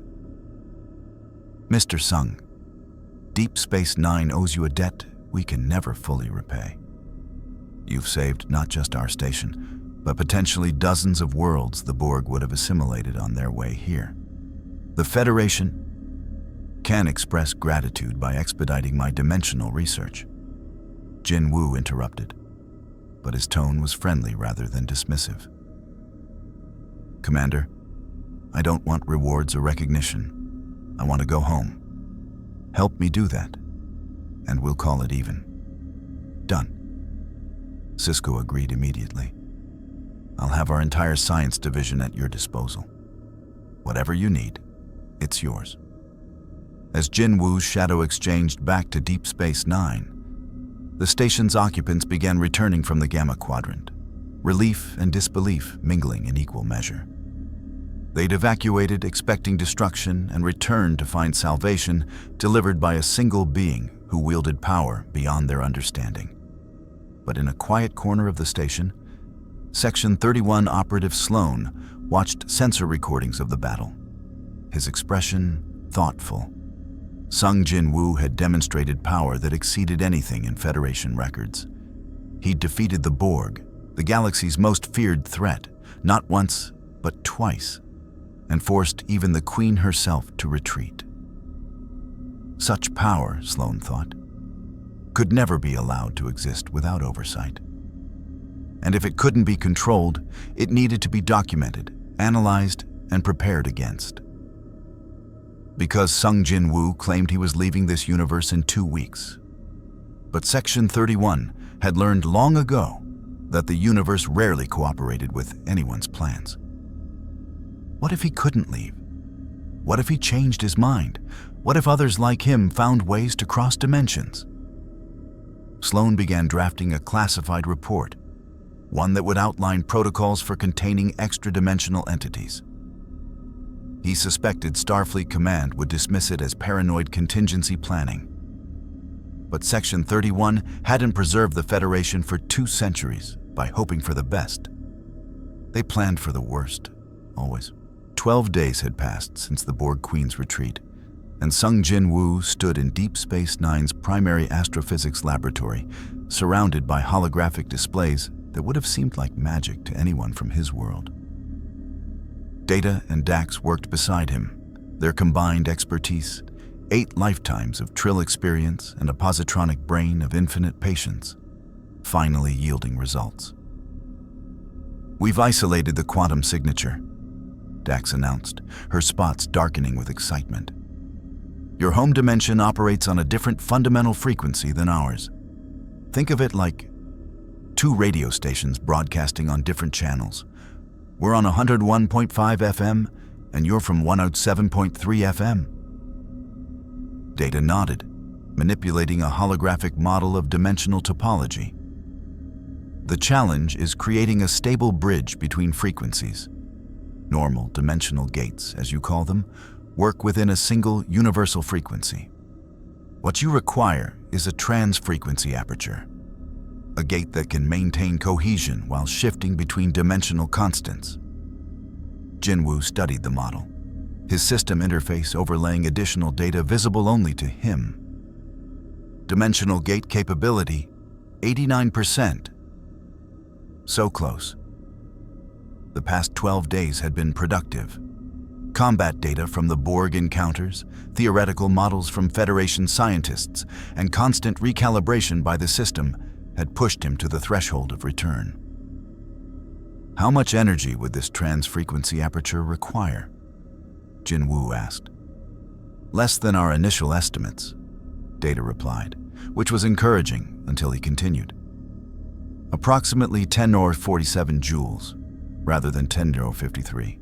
Mr. Sung, Deep Space Nine owes you a debt we can never fully repay. You've saved not just our station, but potentially dozens of worlds the Borg would have assimilated on their way here. The Federation can express gratitude by expediting my dimensional research. Jinwu interrupted, but his tone was friendly rather than dismissive. Commander, I don't want rewards or recognition. I want to go home. Help me do that, and we'll call it even. Done. Sisko agreed immediately. I'll have our entire science division at your disposal. Whatever you need, it's yours. As Jinwu's shadow exchanged back to Deep Space Nine, the station's occupants began returning from the Gamma Quadrant, relief and disbelief mingling in equal measure. They'd evacuated expecting destruction and returned to find salvation delivered by a single being who wielded power beyond their understanding. But in a quiet corner of the station, Section 31 Operative Sloan watched sensor recordings of the battle. His expression thoughtful. Sung Jin-woo had demonstrated power that exceeded anything in Federation records. He'd defeated the Borg, the galaxy's most feared threat, not once, but twice, and forced even the Queen herself to retreat. Such power, Sloan thought, could never be allowed to exist without oversight. And if it couldn't be controlled, it needed to be documented, analyzed, and prepared against. Because Sung Jin-woo claimed he was leaving this universe in 2 weeks. But Section 31 had learned long ago that the universe rarely cooperated with anyone's plans. What if he couldn't leave? What if he changed his mind? What if others like him found ways to cross dimensions? Sloan began drafting a classified report, one that would outline protocols for containing extra-dimensional entities. He suspected Starfleet Command would dismiss it as paranoid contingency planning. But Section 31 hadn't preserved the Federation for 2 centuries by hoping for the best. They planned for the worst, always. 12 days had passed since the Borg Queen's retreat, and Sung Jin-woo stood in Deep Space Nine's primary astrophysics laboratory, surrounded by holographic displays that would have seemed like magic to anyone from his world. Data and Dax worked beside him, their combined expertise, 8 lifetimes of Trill experience and a positronic brain of infinite patience, finally yielding results. "We've isolated the quantum signature," Dax announced, her spots darkening with excitement. "Your home dimension operates on a different fundamental frequency than ours. Think of it like 2 radio stations broadcasting on different channels. We're on 101.5 FM, and you're from 107.3 FM. Data nodded, manipulating a holographic model of dimensional topology. "The challenge is creating a stable bridge between frequencies. Normal dimensional gates, as you call them, work within a single universal frequency. What you require is a trans-frequency aperture, a gate that can maintain cohesion while shifting between dimensional constants." Jin-woo studied the model, his system interface overlaying additional data visible only to him. Dimensional gate capability, 89%. So close. The past 12 days had been productive. Combat data from the Borg encounters, theoretical models from Federation scientists, and constant recalibration by the system had pushed him to the threshold of return. "How much energy would this trans-frequency aperture require?" Jin-woo asked. "Less than our initial estimates," Data replied, which was encouraging until he continued. "Approximately 10^47 joules, rather than 10^53.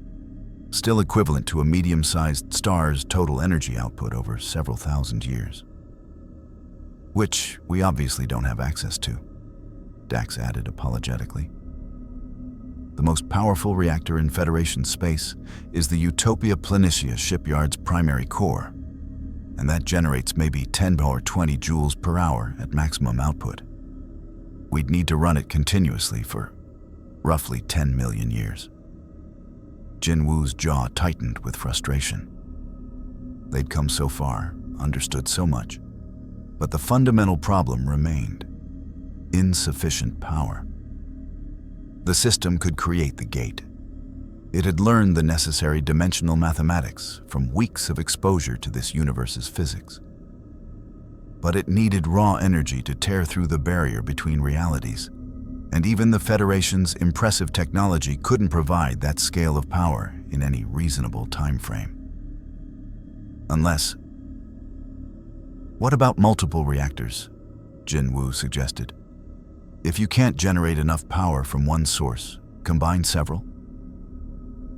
Still equivalent to a medium-sized star's total energy output over several thousand years. Which we obviously don't have access to," Dax added apologetically. "The most powerful reactor in Federation space is the Utopia Planitia shipyard's primary core, and that generates maybe 10 or 20 joules per hour at maximum output. We'd need to run it continuously for roughly 10 million years." Jin-woo's jaw tightened with frustration. They'd come so far, understood so much, but the fundamental problem remained: insufficient power. The system could create the gate. It had learned the necessary dimensional mathematics from weeks of exposure to this universe's physics. But it needed raw energy to tear through the barrier between realities, and even the Federation's impressive technology couldn't provide that scale of power in any reasonable time frame. Unless... "What about multiple reactors?" Jin-woo suggested. "If you can't generate enough power from one source, combine several?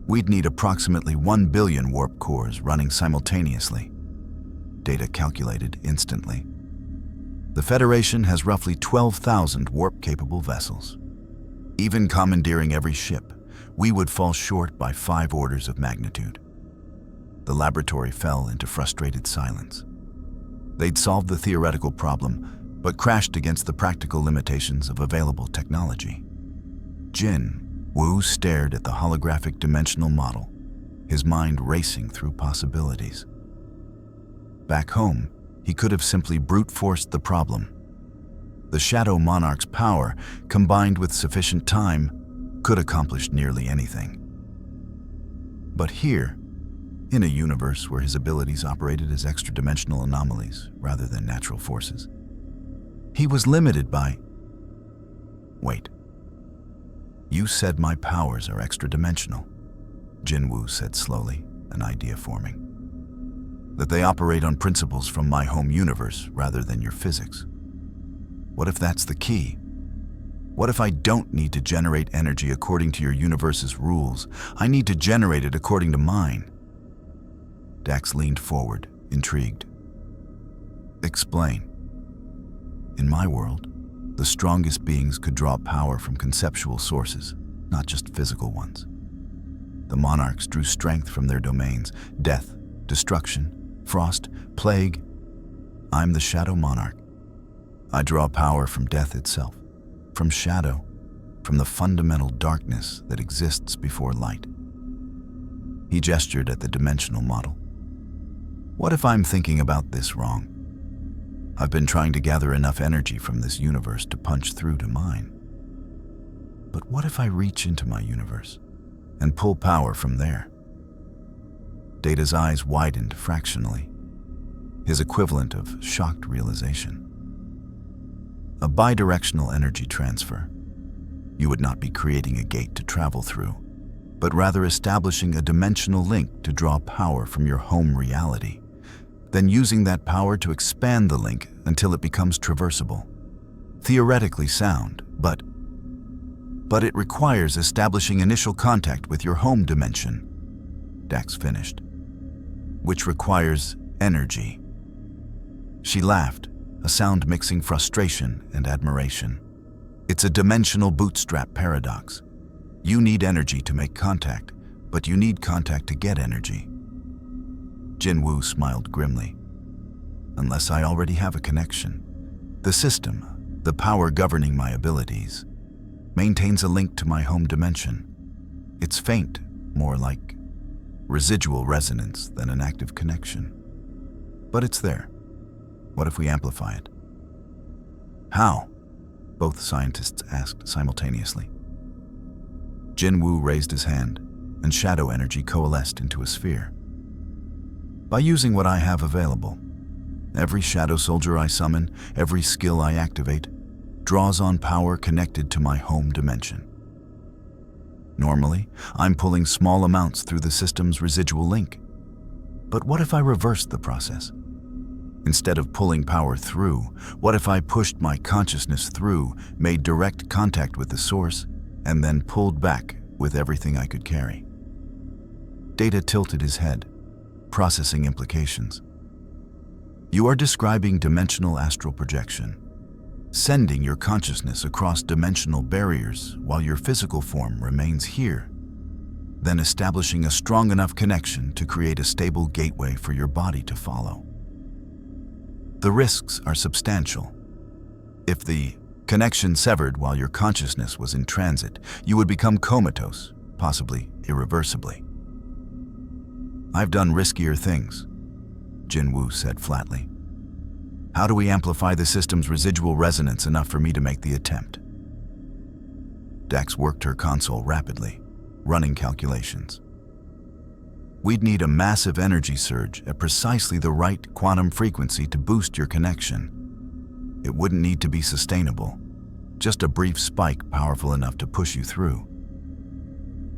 We'd need approximately 1 billion warp cores running simultaneously," Data calculated instantly. "The Federation has roughly 12,000 warp-capable vessels. Even commandeering every ship, we would fall short by 5 orders of magnitude. The laboratory fell into frustrated silence. They'd solved the theoretical problem, but crashed against the practical limitations of available technology. Jin Woo stared at the holographic dimensional model, his mind racing through possibilities. Back home, he could have simply brute forced the problem. The Shadow Monarch's power, combined with sufficient time, could accomplish nearly anything. But here, in a universe where his abilities operated as extra-dimensional anomalies rather than natural forces, he was limited by... Wait. You said my powers are extra-dimensional, Jin Woo said slowly, an idea forming. That they operate on principles from my home universe rather than your physics. What if that's the key? What if I don't need to generate energy according to your universe's rules? I need to generate it according to mine. Dax leaned forward, intrigued. Explain. In my world, the strongest beings could draw power from conceptual sources, not just physical ones. The monarchs drew strength from their domains: death, destruction, frost, plague. I'm the Shadow Monarch. I draw power from death itself, from shadow, from the fundamental darkness that exists before light. He gestured at the dimensional model. What if I'm thinking about this wrong? I've been trying to gather enough energy from this universe to punch through to mine. But what if I reach into my universe and pull power from there? Data's eyes widened fractionally, his equivalent of shocked realization. A bidirectional energy transfer. You would not be creating a gate to travel through, but rather establishing a dimensional link to draw power from your home reality, then using that power to expand the link until it becomes traversable. Theoretically sound, but it requires establishing initial contact with your home dimension, Dax finished, which requires energy. She laughed, a sound mixing frustration and admiration. It's a dimensional bootstrap paradox. You need energy to make contact, but you need contact to get energy. Jin Woo smiled grimly. Unless I already have a connection. The system, the power governing my abilities, maintains a link to my home dimension. It's faint, more like residual resonance than an active connection. But it's there. What if we amplify it? How? Both scientists asked simultaneously. Jin Woo raised his hand, and shadow energy coalesced into a sphere. By using what I have available. Every shadow soldier I summon, every skill I activate, draws on power connected to my home dimension. Normally, I'm pulling small amounts through the system's residual link. But what if I reversed the process? Instead of pulling power through, what if I pushed my consciousness through, made direct contact with the source, and then pulled back with everything I could carry? Data tilted his head, processing implications. You are describing dimensional astral projection, sending your consciousness across dimensional barriers while your physical form remains here, then establishing a strong enough connection to create a stable gateway for your body to follow. The risks are substantial. If the connection severed while your consciousness was in transit, you would become comatose, possibly irreversibly. I've done riskier things, Jin Woo said flatly. How do we amplify the system's residual resonance enough for me to make the attempt? Dax worked her console rapidly, running calculations. We'd need a massive energy surge at precisely the right quantum frequency to boost your connection. It wouldn't need to be sustainable, just a brief spike powerful enough to push you through.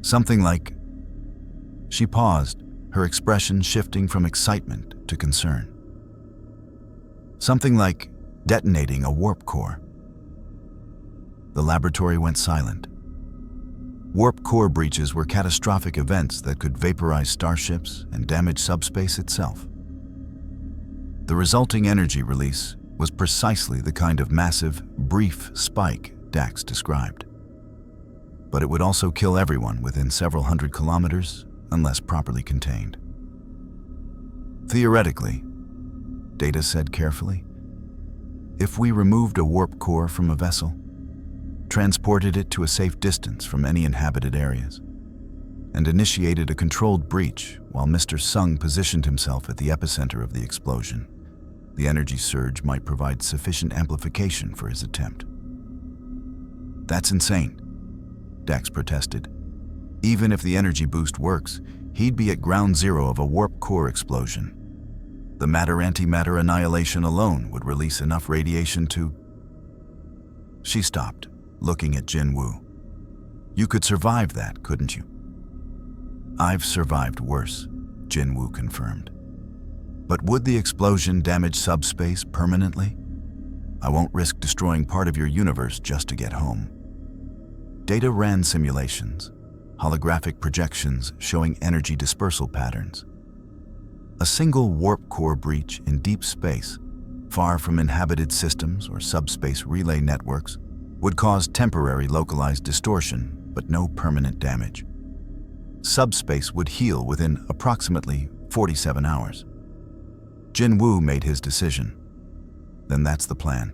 Something like... She paused, her expression shifting from excitement to concern. Something like detonating a warp core. The laboratory went silent. Warp core breaches were catastrophic events that could vaporize starships and damage subspace itself. The resulting energy release was precisely the kind of massive, brief spike Dax described. but it would also kill everyone within several hundred kilometers unless properly contained. Theoretically, Data said carefully, if we removed a warp core from a vessel, transported it to a safe distance from any inhabited areas, and initiated a controlled breach while Mr. Sung positioned himself at the epicenter of the explosion, the energy surge might provide sufficient amplification for his attempt. That's insane, Dax protested. Even if the energy boost works, he'd be at ground zero of a warp core explosion. The matter-antimatter annihilation alone would release enough radiation to... She stopped, looking at Jinwoo. You could survive that, couldn't you? I've survived worse, Jinwoo confirmed. But would the explosion damage subspace permanently? I won't risk destroying part of your universe just to get home. Data ran simulations, holographic projections showing energy dispersal patterns. A single warp core breach in deep space, far from inhabited systems or subspace relay networks, would cause temporary localized distortion, but no permanent damage. Subspace would heal within approximately 47 hours. Jinwoo made his decision. Then that's the plan.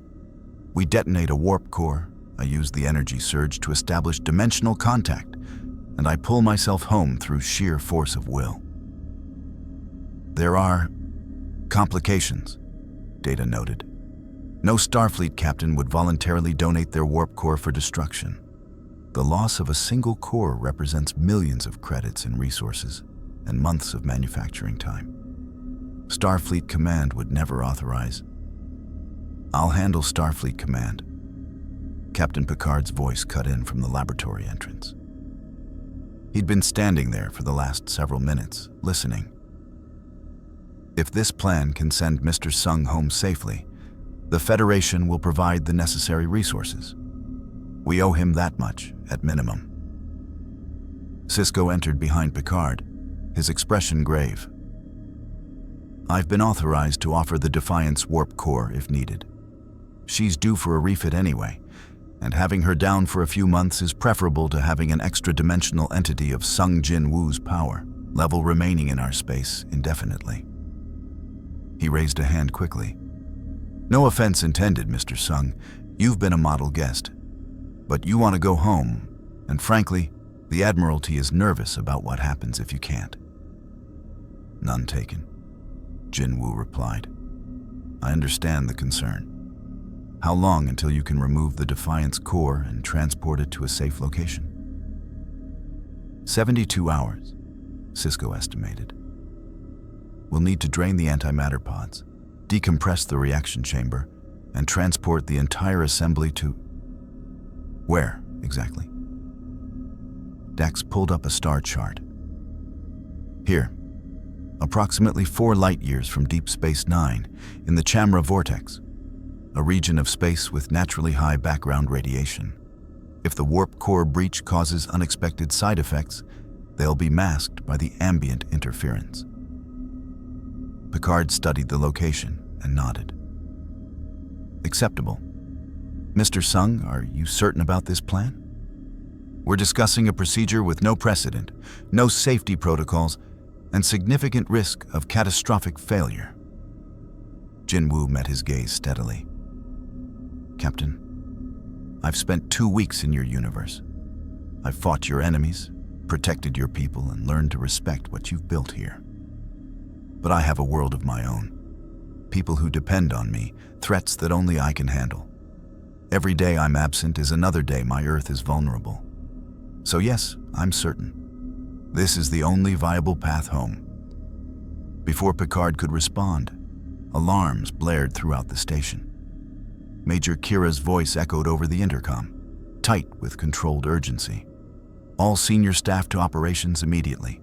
We detonate a warp core, I use the energy surge to establish dimensional contact, and I pull myself home through sheer force of will. There are complications, Data noted. No Starfleet captain would voluntarily donate their warp core for destruction. The loss of a single core represents millions of credits in resources and months of manufacturing time. Starfleet Command would never authorize. I'll handle Starfleet Command. Captain Picard's voice cut in from the laboratory entrance. He'd been standing there for the last several minutes, listening. If this plan can send Mr. Sung home safely, the Federation will provide the necessary resources. We owe him that much, at minimum. Sisko entered behind Picard, his expression grave. I've been authorized to offer the Defiance warp core if needed. She's due for a refit anyway, and having her down for a few months is preferable to having an extra-dimensional entity of Sung Jinwoo's power, level remaining in our space indefinitely. He raised a hand quickly. No offense intended, Mr. Sung. You've been a model guest. But you want to go home, and frankly, the Admiralty is nervous about what happens if you can't. None taken, Jinwoo replied. I understand the concern. How long until you can remove the Defiance core and transport it to a safe location? 72 hours, Sisko estimated. We'll need to drain the antimatter pods, decompress the reaction chamber, and transport the entire assembly to... Where, exactly? Dax pulled up a star chart. Here, approximately 4 light-years from Deep Space Nine, in the Chamra Vortex, a region of space with naturally high background radiation. If the warp core breach causes unexpected side effects, they'll be masked by the ambient interference. Picard studied the location and nodded. Acceptable. Mr. Sung, are you certain about this plan? We're discussing a procedure with no precedent, no safety protocols, and significant risk of catastrophic failure. Jinwoo met his gaze steadily. Captain, I've spent 2 weeks in your universe. I've fought your enemies, protected your people, and learned to respect what you've built here. But I have a world of my own. People who depend on me, threats that only I can handle. Every day I'm absent is another day my Earth is vulnerable. So yes, I'm certain. This is the only viable path home. Before Picard could respond, alarms blared throughout the station. Major Kira's voice echoed over the intercom, tight with controlled urgency. All senior staff to operations immediately.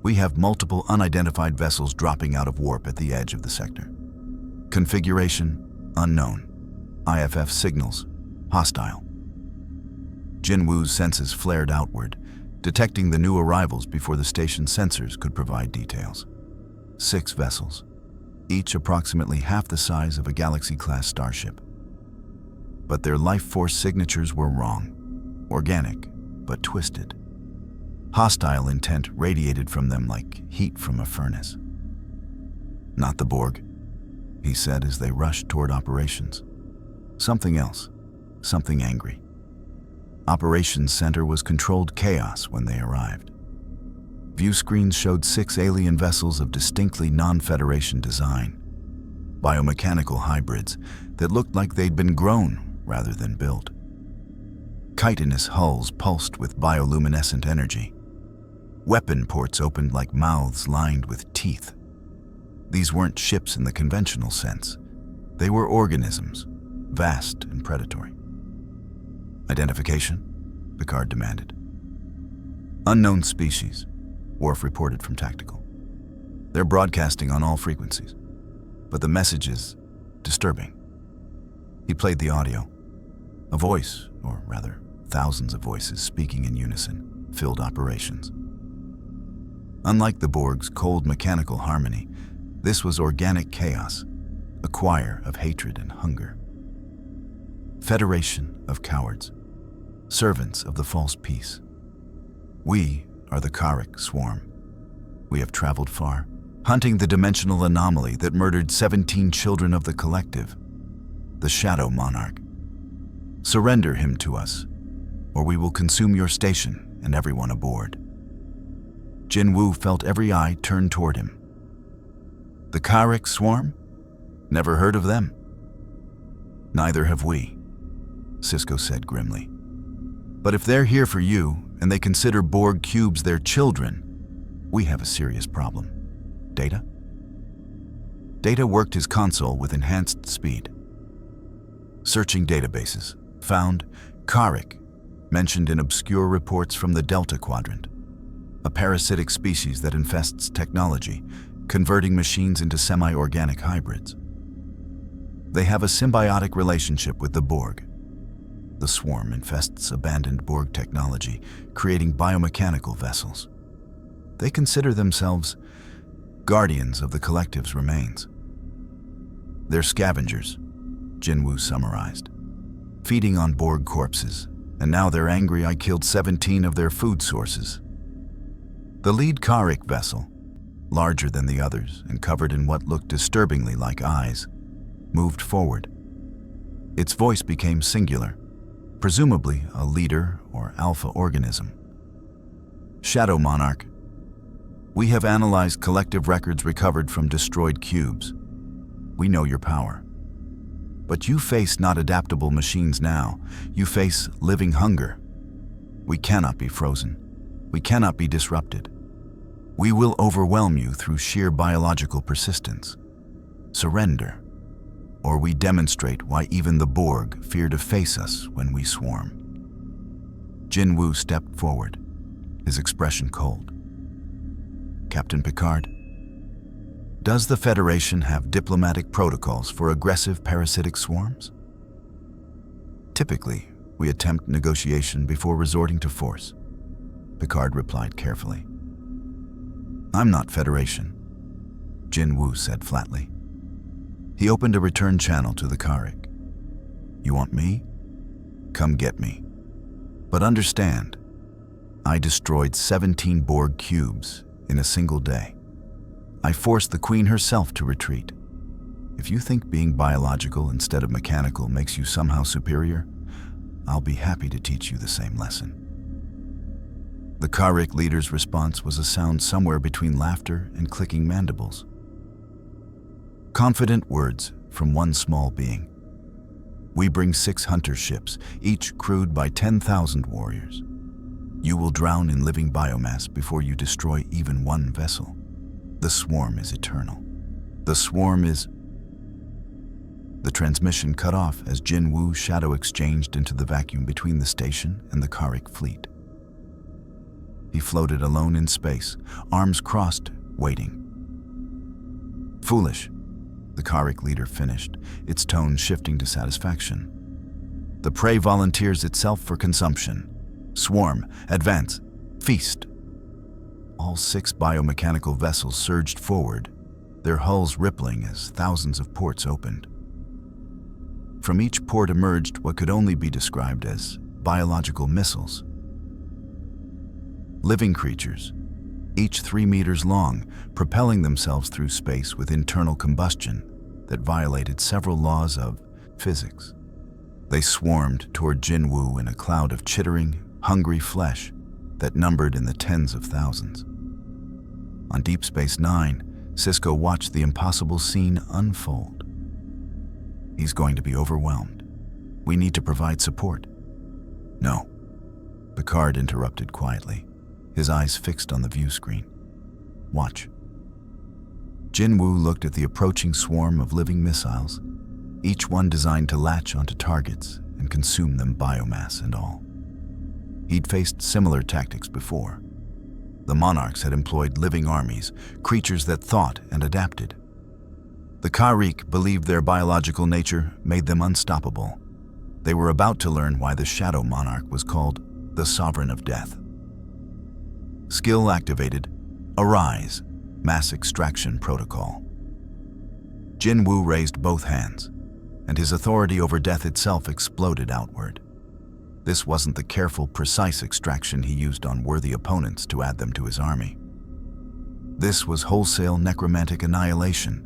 We have multiple unidentified vessels dropping out of warp at the edge of the sector. Configuration, unknown. IFF signals, hostile. Jinwoo's senses flared outward, detecting the new arrivals before the station's sensors could provide details. 6 vessels, each approximately half the size of a Galaxy-class starship. But their life force signatures were wrong. Organic, but twisted. Hostile intent radiated from them like heat from a furnace. "Not the Borg," he said as they rushed toward operations. "Something else, something angry." Operations Center was controlled chaos when they arrived. View screens showed 6 alien vessels of distinctly non-Federation design, biomechanical hybrids that looked like they'd been grown rather than built. Chitinous hulls pulsed with bioluminescent energy. Weapon ports opened like mouths lined with teeth. These weren't ships in the conventional sense. They were organisms, vast and predatory. "Identification?" Picard demanded. "Unknown species," Worf reported from Tactical. "They're broadcasting on all frequencies, but the message is disturbing." He played the audio. A voice, or rather, thousands of voices speaking in unison, filled operations. Unlike the Borg's cold mechanical harmony, this was organic chaos, a choir of hatred and hunger. "Federation of cowards, servants of the false peace. We are the Kharik swarm. We have traveled far, hunting the dimensional anomaly that murdered 17 children of the collective, the Shadow Monarch. Surrender him to us, or we will consume your station and everyone aboard." Jinwoo felt every eye turn toward him. "The Kharik swarm? Never heard of them." "Neither have we," Sisko said grimly. "But if they're here for you, and they consider Borg cubes their children, we have a serious problem. Data?" Data worked his console with enhanced speed. Searching databases, found Kharik, mentioned in obscure reports from the Delta Quadrant, a parasitic species that infests technology, converting machines into semi-organic hybrids. They have a symbiotic relationship with the Borg. The swarm infests abandoned Borg technology, creating biomechanical vessels. They consider themselves guardians of the collective's remains. "They're scavengers," Jinwoo summarized, "feeding on Borg corpses, and now they're angry I killed 17 of their food sources." The lead Kharik vessel, larger than the others and covered in what looked disturbingly like eyes, moved forward. Its voice became singular, presumably a leader or alpha organism. "Shadow Monarch, we have analyzed collective records recovered from destroyed cubes. We know your power. But you face not adaptable machines now, you face living hunger. We cannot be frozen. We cannot be disrupted. We will overwhelm you through sheer biological persistence. Surrender, or we demonstrate why even the Borg fear to face us when we swarm." Jinwoo stepped forward, his expression cold. "Captain Picard, does the Federation have diplomatic protocols for aggressive parasitic swarms?" "Typically, we attempt negotiation before resorting to force," Picard replied carefully. "I'm not Federation," Jinwoo said flatly. He opened a return channel to the Kharik. "You want me? Come get me. But understand, I destroyed 17 Borg cubes in a single day. I forced the Queen herself to retreat. If you think being biological instead of mechanical makes you somehow superior, I'll be happy to teach you the same lesson." The Kharik leader's response was a sound somewhere between laughter and clicking mandibles. Confident words from one small being. "We bring 6 hunter ships, each crewed by 10,000 warriors. You will drown in living biomass before you destroy even one vessel. The swarm is eternal. The swarm is..." The transmission cut off as Jinwoo's shadow exchanged into the vacuum between the station and the Kharik fleet. He floated alone in space, arms crossed, waiting. "Foolish," the Kharik leader finished, its tone shifting to satisfaction. "The prey volunteers itself for consumption. Swarm, advance, feast." All 6 biomechanical vessels surged forward, their hulls rippling as thousands of ports opened. From each port emerged what could only be described as biological missiles. living creatures, each 3 meters long, propelling themselves through space with internal combustion that violated several laws of physics. They swarmed toward Jinwu in a cloud of chittering, hungry flesh that numbered in the tens of thousands. On Deep Space Nine, Sisko watched the impossible scene unfold. He's going to be overwhelmed. We need to provide support. No, Picard interrupted quietly, his eyes fixed on the view screen. Watch. Jinwu looked at the approaching swarm of living missiles, each one designed to latch onto targets and consume them, biomass and all. He'd faced similar tactics before. The Monarchs had employed living armies, creatures that thought and adapted. The Karikh believed their biological nature made them unstoppable. They were about to learn why the Shadow Monarch was called the Sovereign of Death. Skill activated. Arise. Mass extraction protocol. Jinwu raised both hands, and his authority over death itself exploded outward. This wasn't the careful, precise extraction he used on worthy opponents to add them to his army. This was wholesale necromantic annihilation,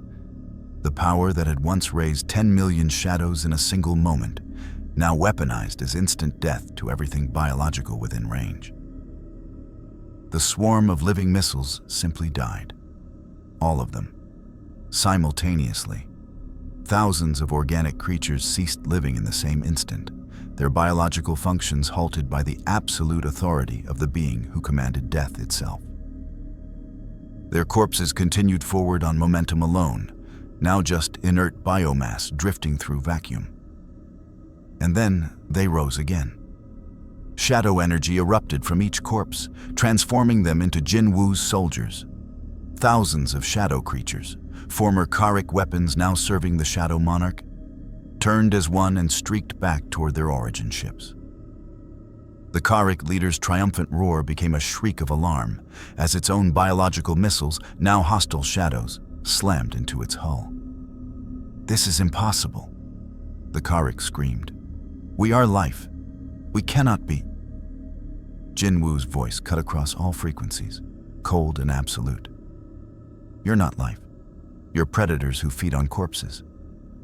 the power that had once raised 10 million shadows in a single moment, now weaponized as instant death to everything biological within range. The swarm of living missiles simply died. All of them. Simultaneously. Thousands of organic creatures ceased living in the same instant, their biological functions halted by the absolute authority of the being who commanded death itself. Their corpses continued forward on momentum alone, now just inert biomass drifting through vacuum. And then they rose again. Shadow energy erupted from each corpse, transforming them into Jinwu's soldiers. Thousands of shadow creatures, former Karikh weapons now serving the Shadow Monarch, turned as one and streaked back toward their origin ships. The Karikh leader's triumphant roar became a shriek of alarm as its own biological missiles, now hostile shadows, slammed into its hull. "This is impossible," the Karikh screamed. "We are life. We cannot be." Jinwu's voice cut across all frequencies, cold and absolute. "You're not life. You're predators who feed on corpses.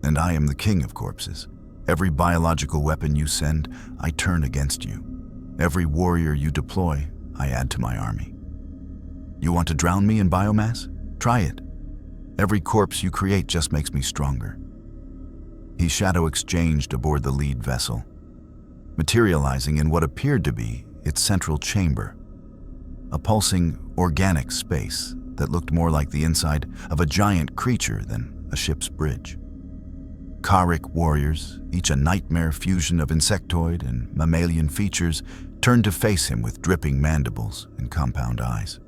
And I am the king of corpses. Every biological weapon you send, I turn against you. Every warrior you deploy, I add to my army. You want to drown me in biomass? Try it. Every corpse you create just makes me stronger." He shadow exchanged aboard the lead vessel, materializing in what appeared to be its central chamber, a pulsing organic space that looked more like the inside of a giant creature than a ship's bridge. Karikh warriors, each a nightmare fusion of insectoid and mammalian features, turned to face him with dripping mandibles and compound eyes.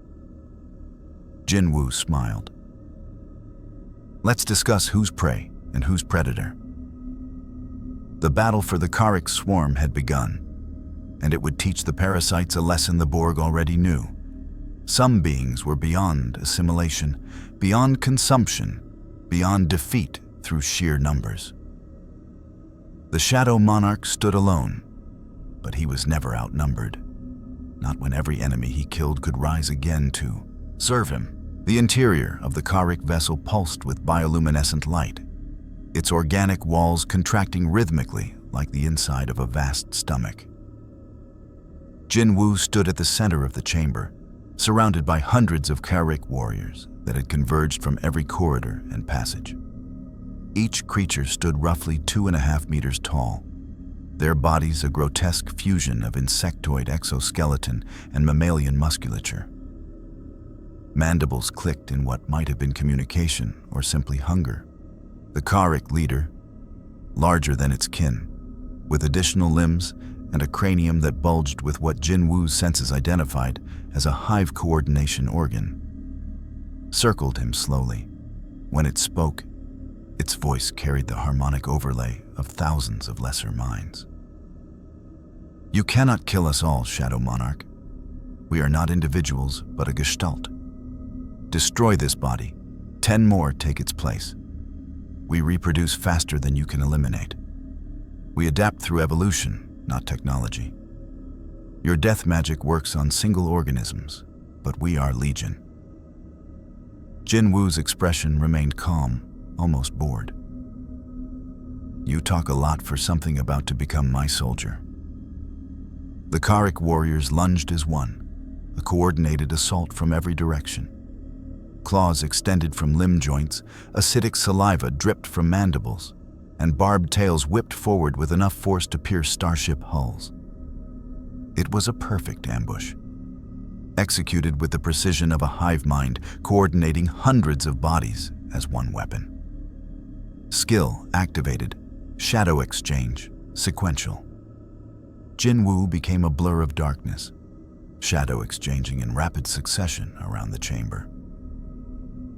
Jinwu smiled. "Let's discuss who's prey and who's predator." The battle for the Karikh swarm had begun, and it would teach the parasites a lesson the Borg already knew. Some beings were beyond assimilation, beyond consumption, beyond defeat through sheer numbers. The Shadow Monarch stood alone, but he was never outnumbered. Not when every enemy he killed could rise again to serve him. The interior of the Karikh vessel pulsed with bioluminescent light, its organic walls contracting rhythmically like the inside of a vast stomach. Jinwu stood at the center of the chamber, surrounded by hundreds of Karikh warriors that had converged from every corridor and passage. Each creature stood roughly 2.5 meters tall, their bodies a grotesque fusion of insectoid exoskeleton and mammalian musculature. Mandibles clicked in what might have been communication or simply hunger. The Karikh leader, larger than its kin, with additional limbs and a cranium that bulged with what Jinwu's senses identified as a hive coordination organ, circled him slowly. When it spoke, its voice carried the harmonic overlay of thousands of lesser minds. "You cannot kill us all, Shadow Monarch. We are not individuals, but a gestalt. Destroy this body. 10 more take its place. We reproduce faster than you can eliminate. We adapt through evolution, not technology." Your death magic works on single organisms, but we are legion. Jin Woo's expression remained calm, almost bored. You talk a lot for something about to become my soldier. The Kharik warriors lunged as one, a coordinated assault from every direction. Claws extended from limb joints, acidic saliva dripped from mandibles, and barbed tails whipped forward with enough force to pierce starship hulls. It was a perfect ambush, executed with the precision of a hive mind, coordinating hundreds of bodies as one weapon. Skill activated, shadow exchange, sequential. Jin Woo became a blur of darkness, shadow exchanging in rapid succession around the chamber.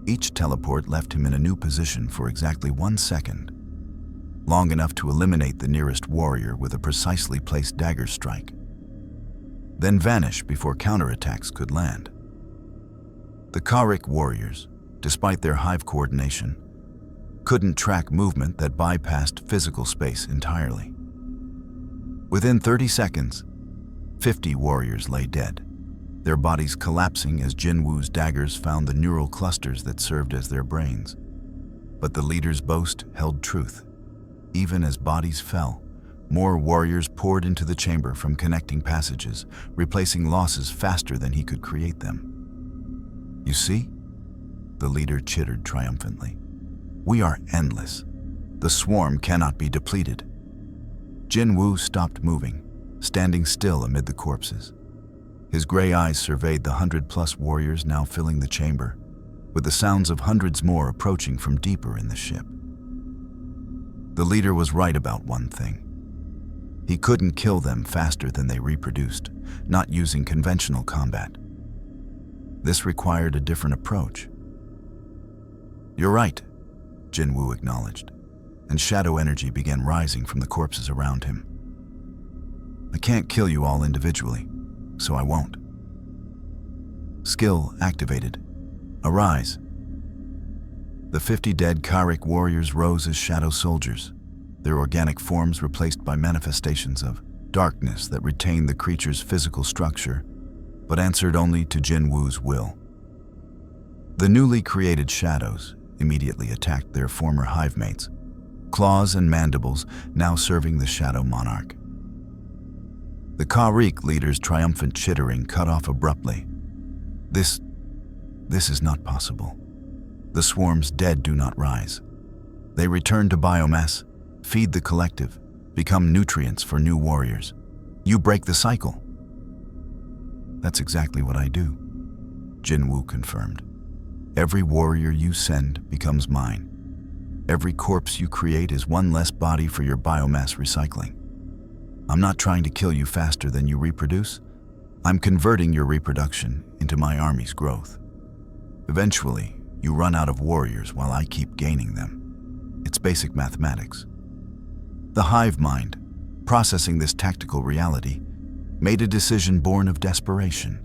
Each teleport left him in a new position for exactly 1 second, long enough to eliminate the nearest warrior with a precisely placed dagger strike, then vanish before counterattacks could land. The Kharik warriors, despite their hive coordination, couldn't track movement that bypassed physical space entirely. Within 30 seconds, 50 warriors lay dead, their bodies collapsing as Jin Woo's daggers found the neural clusters that served as their brains. But the leader's boast held truth. Even as bodies fell, more warriors poured into the chamber from connecting passages, replacing losses faster than he could create them. You see? The leader chittered triumphantly. We are endless. The swarm cannot be depleted. Jin Woo stopped moving, standing still amid the corpses. His gray eyes surveyed the 100+ warriors now filling the chamber, with the sounds of hundreds more approaching from deeper in the ship. The leader was right about one thing. He couldn't kill them faster than they reproduced, not using conventional combat. This required a different approach. You're right, Jin Woo acknowledged, and shadow energy began rising from the corpses around him. I can't kill you all individually, so I won't. Skill activated. Arise. The 50 dead Kharik warriors rose as shadow soldiers, their organic forms replaced by manifestations of darkness that retained the creature's physical structure, but answered only to Jin Woo's will. The newly created shadows immediately attacked their former hive mates, claws and mandibles now serving the shadow monarch. The Kharik leader's triumphant chittering cut off abruptly. This is not possible. The swarm's dead do not rise. They return to biomass, feed the collective, become nutrients for new warriors. You break the cycle. That's exactly what I do, Jin Woo confirmed. Every warrior you send becomes mine. Every corpse you create is one less body for your biomass recycling. I'm not trying to kill you faster than you reproduce. I'm converting your reproduction into my army's growth. Eventually, you run out of warriors while I keep gaining them. It's basic mathematics. The hive mind, processing this tactical reality, made a decision born of desperation.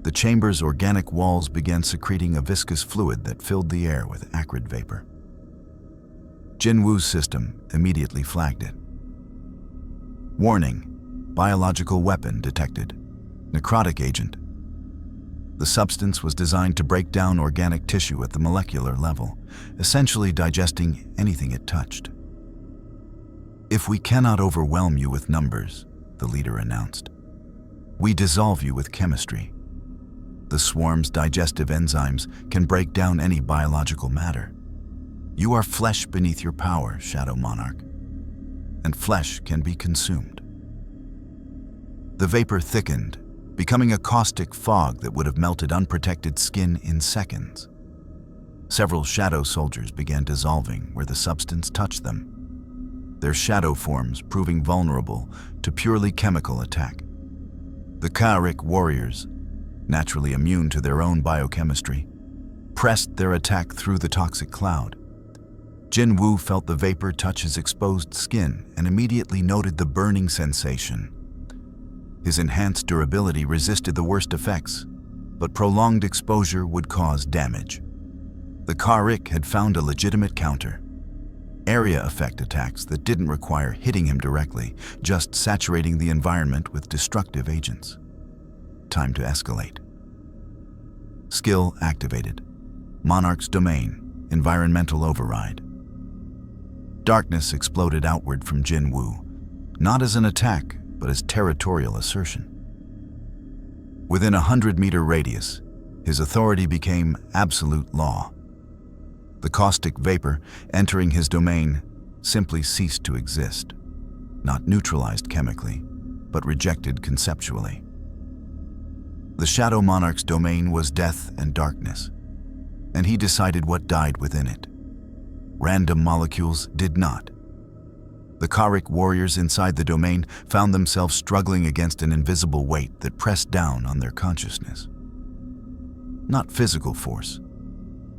The chamber's organic walls began secreting a viscous fluid that filled the air with acrid vapor. Jin Woo's system immediately flagged it. Warning, biological weapon detected. Necrotic agent. The substance was designed to break down organic tissue at the molecular level, essentially digesting anything it touched. If we cannot overwhelm you with numbers, the leader announced, we dissolve you with chemistry. The swarm's digestive enzymes can break down any biological matter. You are flesh beneath your power, Shadow Monarch, and flesh can be consumed. The vapor thickened, becoming a caustic fog that would have melted unprotected skin in seconds. Several shadow soldiers began dissolving where the substance touched them, their shadow forms proving vulnerable to purely chemical attack. The Kharik warriors, naturally immune to their own biochemistry, pressed their attack through the toxic cloud. Jin Woo felt the vapor touch his exposed skin and immediately noted the burning sensation. His enhanced durability resisted the worst effects, but prolonged exposure would cause damage. The Kharik had found a legitimate counter. area effect attacks that didn't require hitting him directly, just saturating the environment with destructive agents. Time to escalate. Skill activated. Monarch's Domain, Environmental Override. Darkness exploded outward from Jin Woo, not as an attack, but as territorial assertion. Within a 100-meter radius, his authority became absolute law. The caustic vapor entering his domain simply ceased to exist, not neutralized chemically, but rejected conceptually. The Shadow Monarch's domain was death and darkness, and he decided what died within it. Random molecules did not. The Kharik warriors inside the domain found themselves struggling against an invisible weight that pressed down on their consciousness. Not physical force,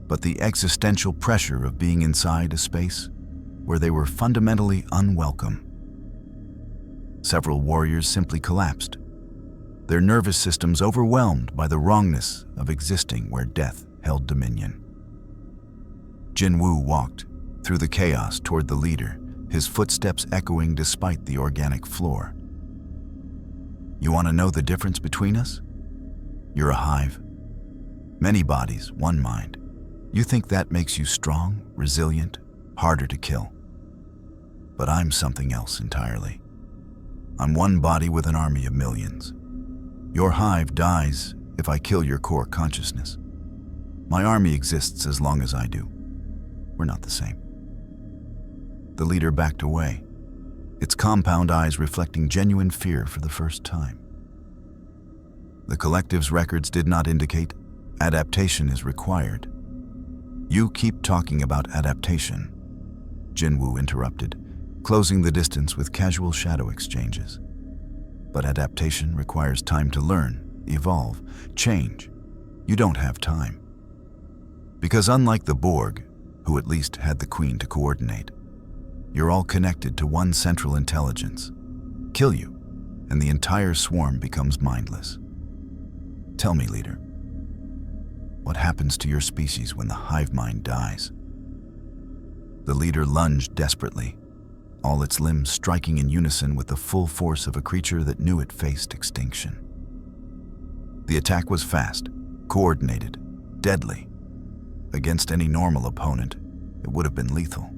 but the existential pressure of being inside a space where they were fundamentally unwelcome. Several warriors simply collapsed, their nervous systems overwhelmed by the wrongness of existing where death held dominion. Jin Woo walked through the chaos toward the leader, his footsteps echoing despite the organic floor. You want to know the difference between us? You're a hive. Many bodies, one mind. You think that makes you strong, resilient, harder to kill. But I'm something else entirely. I'm one body with an army of millions. Your hive dies if I kill your core consciousness. My army exists as long as I do. We're not the same. The leader backed away, its compound eyes reflecting genuine fear for the first time. The collective's records did not indicate adaptation is required. You keep talking about adaptation, Jin Woo interrupted, closing the distance with casual shadow exchanges. But adaptation requires time to learn, evolve, change. You don't have time. Because unlike the Borg, who at least had the Queen to coordinate, you're all connected to one central intelligence. Kill you, and the entire swarm becomes mindless. Tell me, leader, what happens to your species when the hive mind dies? The leader lunged desperately, all its limbs striking in unison with the full force of a creature that knew it faced extinction. The attack was fast, coordinated, deadly. Against any normal opponent, it would have been lethal.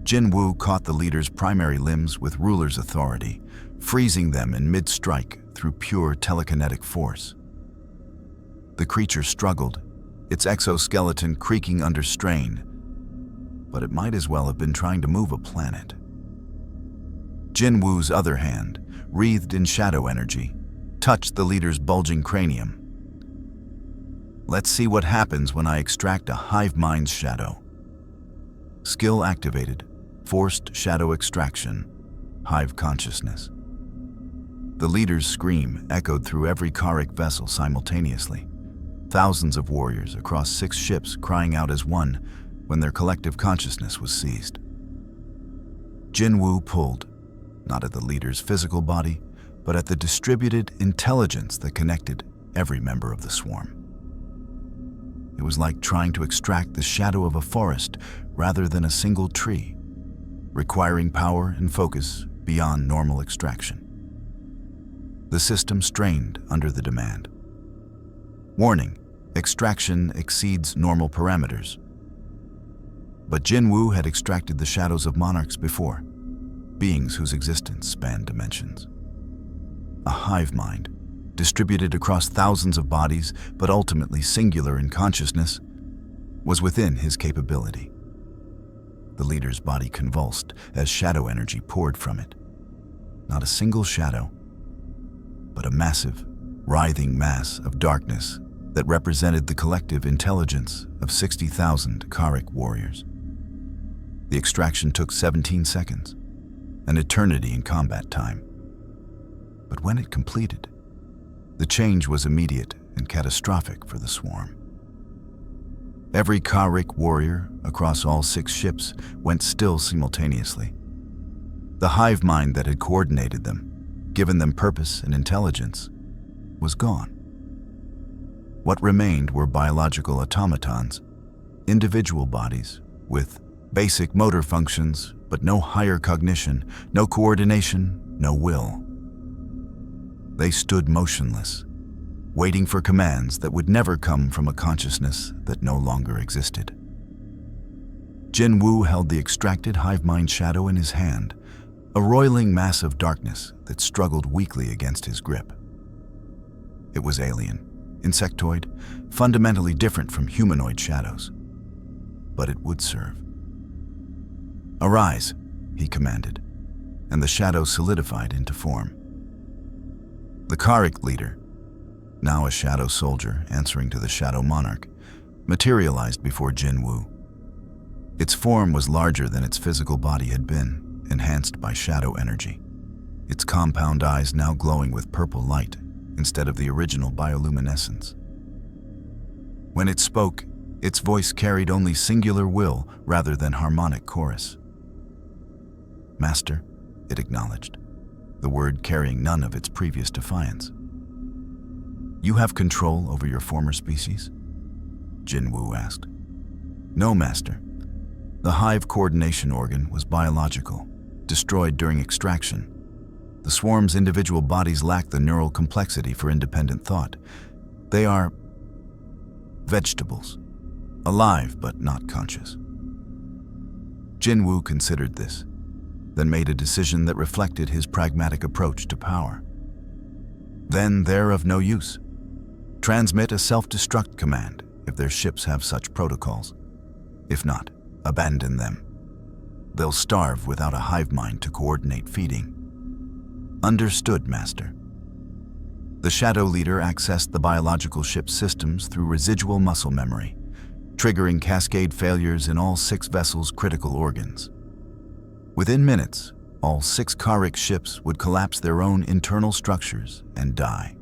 Jin Woo caught the leader's primary limbs with ruler's authority, freezing them in mid-strike through pure telekinetic force. The creature struggled, its exoskeleton creaking under strain, but it might as well have been trying to move a planet. Jin Woo's other hand, wreathed in shadow energy, touched the leader's bulging cranium. Let's see what happens when I extract a hive mind's shadow. Skill activated, forced shadow extraction, hive consciousness. The leader's scream echoed through every Kharik vessel simultaneously. Thousands of warriors across 6 ships crying out as one when their collective consciousness was seized. Jin Woo pulled, not at the leader's physical body, but at the distributed intelligence that connected every member of the swarm. It was like trying to extract the shadow of a forest rather than a single tree, requiring power and focus beyond normal extraction. The system strained under the demand. Warning: extraction exceeds normal parameters. But Jin Woo had extracted the shadows of monarchs before, beings whose existence spanned dimensions. A hive mind, distributed across thousands of bodies but ultimately singular in consciousness, was within his capability. The leader's body convulsed as shadow energy poured from it. Not a single shadow, but a massive, writhing mass of darkness that represented the collective intelligence of 60,000 Kharik warriors. The extraction took 17 seconds, an eternity in combat time. But when it completed, the change was immediate and catastrophic for the swarm. Every Kharik warrior across all 6 ships went still simultaneously. The hive mind that had coordinated them, given them purpose and intelligence, was gone. What remained were biological automatons, individual bodies with Basic motor functions, but no higher cognition, no coordination, no will. They stood motionless, waiting for commands that would never come from a consciousness that no longer existed. Jin Woo held the extracted hive mind shadow in his hand, a roiling mass of darkness that struggled weakly against his grip. It was alien, insectoid, fundamentally different from humanoid shadows. But it would serve. "Arise," he commanded, and the shadow solidified into form. The Karik leader, now a shadow soldier answering to the Shadow Monarch, materialized before Jin Woo. Its form was larger than its physical body had been, enhanced by shadow energy, its compound eyes now glowing with purple light instead of the original bioluminescence. When it spoke, its voice carried only singular will rather than harmonic chorus. "Master," it acknowledged, the word carrying none of its previous defiance. "You have control over your former species?" Jin Woo asked. "No, Master. The hive coordination organ was biological, destroyed during extraction. The swarm's individual bodies lack the neural complexity for independent thought. They are vegetables, alive but not conscious." Jin Woo considered this, then made a decision that reflected his pragmatic approach to power. "Then they're of no use. Transmit a self-destruct command if their ships have such protocols. If not, abandon them. They'll starve without a hive mind to coordinate feeding." "Understood, Master." The Shadow Leader accessed the biological ship's systems through residual muscle memory, triggering cascade failures in all 6 vessels' critical organs. Within minutes, all 6 Karik ships would collapse their own internal structures and die.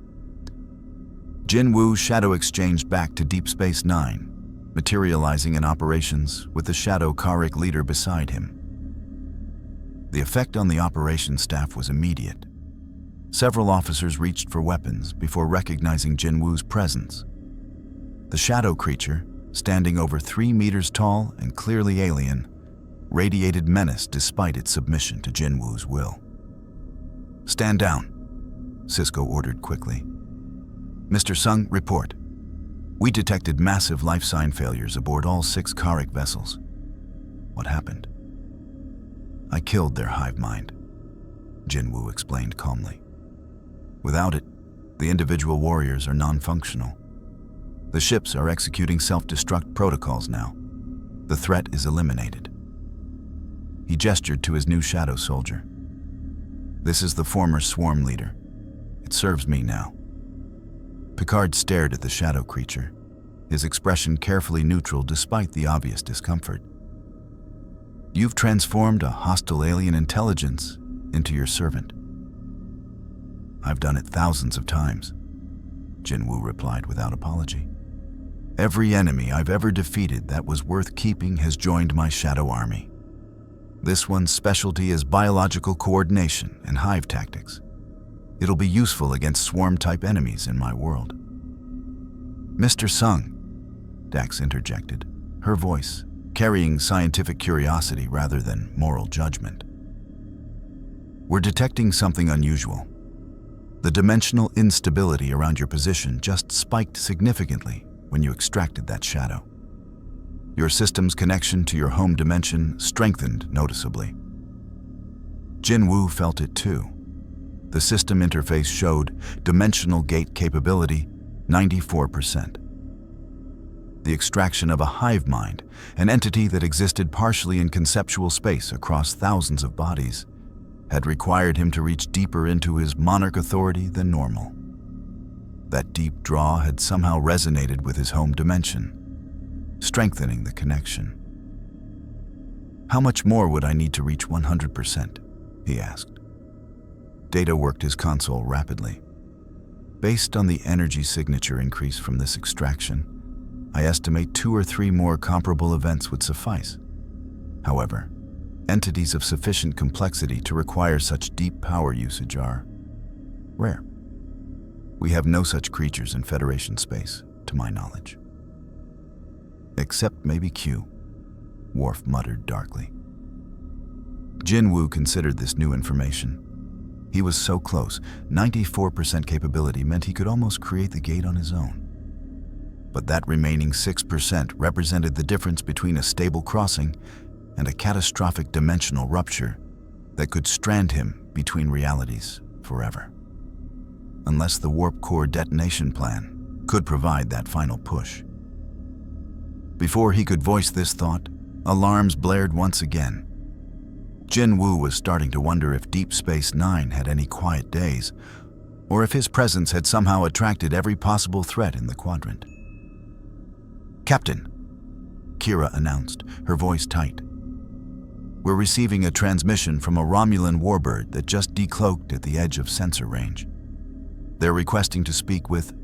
Jin Woo shadow exchanged back to Deep Space Nine, materializing in operations with the Shadow Karik leader beside him. The effect on the operations staff was immediate. Several officers reached for weapons before recognizing Jin Woo's presence. The shadow creature, standing over 3 meters tall and clearly alien, radiated menace despite its submission to Jin Woo's will. "Stand down," Sisko ordered quickly. "Mr. Sung, report. We detected massive life sign failures aboard all 6 Karik vessels." "What happened?" "I killed their hive mind," Jin Woo explained calmly. "Without it, the individual warriors are non-functional. The ships are executing self-destruct protocols now. The threat is eliminated." He gestured to his new shadow soldier. "This is the former swarm leader. It serves me now." Picard stared at the shadow creature, his expression carefully neutral despite the obvious discomfort. "You've transformed a hostile alien intelligence into your servant." "I've done it thousands of times," Jin Woo replied without apology. "Every enemy I've ever defeated that was worth keeping has joined my shadow army. This one's specialty is biological coordination and hive tactics. It'll be useful against swarm-type enemies in my world." "Mr. Sung," Dax interjected, her voice carrying scientific curiosity rather than moral judgment. "We're detecting something unusual. The dimensional instability around your position just spiked significantly when you extracted that shadow. Your system's connection to your home dimension strengthened noticeably." Jin Woo felt it too. The system interface showed dimensional gate capability 94%. The extraction of a hive mind, an entity that existed partially in conceptual space across thousands of bodies, had required him to reach deeper into his monarch authority than normal. That deep draw had somehow resonated with his home dimension, strengthening the connection. "How much more would I need to reach 100%? He asked. Data worked his console rapidly. "Based on the energy signature increase from this extraction, I estimate 2 or 3 more comparable events would suffice. However, entities of sufficient complexity to require such deep power usage are rare. We have no such creatures in Federation space, to my knowledge. Except maybe Q." Worf muttered darkly. Jinwoo considered this new information. He was so close. 94% capability meant he could almost create the gate on his own. But that remaining 6% represented the difference between a stable crossing and a catastrophic dimensional rupture that could strand him between realities forever. Unless the warp core detonation plan could provide that final push. Before he could voice this thought, alarms blared once again. Jinwoo was starting to wonder if Deep Space Nine had any quiet days, or if his presence had somehow attracted every possible threat in the quadrant. "Captain," Kira announced, her voice tight. "We're receiving a transmission from a Romulan warbird that just decloaked at the edge of sensor range. They're requesting to speak with...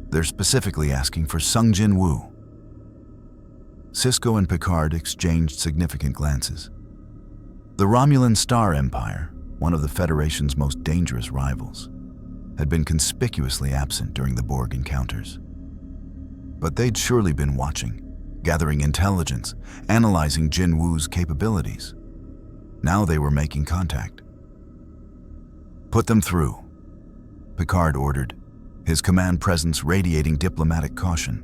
They're specifically asking for Sung Jinwoo." Sisko and Picard exchanged significant glances. The Romulan Star Empire, one of the Federation's most dangerous rivals, had been conspicuously absent during the Borg encounters. But they'd surely been watching, gathering intelligence, analyzing Jinwoo's capabilities. Now they were making contact. "Put them through," Picard ordered, his command presence radiating diplomatic caution.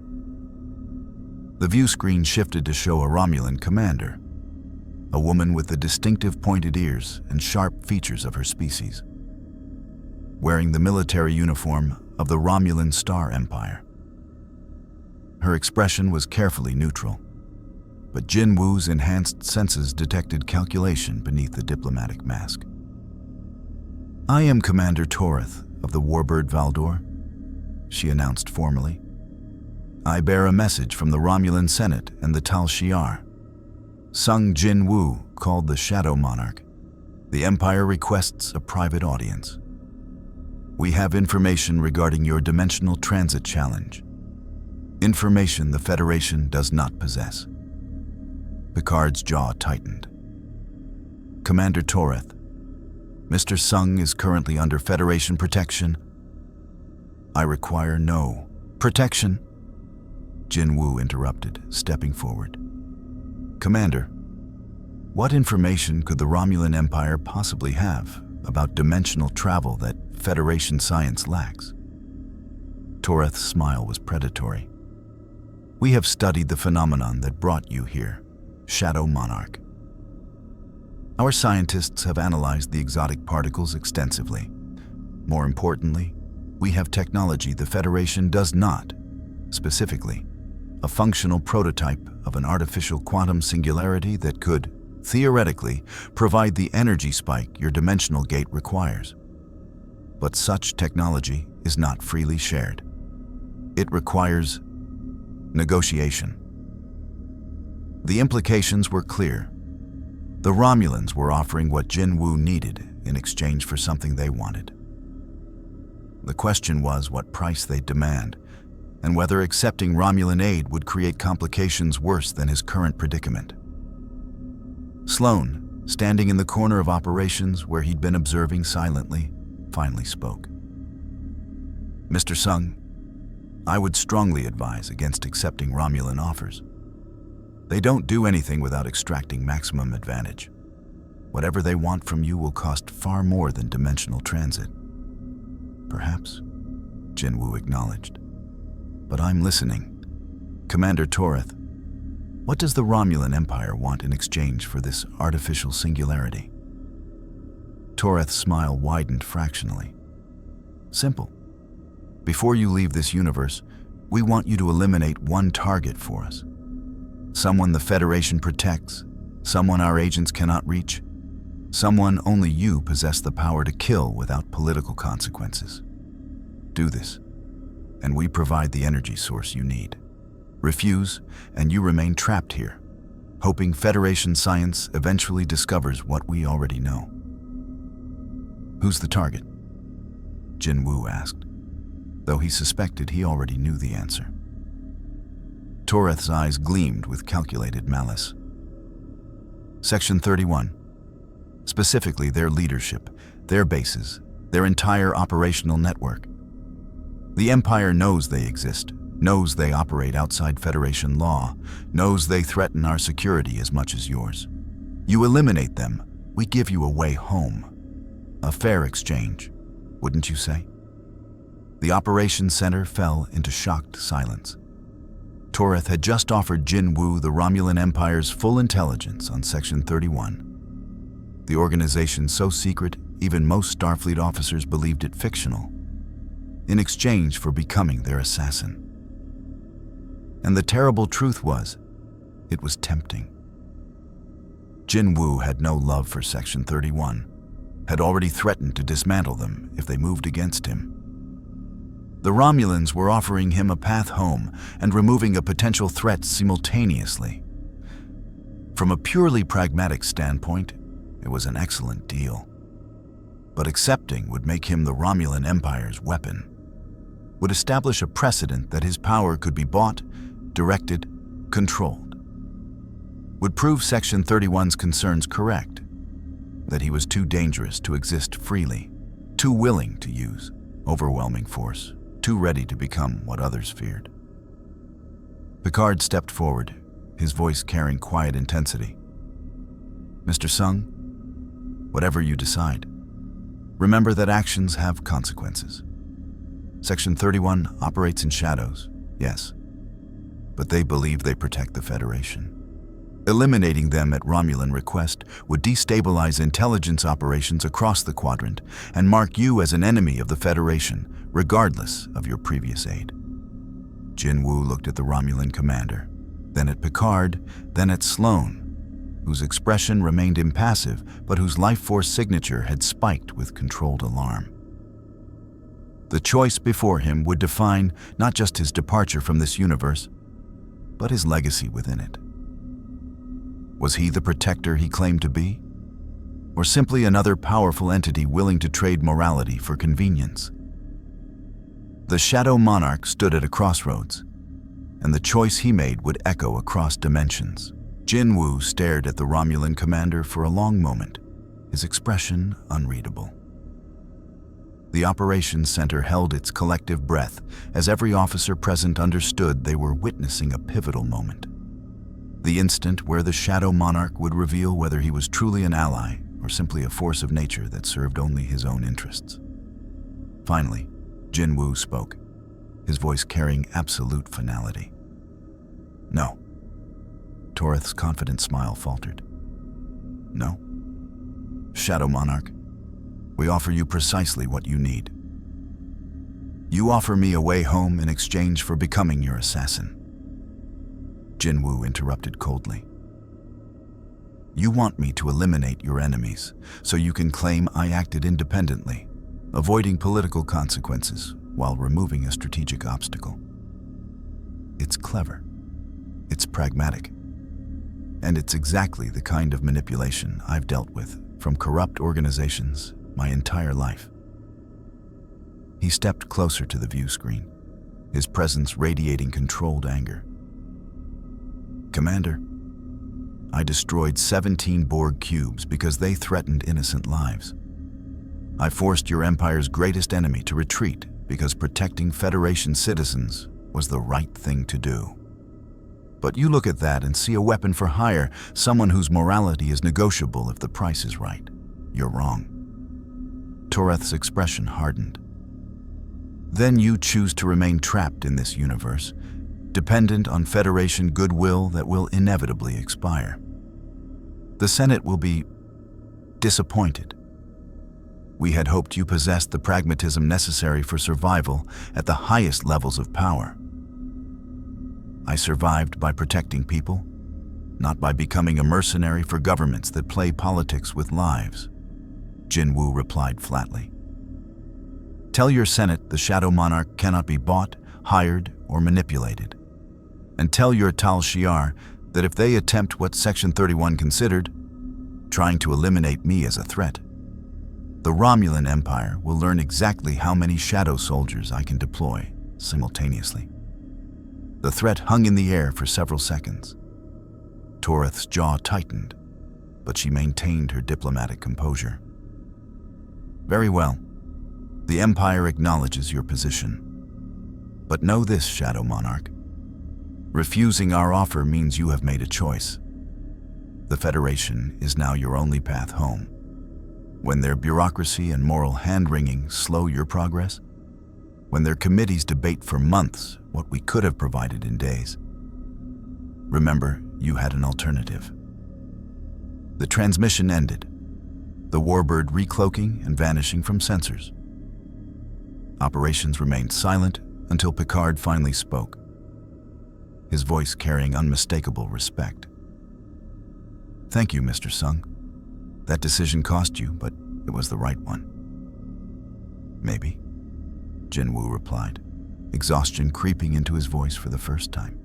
The view screen shifted to show a Romulan commander, a woman with the distinctive pointed ears and sharp features of her species, wearing the military uniform of the Romulan Star Empire. Her expression was carefully neutral, but Jinwoo's enhanced senses detected calculation beneath the diplomatic mask. "I am Commander Torith of the Warbird Valdor," she announced formally. "I bear a message from the Romulan Senate and the Tal Shiar. Sung Jinwoo, called the Shadow Monarch. The Empire requests a private audience. We have information regarding your dimensional transit challenge. Information the Federation does not possess." Picard's jaw tightened. "Commander Torith, Mr. Sung is currently under Federation protection. I require no protection," Jinwoo interrupted, stepping forward. "Commander, what information could the Romulan Empire possibly have about dimensional travel that Federation science lacks?" Torith's smile was predatory. "We have studied the phenomenon that brought you here, Shadow Monarch. Our scientists have analyzed the exotic particles extensively. More importantly, we have technology the Federation does not, specifically, a functional prototype of an artificial quantum singularity that could, theoretically, provide the energy spike your dimensional gate requires. But such technology is not freely shared. It requires negotiation." The implications were clear. The Romulans were offering what Jinwoo needed in exchange for something they wanted. The question was what price they'd demand, and whether accepting Romulan aid would create complications worse than his current predicament. Sloan, standing in the corner of operations where he'd been observing silently, finally spoke. "Mr. Sung, I would strongly advise against accepting Romulan offers. They don't do anything without extracting maximum advantage. Whatever they want from you will cost far more than dimensional transit." "Perhaps," Jinwoo acknowledged. "But I'm listening. Commander Torith, what does the Romulan Empire want in exchange for this artificial singularity?" Torith's smile widened fractionally. "Simple. Before you leave this universe, we want you to eliminate one target for us. Someone the Federation protects, someone our agents cannot reach, someone only you possess the power to kill without political consequences. Do this, and we provide the energy source you need. Refuse, and you remain trapped here, hoping Federation science eventually discovers what we already know." "Who's the target?" Jinwoo asked, though he suspected he already knew the answer. Torith's eyes gleamed with calculated malice. "Section 31. Specifically their leadership, their bases, their entire operational network. The Empire knows they exist, knows they operate outside Federation law, knows they threaten our security as much as yours. You eliminate them, we give you a way home. A fair exchange, wouldn't you say? The operations center fell into shocked silence. Toreth had just offered Jin Wu the Romulan Empire's full intelligence on Section 31. The organization so secret, even most Starfleet officers believed it fictional, in exchange for becoming their assassin. And the terrible truth was, it was tempting. Jin Wu had no love for Section 31, had already threatened to dismantle them if they moved against him. The Romulans were offering him a path home and removing a potential threat simultaneously. From a purely pragmatic standpoint, it was an excellent deal. But accepting would make him the Romulan Empire's weapon, would establish a precedent that his power could be bought, directed, controlled. Would prove Section 31's concerns correct, that he was too dangerous to exist freely, too willing to use overwhelming force, too ready to become what others feared. Picard stepped forward, his voice carrying quiet intensity. Mr. Sung, whatever you decide, remember that actions have consequences. Section 31 operates in shadows, yes, but they believe they protect the Federation. Eliminating them at Romulan request would destabilize intelligence operations across the quadrant and mark you as an enemy of the Federation, regardless of your previous aid. Jin Wu looked at the Romulan commander, then at Picard, then at Sloane, whose expression remained impassive but whose life force signature had spiked with controlled alarm. The choice before him would define not just his departure from this universe, but his legacy within it. Was he the protector he claimed to be? Or simply another powerful entity willing to trade morality for convenience? The Shadow Monarch stood at a crossroads, and the choice he made would echo across dimensions. Jin Wu stared at the Romulan commander for a long moment, his expression unreadable. The operations center held its collective breath as every officer present understood they were witnessing a pivotal moment. The instant where the Shadow Monarch would reveal whether he was truly an ally or simply a force of nature that served only his own interests. Finally, Jin Wu spoke, his voice carrying absolute finality. No. Toreth's confident smile faltered. No. Shadow Monarch, we offer you precisely what you need. You offer me a way home in exchange for becoming your assassin. Jin Wu interrupted coldly. You want me to eliminate your enemies, so you can claim I acted independently, avoiding political consequences while removing a strategic obstacle. It's clever. It's pragmatic. And it's exactly the kind of manipulation I've dealt with from corrupt organizations my entire life. He stepped closer to the view screen, his presence radiating controlled anger. Commander, I destroyed 17 Borg cubes because they threatened innocent lives. I forced your Empire's greatest enemy to retreat because protecting Federation citizens was the right thing to do. But you look at that and see a weapon for hire, someone whose morality is negotiable if the price is right. You're wrong. Toreth's expression hardened. Then you choose to remain trapped in this universe, dependent on Federation goodwill that will inevitably expire. The Senate will be disappointed. We had hoped you possessed the pragmatism necessary for survival at the highest levels of power. I survived by protecting people, not by becoming a mercenary for governments that play politics with lives. Jin Wu replied flatly. Tell your Senate the Shadow Monarch cannot be bought, hired, or manipulated. And tell your Tal Shiar that if they attempt what Section 31 considered, trying to eliminate me as a threat, the Romulan Empire will learn exactly how many shadow soldiers I can deploy simultaneously. The threat hung in the air for several seconds. Toreth's jaw tightened, but she maintained her diplomatic composure. Very well. The Empire acknowledges your position. But know this, Shadow Monarch. Refusing our offer means you have made a choice. The Federation is now your only path home. When their bureaucracy and moral hand-wringing slow your progress, when their committees debate for months what we could have provided in days, remember, you had an alternative. The transmission ended, the Warbird recloaking and vanishing from sensors. Operations remained silent until Picard finally spoke, his voice carrying unmistakable respect. Thank you, Mr. Sung. That decision cost you, but it was the right one. Maybe, Jinwoo replied, exhaustion creeping into his voice for the first time.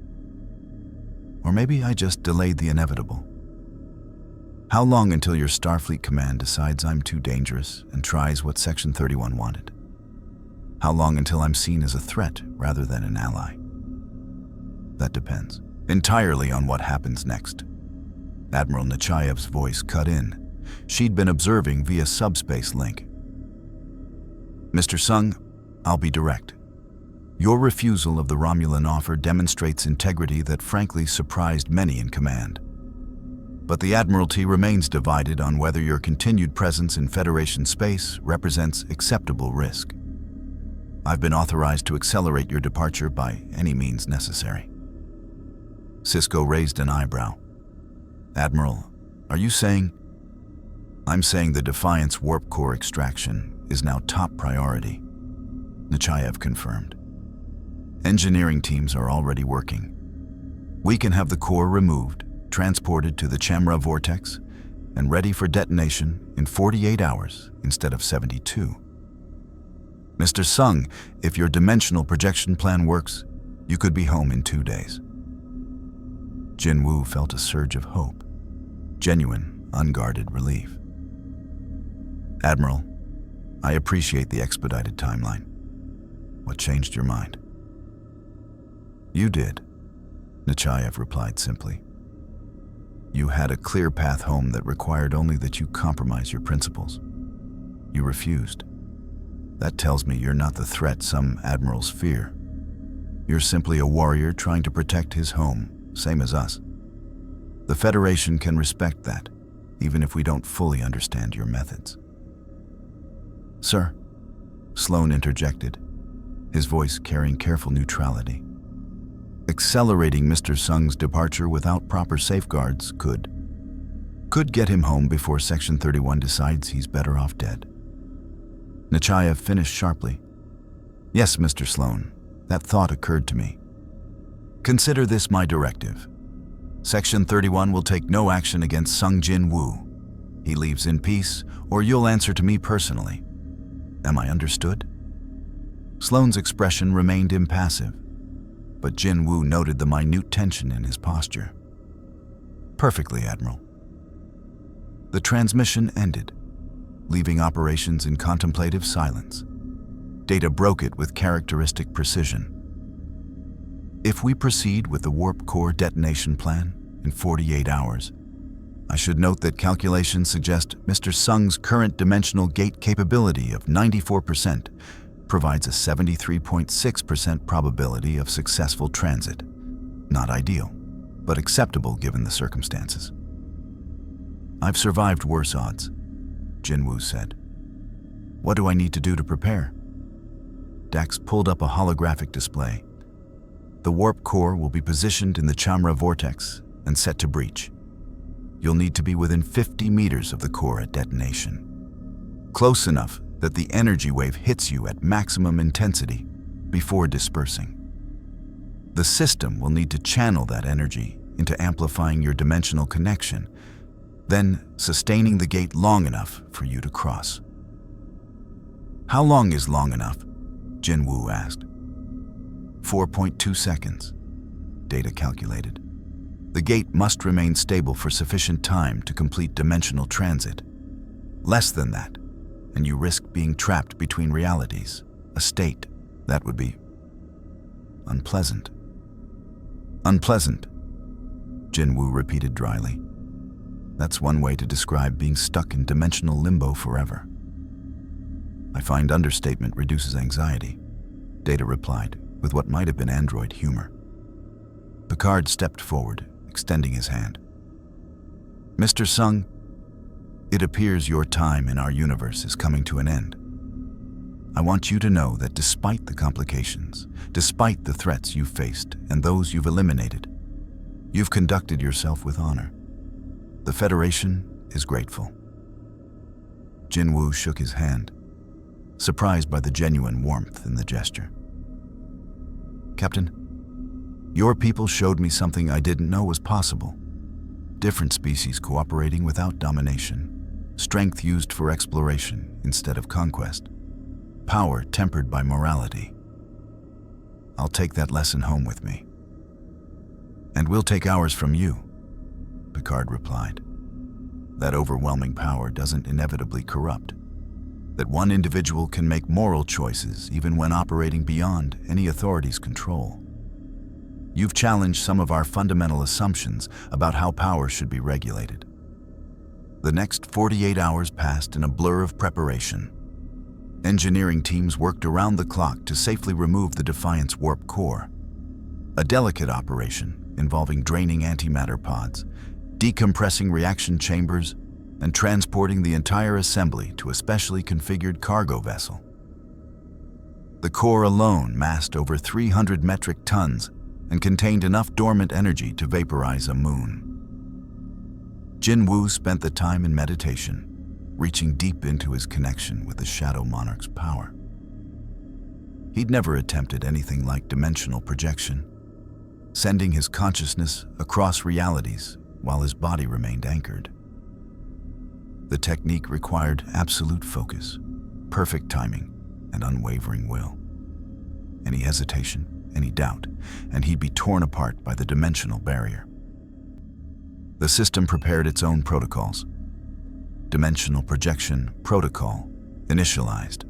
Or maybe I just delayed the inevitable. How long until your Starfleet command decides I'm too dangerous and tries what Section 31 wanted? How long until I'm seen as a threat rather than an ally? That depends entirely on what happens next. Admiral Nechaev's voice cut in. She'd been observing via subspace link. Mr. Sung, I'll be direct. Your refusal of the Romulan offer demonstrates integrity that frankly surprised many in command. But the Admiralty remains divided on whether your continued presence in Federation space represents acceptable risk. I've been authorized to accelerate your departure by any means necessary. Sisko raised an eyebrow. Admiral, are you saying? I'm saying the Defiance warp core extraction is now top priority, Nechaev confirmed. Engineering teams are already working. We can have the core removed, transported to the Chamra vortex, and ready for detonation in 48 hours instead of 72. Mr. Sung, if your dimensional projection plan works, you could be home in 2 days. Jinwoo felt a surge of hope, genuine, unguarded relief. Admiral, I appreciate the expedited timeline. What changed your mind? You did, Nechaev replied simply. You had a clear path home that required only that you compromise your principles. You refused. That tells me you're not the threat some admirals fear. You're simply a warrior trying to protect his home, same as us. The Federation can respect that, even if we don't fully understand your methods. Sir, Sloan interjected, his voice carrying careful neutrality. Accelerating Mr. Sung's departure without proper safeguards could get him home before Section 31 decides he's better off dead. Nechaev finished sharply. Yes, Mr. Sloan, that thought occurred to me. Consider this my directive. Section 31 will take no action against Sung Jinwoo. He leaves in peace, or you'll answer to me personally. Am I understood? Sloan's expression remained impassive, but Jinwoo noted the minute tension in his posture. Perfectly, Admiral. The transmission ended, leaving operations in contemplative silence. Data broke it with characteristic precision. If we proceed with the warp core detonation plan in 48 hours, I should note that calculations suggest Mr. Sung's current dimensional gate capability of 94% provides a 73.6% probability of successful transit. Not ideal, but acceptable given the circumstances. I've survived worse odds, Jinwoo said. What do I need to do to prepare? Dax pulled up a holographic display. The warp core will be positioned in the Chamra vortex and set to breach. You'll need to be within 50 meters of the core at detonation. Close enough that the energy wave hits you at maximum intensity before dispersing. The system will need to channel that energy into amplifying your dimensional connection, then sustaining the gate long enough for you to cross. How long is long enough? Jinwoo asked. 4.2 seconds, Data calculated. The gate must remain stable for sufficient time to complete dimensional transit. Less than that, and you risk being trapped between realities, a state that would be unpleasant. Unpleasant, Jinwoo repeated dryly. That's one way to describe being stuck in dimensional limbo forever. I find understatement reduces anxiety, Data replied, with what might have been android humor. Picard stepped forward, extending his hand. "Mr. Sung, it appears your time in our universe is coming to an end. I want you to know that despite the complications, despite the threats you've faced and those you've eliminated, you've conducted yourself with honor. The Federation is grateful." Jinwoo shook his hand, surprised by the genuine warmth in the gesture. "Captain, your people showed me something I didn't know was possible. Different species cooperating without domination, strength used for exploration instead of conquest, power tempered by morality. I'll take that lesson home with me." "And we'll take ours from you," Picard replied. "That overwhelming power doesn't inevitably corrupt. That one individual can make moral choices even when operating beyond any authority's control. You've challenged some of our fundamental assumptions about how power should be regulated." The next 48 hours passed in a blur of preparation. Engineering teams worked around the clock to safely remove the Defiant's warp core. A delicate operation involving draining antimatter pods, decompressing reaction chambers, and transporting the entire assembly to a specially configured cargo vessel. The core alone massed over 300 metric tons and contained enough dormant energy to vaporize a moon. Jinwoo spent the time in meditation, reaching deep into his connection with the Shadow Monarch's power. He'd never attempted anything like dimensional projection, sending his consciousness across realities while his body remained anchored. The technique required absolute focus, perfect timing, and unwavering will. Any hesitation, any doubt, and he'd be torn apart by the dimensional barrier. The system prepared its own protocols. Dimensional projection protocol initialized.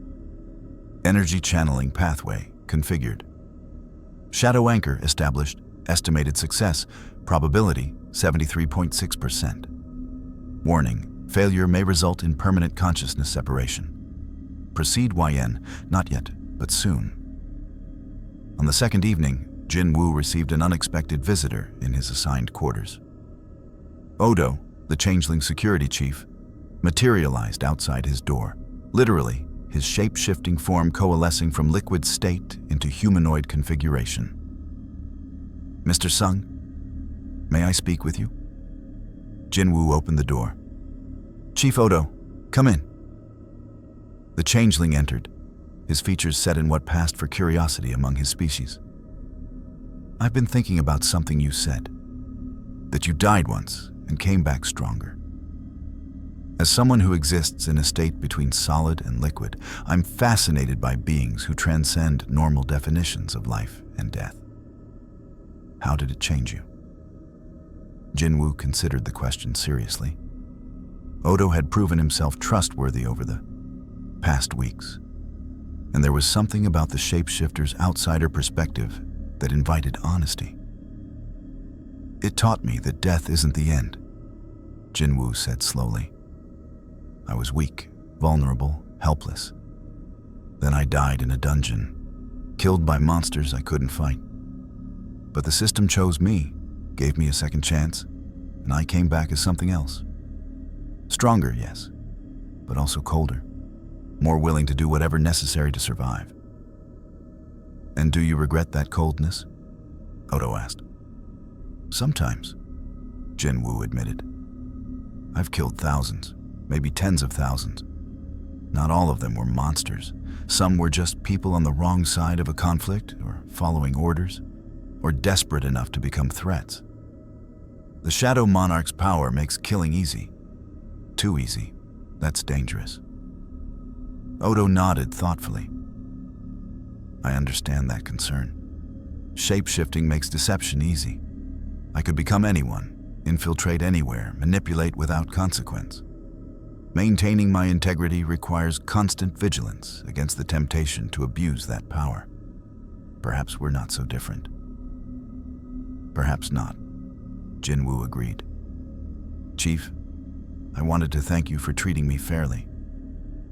Energy channeling pathway configured. Shadow anchor established. Estimated success probability 73.6%. Warning: failure may result in permanent consciousness separation. Proceed YN, not yet, but soon. On the second evening, Jinwoo received an unexpected visitor in his assigned quarters. Odo, the changeling security chief, materialized outside his door, literally, his shape-shifting form coalescing from liquid state into humanoid configuration. "Mr. Sung, may I speak with you?" Jinwoo opened the door. "Chief Odo, come in." The changeling entered, his features set in what passed for curiosity among his species. "I've been thinking about something you said, that you died once and came back stronger. As someone who exists in a state between solid and liquid, I'm fascinated by beings who transcend normal definitions of life and death. How did it change you?" Jinwoo considered the question seriously. Odo had proven himself trustworthy over the past weeks, and there was something about the shapeshifter's outsider perspective that invited honesty. "It taught me that death isn't the end," Jinwoo said slowly. "I was weak, vulnerable, helpless. Then I died in a dungeon, killed by monsters I couldn't fight. But the system chose me, gave me a second chance, and I came back as something else. Stronger, yes, but also colder, more willing to do whatever necessary to survive." "And do you regret that coldness?" Odo asked. "Sometimes," Jinwoo admitted. "I've killed thousands, maybe tens of thousands. Not all of them were monsters. Some were just people on the wrong side of a conflict, or following orders, or desperate enough to become threats. The Shadow Monarch's power makes killing easy. Too easy. That's dangerous." Odo nodded thoughtfully. "I understand that concern. Shape-shifting makes deception easy. I could become anyone, infiltrate anywhere, manipulate without consequence. Maintaining my integrity requires constant vigilance against the temptation to abuse that power. Perhaps we're not so different." "Perhaps not," Jinwoo agreed. "Chief, I wanted to thank you for treating me fairly.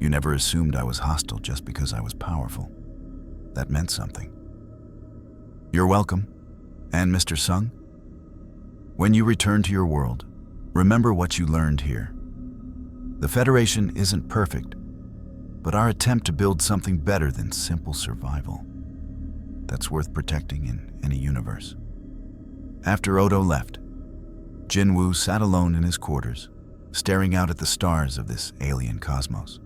You never assumed I was hostile just because I was powerful. That meant something." You're welcome. And Mr. Sung, when you return to your world, remember what you learned here. The Federation isn't perfect, but our attempt to build something better than simple survival that's worth protecting in any universe. After Odo left, Jinwoo sat alone in his quarters, staring out at the stars of this alien cosmos.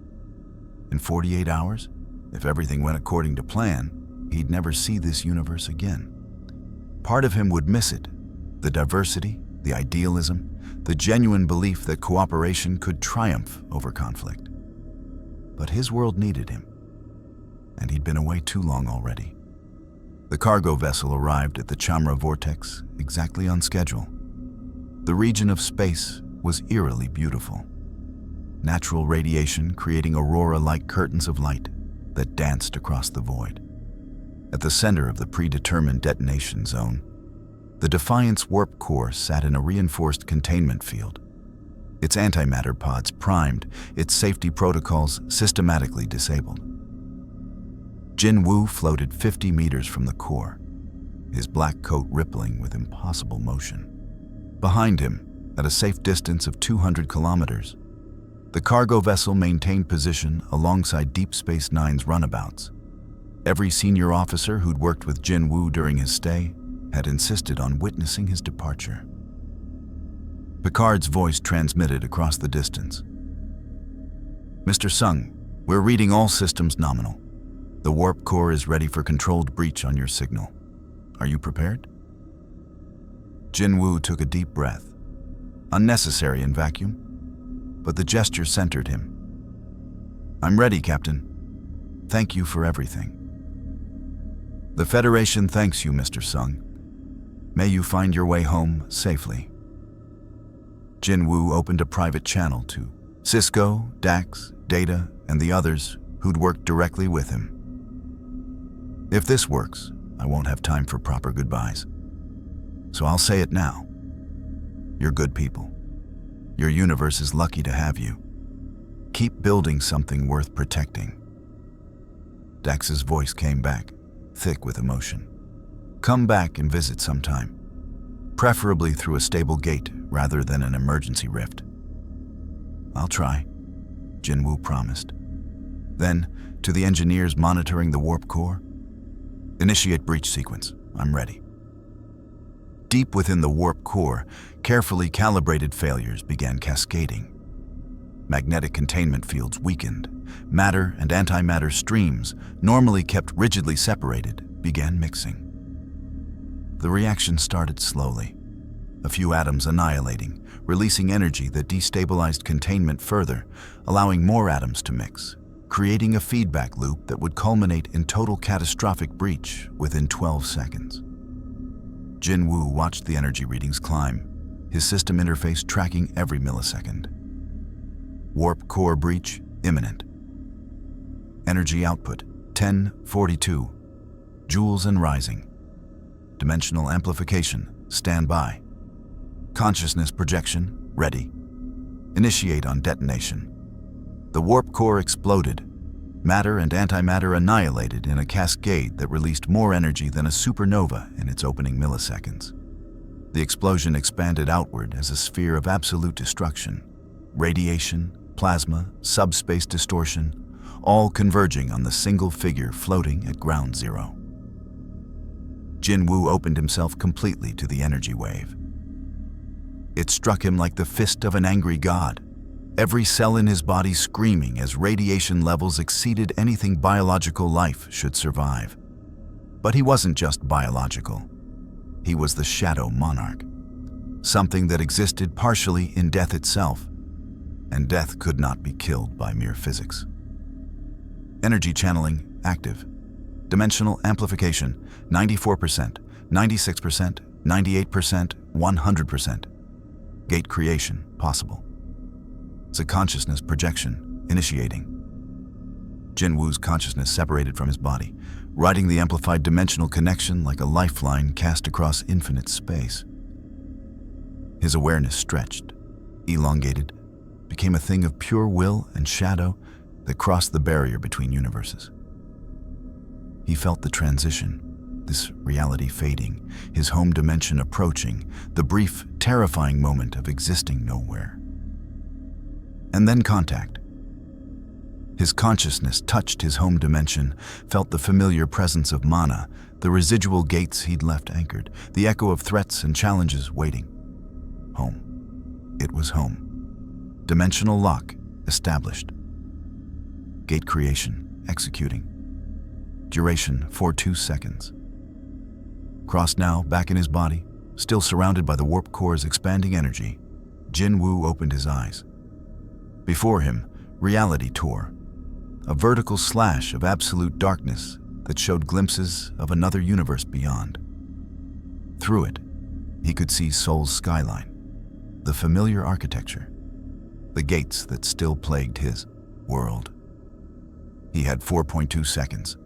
In 48 hours, if everything went according to plan, he'd never see this universe again. Part of him would miss it, the diversity, the idealism, the genuine belief that cooperation could triumph over conflict. But his world needed him, and he'd been away too long already. The cargo vessel arrived at the Chamra Vortex exactly on schedule. The region of space was eerily beautiful. Natural radiation creating aurora-like curtains of light that danced across the void. At the center of the predetermined detonation zone, the Defiance warp core sat in a reinforced containment field. Its antimatter pods primed, its safety protocols systematically disabled. Jinwoo floated 50 meters from the core, his black coat rippling with impossible motion. Behind him, at a safe distance of 200 kilometers, the cargo vessel maintained position alongside Deep Space Nine's runabouts. Every senior officer who'd worked with Jinwoo during his stay had insisted on witnessing his departure. Picard's voice transmitted across the distance. Mr. Sung, we're reading all systems nominal. The warp core is ready for controlled breach on your signal. Are you prepared? Jinwoo took a deep breath. Unnecessary in vacuum, but the gesture centered him. I'm ready, Captain. Thank you for everything. The Federation thanks you, Mr. Sung. May you find your way home safely. Jinwoo opened a private channel to Cisco, Dax, Data, and the others who'd worked directly with him. If this works, I won't have time for proper goodbyes. So I'll say it now. You're good people. Your universe is lucky to have you. Keep building something worth protecting. Dax's voice came back, thick with emotion. Come back and visit sometime, preferably through a stable gate rather than an emergency rift. I'll try, Jinwoo promised. Then, to the engineers monitoring the warp core, initiate breach sequence. I'm ready. Deep within the warp core, carefully calibrated failures began cascading. Magnetic containment fields weakened. Matter and antimatter streams, normally kept rigidly separated, began mixing. The reaction started slowly, a few atoms annihilating, releasing energy that destabilized containment further, allowing more atoms to mix, creating a feedback loop that would culminate in total catastrophic breach within 12 seconds. Jinwoo watched the energy readings climb, his system interface tracking every millisecond. Warp core breach imminent. Energy output 1042, joules and rising. Dimensional amplification, stand by. Consciousness projection, ready. Initiate on detonation. The warp core exploded. Matter and antimatter annihilated in a cascade that released more energy than a supernova in its opening milliseconds. The explosion expanded outward as a sphere of absolute destruction. Radiation, plasma, subspace distortion, all converging on the single figure floating at ground zero. Jinwoo opened himself completely to the energy wave. It struck him like the fist of an angry god, every cell in his body screaming as radiation levels exceeded anything biological life should survive. But he wasn't just biological. He was the Shadow Monarch, something that existed partially in death itself, and death could not be killed by mere physics. Energy channeling active. Dimensional amplification 94%, 96%, 98%, 100%. Gate creation possible. Consciousness projection initiating. Jinwoo's consciousness separated from his body, riding the amplified dimensional connection like a lifeline cast across infinite space. His awareness stretched, elongated, became a thing of pure will and shadow that crossed the barrier between universes. He felt the transition, this reality fading, his home dimension approaching, the brief, terrifying moment of existing nowhere. And then contact. His consciousness touched his home dimension, felt the familiar presence of mana, the residual gates he'd left anchored, the echo of threats and challenges waiting. Home. It was home. Dimensional lock established. Gate creation executing. Duration 42 seconds. Crossed now, back in his body, still surrounded by the warp core's expanding energy, Jin-Woo opened his eyes. Before him, reality tore. A vertical slash of absolute darkness that showed glimpses of another universe beyond. Through it, he could see Seoul's skyline, the familiar architecture, the gates that still plagued his world. He had 4.2 seconds.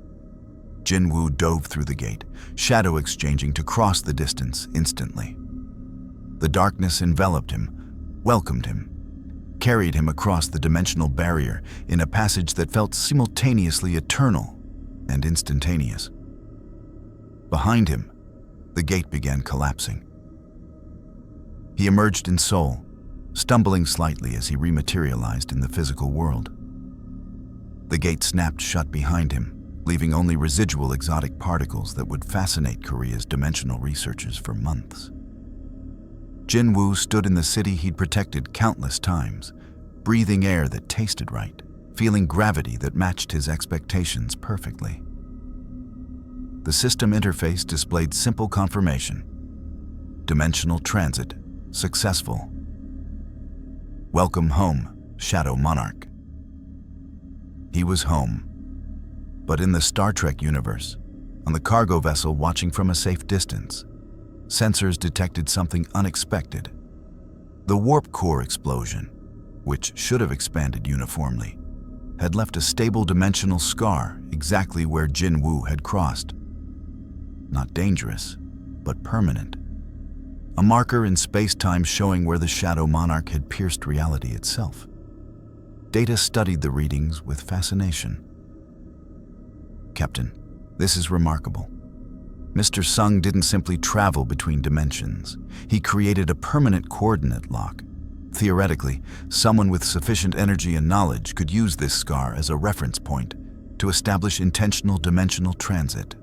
Jin-Woo dove through the gate, shadow exchanging to cross the distance instantly. The darkness enveloped him, welcomed him, carried him across the dimensional barrier in a passage that felt simultaneously eternal and instantaneous. Behind him, the gate began collapsing. He emerged in Seoul, stumbling slightly as he rematerialized in the physical world. The gate snapped shut behind him, leaving only residual exotic particles that would fascinate Korea's dimensional researchers for months. Jin-Woo stood in the city he'd protected countless times, breathing air that tasted right, feeling gravity that matched his expectations perfectly. The system interface displayed simple confirmation. Dimensional transit successful. Welcome home, Shadow Monarch. He was home, but in the Star Trek universe, on the cargo vessel watching from a safe distance, sensors detected something unexpected. The warp core explosion, which should have expanded uniformly, had left a stable dimensional scar exactly where Jin-Woo had crossed. Not dangerous, but permanent. A marker in space-time showing where the Shadow Monarch had pierced reality itself. Data studied the readings with fascination. Captain, this is remarkable. Mr. Sung didn't simply travel between dimensions. He created a permanent coordinate lock. Theoretically, someone with sufficient energy and knowledge could use this scar as a reference point to establish intentional dimensional transit.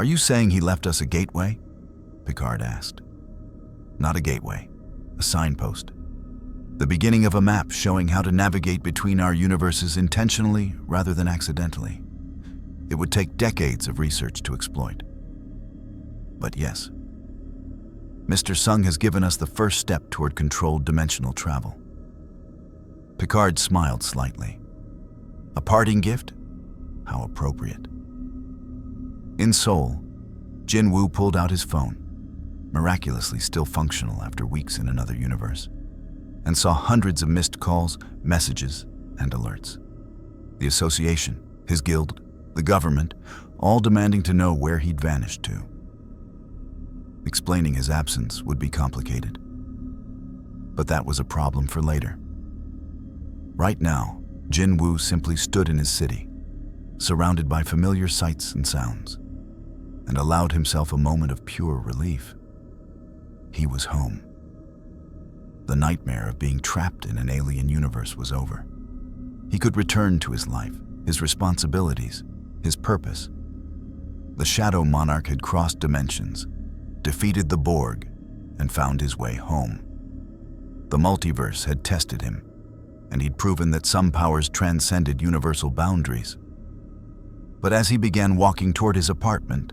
Are you saying he left us a gateway? Picard asked. Not a gateway, a signpost. The beginning of a map showing how to navigate between our universes intentionally rather than accidentally. It would take decades of research to exploit. But yes, Mr. Sung has given us the first step toward controlled dimensional travel. Picard smiled slightly. A parting gift? How appropriate. In Seoul, Jin-Woo pulled out his phone, miraculously still functional after weeks in another universe, and saw hundreds of missed calls, messages, and alerts. The association, his guild, the government, all demanding to know where he'd vanished to. Explaining his absence would be complicated. But that was a problem for later. Right now, Jin-Woo simply stood in his city, surrounded by familiar sights and sounds, and allowed himself a moment of pure relief. He was home. The nightmare of being trapped in an alien universe was over. He could return to his life, his responsibilities, his purpose. The Shadow Monarch had crossed dimensions, defeated the Borg, and found his way home. The multiverse had tested him, and he'd proven that some powers transcended universal boundaries. But as he began walking toward his apartment,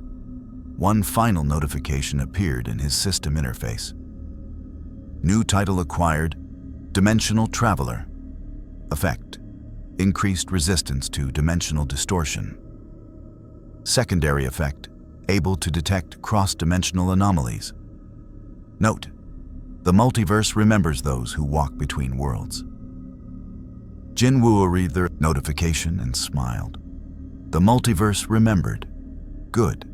one final notification appeared in his system interface. New title acquired, Dimensional Traveler. Effect: increased resistance to dimensional distortion. Secondary effect: able to detect cross-dimensional anomalies. Note: the multiverse remembers those who walk between worlds. Jin-Woo read the notification and smiled. The multiverse remembered. Good.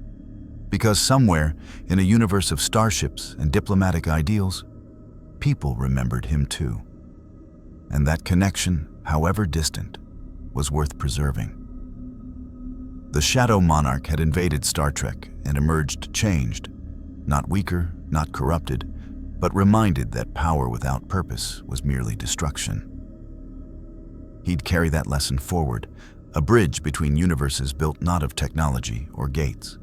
Because somewhere, in a universe of starships and diplomatic ideals, people remembered him too. And that connection, however distant, was worth preserving. The Shadow Monarch had invaded Star Trek and emerged changed, not weaker, not corrupted, but reminded that power without purpose was merely destruction. He'd carry that lesson forward, a bridge between universes built not of technology or gates,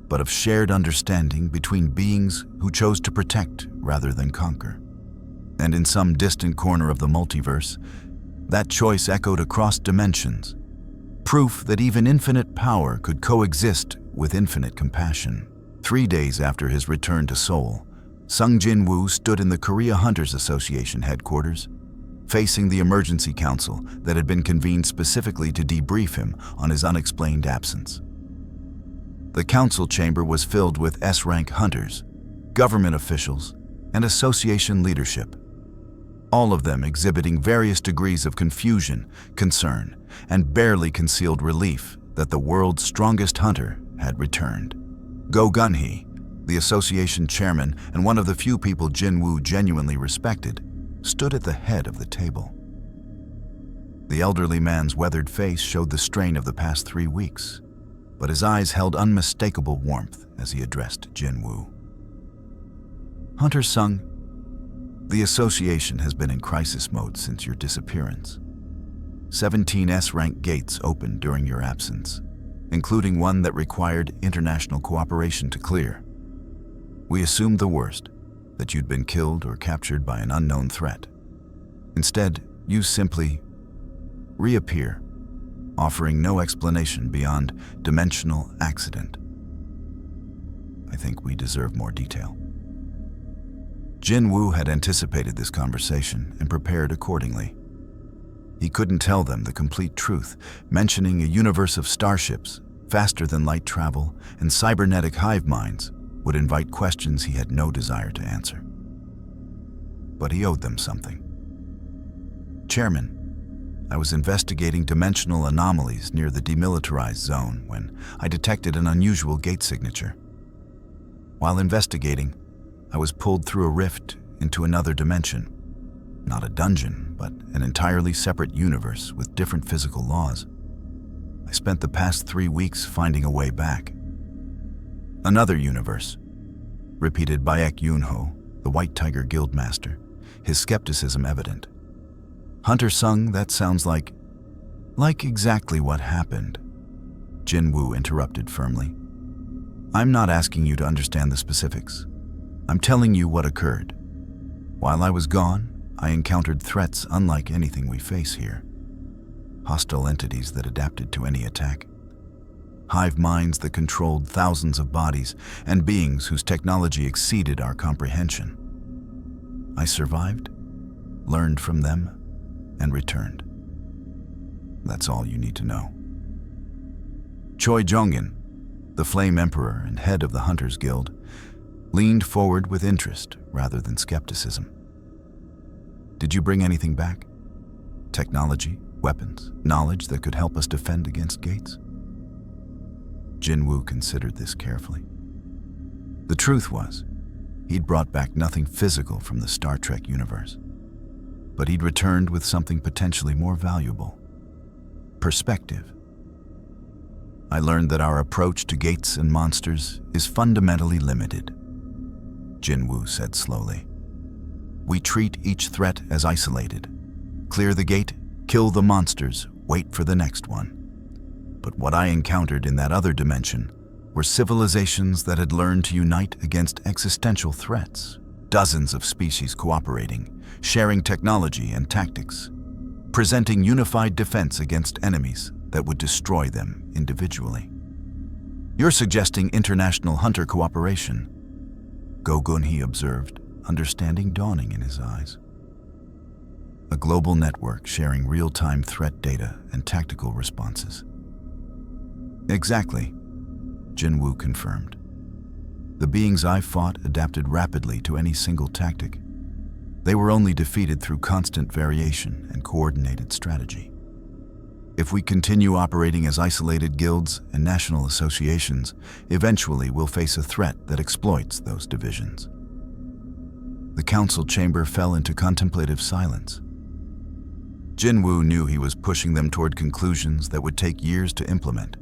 but of shared understanding between beings who chose to protect rather than conquer. And in some distant corner of the multiverse, that choice echoed across dimensions, proof that even infinite power could coexist with infinite compassion. 3 days after his return to Seoul, Sung Jin-woo stood in the Korea Hunters Association headquarters, facing the emergency council that had been convened specifically to debrief him on his unexplained absence. The council chamber was filled with S-rank hunters, government officials, and association leadership, all of them exhibiting various degrees of confusion, concern, and barely concealed relief that the world's strongest hunter had returned. Go Gun-hee, the association chairman and one of the few people Jin-woo genuinely respected, stood at the head of the table. The elderly man's weathered face showed the strain of the past 3 weeks, but his eyes held unmistakable warmth as he addressed Jin-woo. Hunter Sung, the association has been in crisis mode since your disappearance. 17 S-rank gates opened during your absence, including one that required international cooperation to clear. We assumed the worst, that you'd been killed or captured by an unknown threat. Instead, you simply reappear, offering no explanation beyond dimensional accident. I think we deserve more detail. Jin-woo had anticipated this conversation and prepared accordingly. He couldn't tell them the complete truth, mentioning a universe of starships, faster than light travel, and cybernetic hive minds would invite questions he had no desire to answer. But he owed them something. Chairman, I was investigating dimensional anomalies near the demilitarized zone when I detected an unusual gate signature. While investigating, I was pulled through a rift into another dimension. Not a dungeon, but an entirely separate universe with different physical laws. I spent the past 3 weeks finding a way back. Another universe, repeated Baek Yoonho, the White Tiger Guildmaster, his skepticism evident. Hunter Sung, that sounds like exactly what happened. Jin-woo interrupted firmly. I'm not asking you to understand the specifics. I'm telling you what occurred. While I was gone, I encountered threats unlike anything we face here. Hostile entities that adapted to any attack. Hive minds that controlled thousands of bodies and beings whose technology exceeded our comprehension. I survived, learned from them, and returned. That's all you need to know. Choi Jong-in, the Flame Emperor and head of the Hunters Guild, leaned forward with interest rather than skepticism. Did you bring anything back? Technology, weapons, knowledge that could help us defend against gates? Jin-woo considered this carefully. The truth was, he'd brought back nothing physical from the Star Trek universe, but he'd returned with something potentially more valuable: perspective. I learned that our approach to gates and monsters is fundamentally limited, Jin-woo said slowly. We treat each threat as isolated. Clear the gate, kill the monsters, wait for the next one. But what I encountered in that other dimension were civilizations that had learned to unite against existential threats. Dozens of species cooperating, sharing technology and tactics, presenting unified defense against enemies that would destroy them individually. You're suggesting international hunter cooperation, Go Gun-hee observed, understanding dawning in his eyes. A global network sharing real-time threat data and tactical responses. Exactly, Jin-woo confirmed. The beings I fought adapted rapidly to any single tactic. They were only defeated through constant variation and coordinated strategy. If we continue operating as isolated guilds and national associations, eventually we'll face a threat that exploits those divisions. The council chamber fell into contemplative silence. Jin-woo knew he was pushing them toward conclusions that would take years to implement,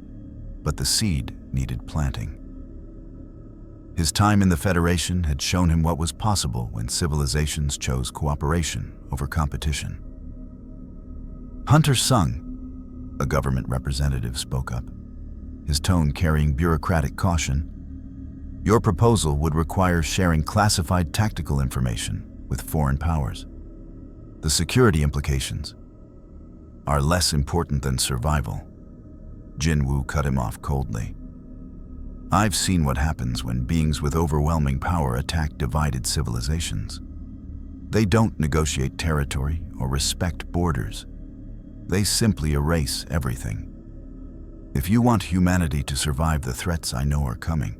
but the seed needed planting. His time in the Federation had shown him what was possible when civilizations chose cooperation over competition. Hunter Sung, a government representative, spoke up, his tone carrying bureaucratic caution. Your proposal would require sharing classified tactical information with foreign powers. The security implications are less important than survival. Jinwu cut him off coldly. I've seen what happens when beings with overwhelming power attack divided civilizations. They don't negotiate territory or respect borders. They simply erase everything. If you want humanity to survive the threats I know are coming,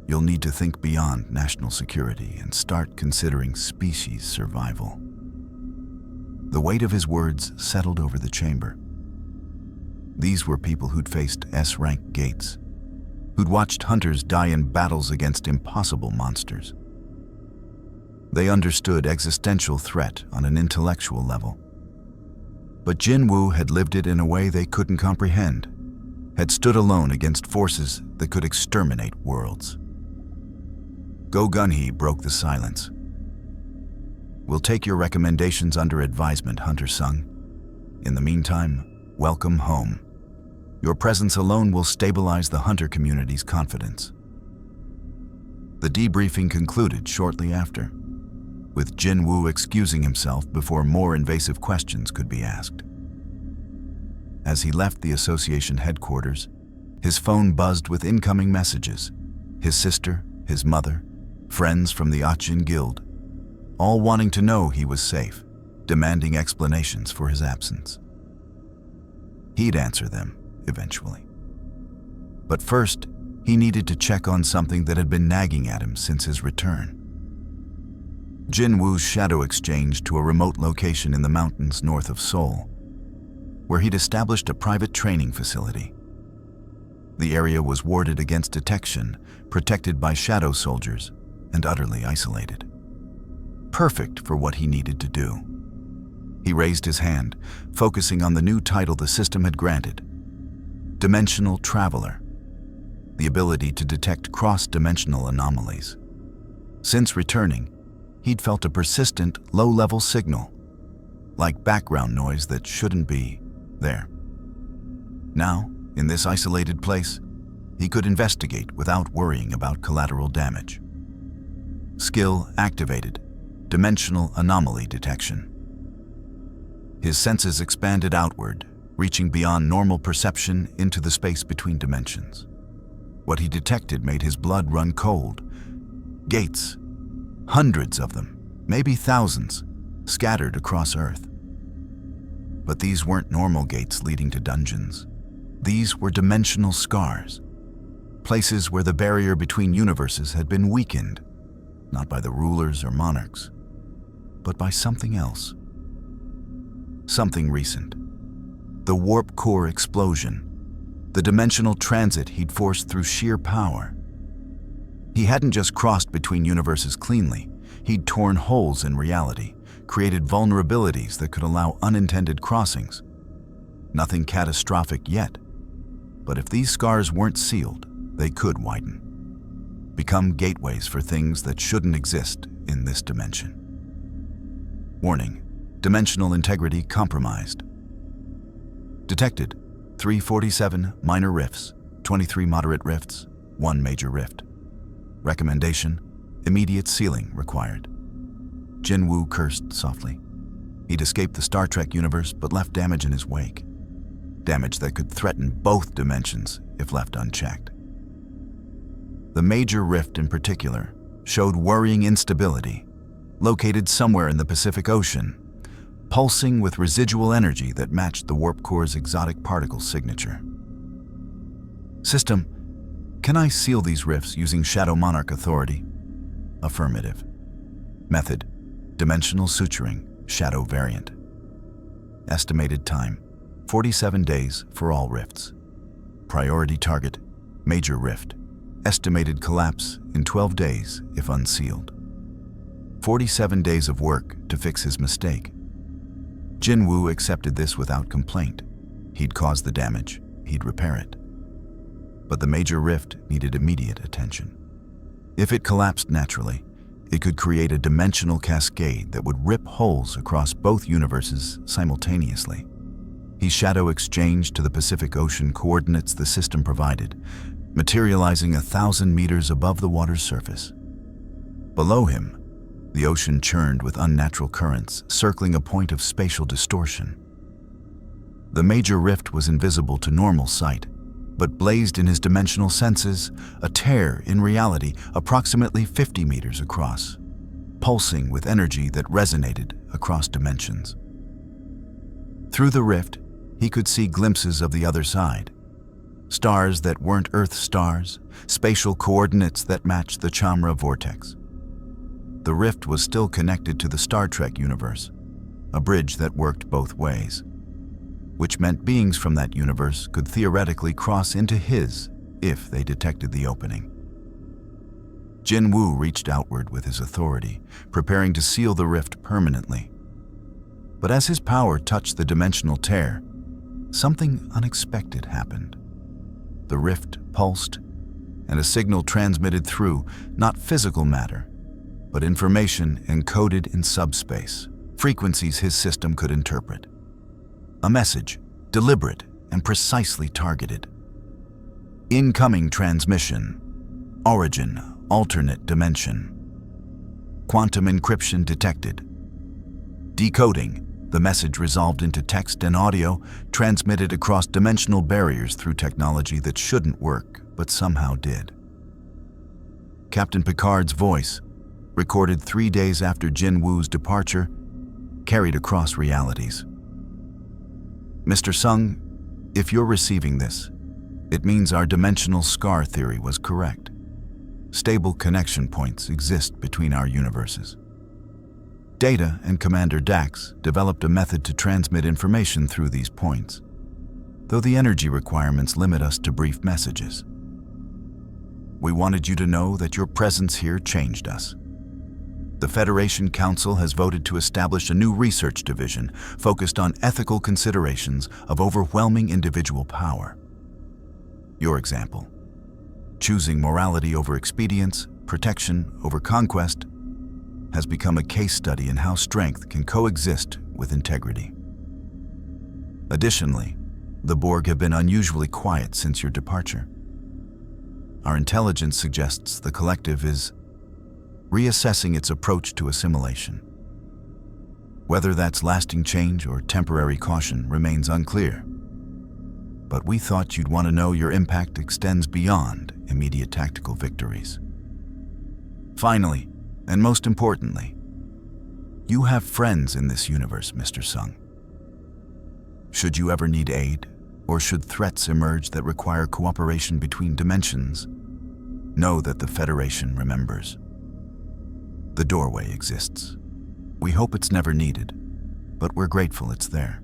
you'll need to think beyond national security and start considering species survival. The weight of his words settled over the chamber. These were people who'd faced S-rank gates, who'd watched hunters die in battles against impossible monsters. They understood existential threat on an intellectual level. But Jinwu had lived it in a way they couldn't comprehend, had stood alone against forces that could exterminate worlds. Go Gunhee broke the silence. We'll take your recommendations under advisement, Hunter Sung. In the meantime, welcome home. Your presence alone will stabilize the hunter community's confidence. The debriefing concluded shortly after, with Jinwu excusing himself before more invasive questions could be asked. As he left the association headquarters, his phone buzzed with incoming messages. His sister, his mother, friends from the Achin Guild, all wanting to know he was safe, demanding explanations for his absence. He'd answer them eventually. But first, he needed to check on something that had been nagging at him since his return. Jinwu's shadow exchange to a remote location in the mountains north of Seoul, where he'd established a private training facility. The area was warded against detection, protected by shadow soldiers, and utterly isolated. Perfect for what he needed to do. He raised his hand, focusing on the new title the system had granted, Dimensional Traveler, the ability to detect cross-dimensional anomalies. Since returning, he'd felt a persistent, low-level signal, like background noise that shouldn't be there. Now, in this isolated place, he could investigate without worrying about collateral damage. Skill activated, Dimensional Anomaly Detection. His senses expanded outward, reaching beyond normal perception into the space between dimensions. What he detected made his blood run cold. Gates, hundreds of them, maybe thousands, scattered across Earth. But these weren't normal gates leading to dungeons. These were dimensional scars, places where the barrier between universes had been weakened, not by the rulers or monarchs, but by something else. Something recent. The warp core explosion, the dimensional transit he'd forced through sheer power. He hadn't just crossed between universes cleanly, he'd torn holes in reality, created vulnerabilities that could allow unintended crossings. Nothing catastrophic yet, but if these scars weren't sealed, they could widen, become gateways for things that shouldn't exist in this dimension. Warning, dimensional integrity compromised. Detected, 347 minor rifts, 23 moderate rifts, 1 major rift. Recommendation, immediate sealing required. Jinwu cursed softly. He'd escaped the Star Trek universe but left damage in his wake. Damage that could threaten both dimensions if left unchecked. The major rift in particular showed worrying instability, located somewhere in the Pacific Ocean, pulsing with residual energy that matched the warp core's exotic particle signature. System, can I seal these rifts using Shadow Monarch authority? Affirmative. Method, dimensional suturing, Shadow variant. Estimated time, 47 days for all rifts. Priority target, major rift. Estimated collapse in 12 days if unsealed. 47 days of work to fix his mistake. Jinwu accepted this without complaint. He'd caused the damage, he'd repair it. but the major rift needed immediate attention. If it collapsed naturally, it could create a dimensional cascade that would rip holes across both universes simultaneously. He shadow exchanged to the Pacific Ocean coordinates the system provided, materializing 1,000 meters above the water's surface. Below him, the ocean churned with unnatural currents, circling a point of spatial distortion. The major rift was invisible to normal sight, but blazed in his dimensional senses, a tear in reality approximately 50 meters across, pulsing with energy that resonated across dimensions. Through the rift, he could see glimpses of the other side. Stars that weren't Earth stars, spatial coordinates that matched the Chamra vortex. The rift was still connected to the Star Trek universe, a bridge that worked both ways, which meant beings from that universe could theoretically cross into his if they detected the opening. Jin Woo reached outward with his authority, preparing to seal the rift permanently. But as his power touched the dimensional tear, something unexpected happened. The rift pulsed, and a signal transmitted through not physical matter, but information encoded in subspace, frequencies his system could interpret. A message, deliberate and precisely targeted. Incoming transmission. Origin, alternate dimension. Quantum encryption detected. Decoding. The message resolved into text and audio, transmitted across dimensional barriers through technology that shouldn't work, but somehow did. Captain Picard's voice, recorded 3 days after Jin Woo's departure, carried across realities. Mr. Sung, if you're receiving this, it means our dimensional scar theory was correct. Stable connection points exist between our universes. Data and Commander Dax developed a method to transmit information through these points, though the energy requirements limit us to brief messages. We wanted you to know that your presence here changed us. The Federation Council has voted to establish a new research division focused on ethical considerations of overwhelming individual power. Your example, choosing morality over expedience, protection over conquest, has become a case study in how strength can coexist with integrity. Additionally, the Borg have been unusually quiet since your departure. Our intelligence suggests the collective is reassessing its approach to assimilation. Whether that's lasting change or temporary caution remains unclear. But we thought you'd want to know your impact extends beyond immediate tactical victories. Finally, and most importantly, you have friends in this universe, Mr. Sung. Should you ever need aid, or should threats emerge that require cooperation between dimensions, know that the Federation remembers. The doorway exists. We hope it's never needed, but we're grateful it's there.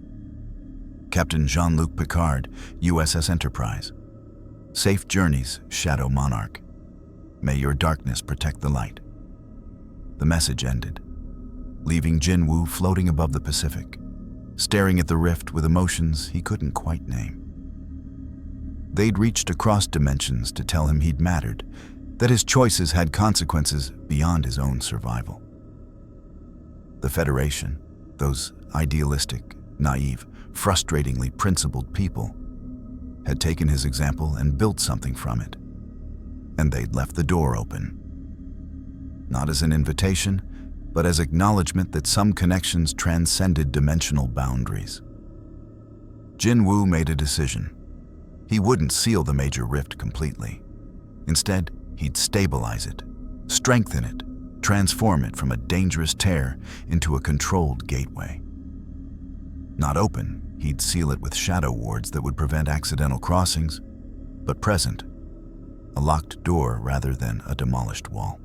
Captain Jean-Luc Picard, USS Enterprise. Safe journeys, Shadow Monarch. May your darkness protect the light. The message ended, leaving Jin Woo floating above the Pacific, staring at the rift with emotions he couldn't quite name. They'd reached across dimensions to tell him he'd mattered, that his choices had consequences beyond his own survival. The Federation, those idealistic, naive, frustratingly principled people, had taken his example and built something from it, and they'd left the door open. Not as an invitation, but as acknowledgement that some connections transcended dimensional boundaries. Jin Woo made a decision. He wouldn't seal the major rift completely. Instead, he'd stabilize it, strengthen it, transform it from a dangerous tear into a controlled gateway. Not open, he'd seal it with shadow wards that would prevent accidental crossings, but present, a locked door rather than a demolished wall.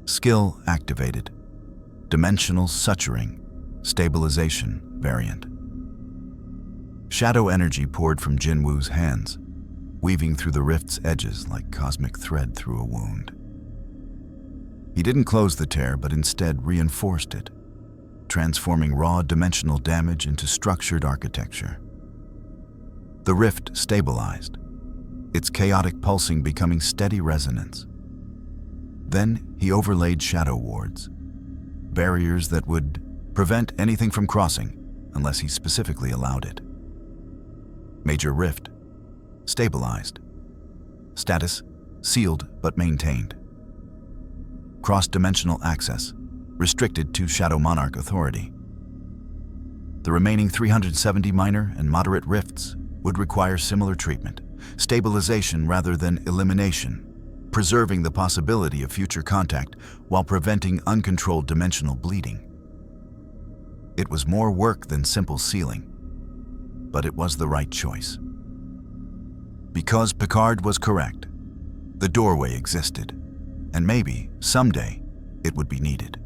Skill activated, dimensional suturing, stabilization variant. Shadow energy poured from Jin Woo's hands, weaving through the rift's edges like cosmic thread through a wound. He didn't close the tear, but instead reinforced it, transforming raw dimensional damage into structured architecture. The rift stabilized, its chaotic pulsing becoming steady resonance. Then he overlaid shadow wards, barriers that would prevent anything from crossing unless he specifically allowed it. Major rift, stabilized. Status, sealed but maintained. Cross-dimensional access, restricted to Shadow Monarch authority. The remaining 370 minor and moderate rifts would require similar treatment, stabilization rather than elimination, preserving the possibility of future contact while preventing uncontrolled dimensional bleeding. It was more work than simple sealing, but it was the right choice. Because Picard was correct, the doorway existed, and maybe, someday, it would be needed.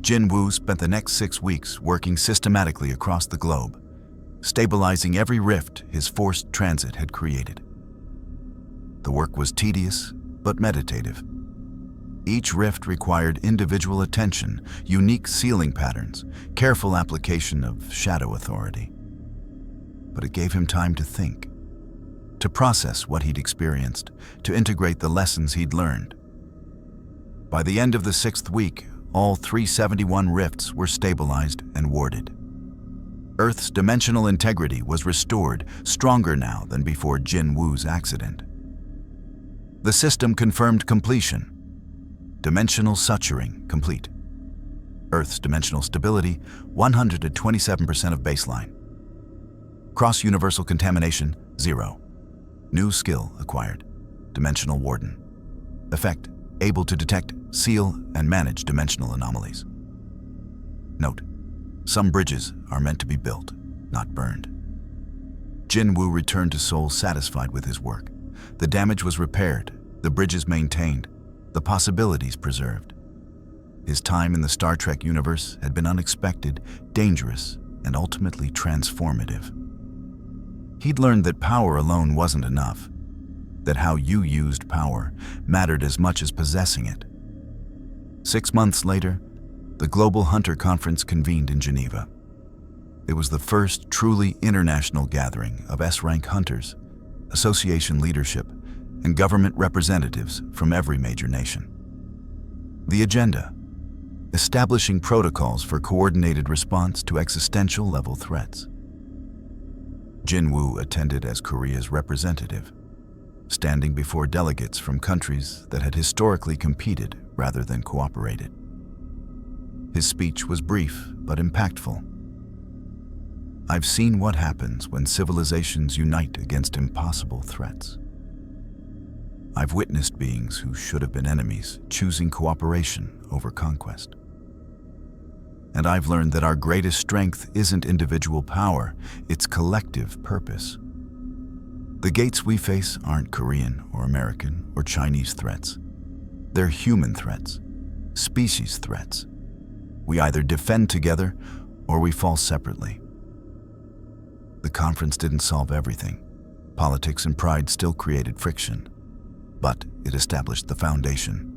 Jin Woo spent the next 6 weeks working systematically across the globe, stabilizing every rift his forced transit had created. The work was tedious, but meditative. Each rift required individual attention, unique sealing patterns, careful application of shadow authority. But it gave him time to think, to process what he'd experienced, to integrate the lessons he'd learned. By the end of the 6th week, all 371 rifts were stabilized and warded. Earth's dimensional integrity was restored, stronger now than before Jin Woo's accident. The system confirmed completion. Dimensional suturing complete. Earth's dimensional stability 127% of baseline. Cross-universal contamination 0. New skill acquired. Dimensional Warden. Effect: able to detect, seal, and manage dimensional anomalies. Note: some bridges are meant to be built, not burned. Jin Woo returned to Seoul satisfied with his work. The damage was repaired, the bridges maintained, the possibilities preserved. His time in the Star Trek universe had been unexpected, dangerous, and ultimately transformative. He'd learned that power alone wasn't enough, that how you used power mattered as much as possessing it. 6 months later, the Global Hunter Conference convened in Geneva. It was the first truly international gathering of S-rank hunters, association leadership, and government representatives from every major nation. The agenda: establishing protocols for coordinated response to existential level threats. Jin Woo attended as Korea's representative, standing before delegates from countries that had historically competed rather than cooperated. His speech was brief but impactful. I've seen what happens when civilizations unite against impossible threats. I've witnessed beings who should have been enemies choosing cooperation over conquest. And I've learned that our greatest strength isn't individual power, it's collective purpose. The gates we face aren't Korean or American or Chinese threats. They're human threats, species threats. We either defend together or we fall separately. The conference didn't solve everything. Politics and pride still created friction. But it established the foundation.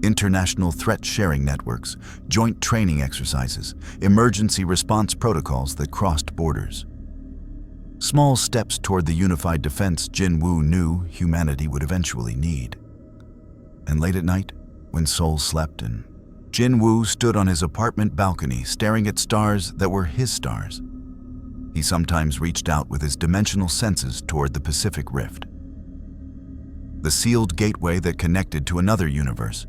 International threat sharing networks, joint training exercises, emergency response protocols that crossed borders. Small steps toward the unified defense Jin Woo knew humanity would eventually need. And late at night, when Seoul slept and Jin Woo stood on his apartment balcony staring at stars that were his stars, he sometimes reached out with his dimensional senses toward the Pacific Rift. The sealed gateway that connected to another universe,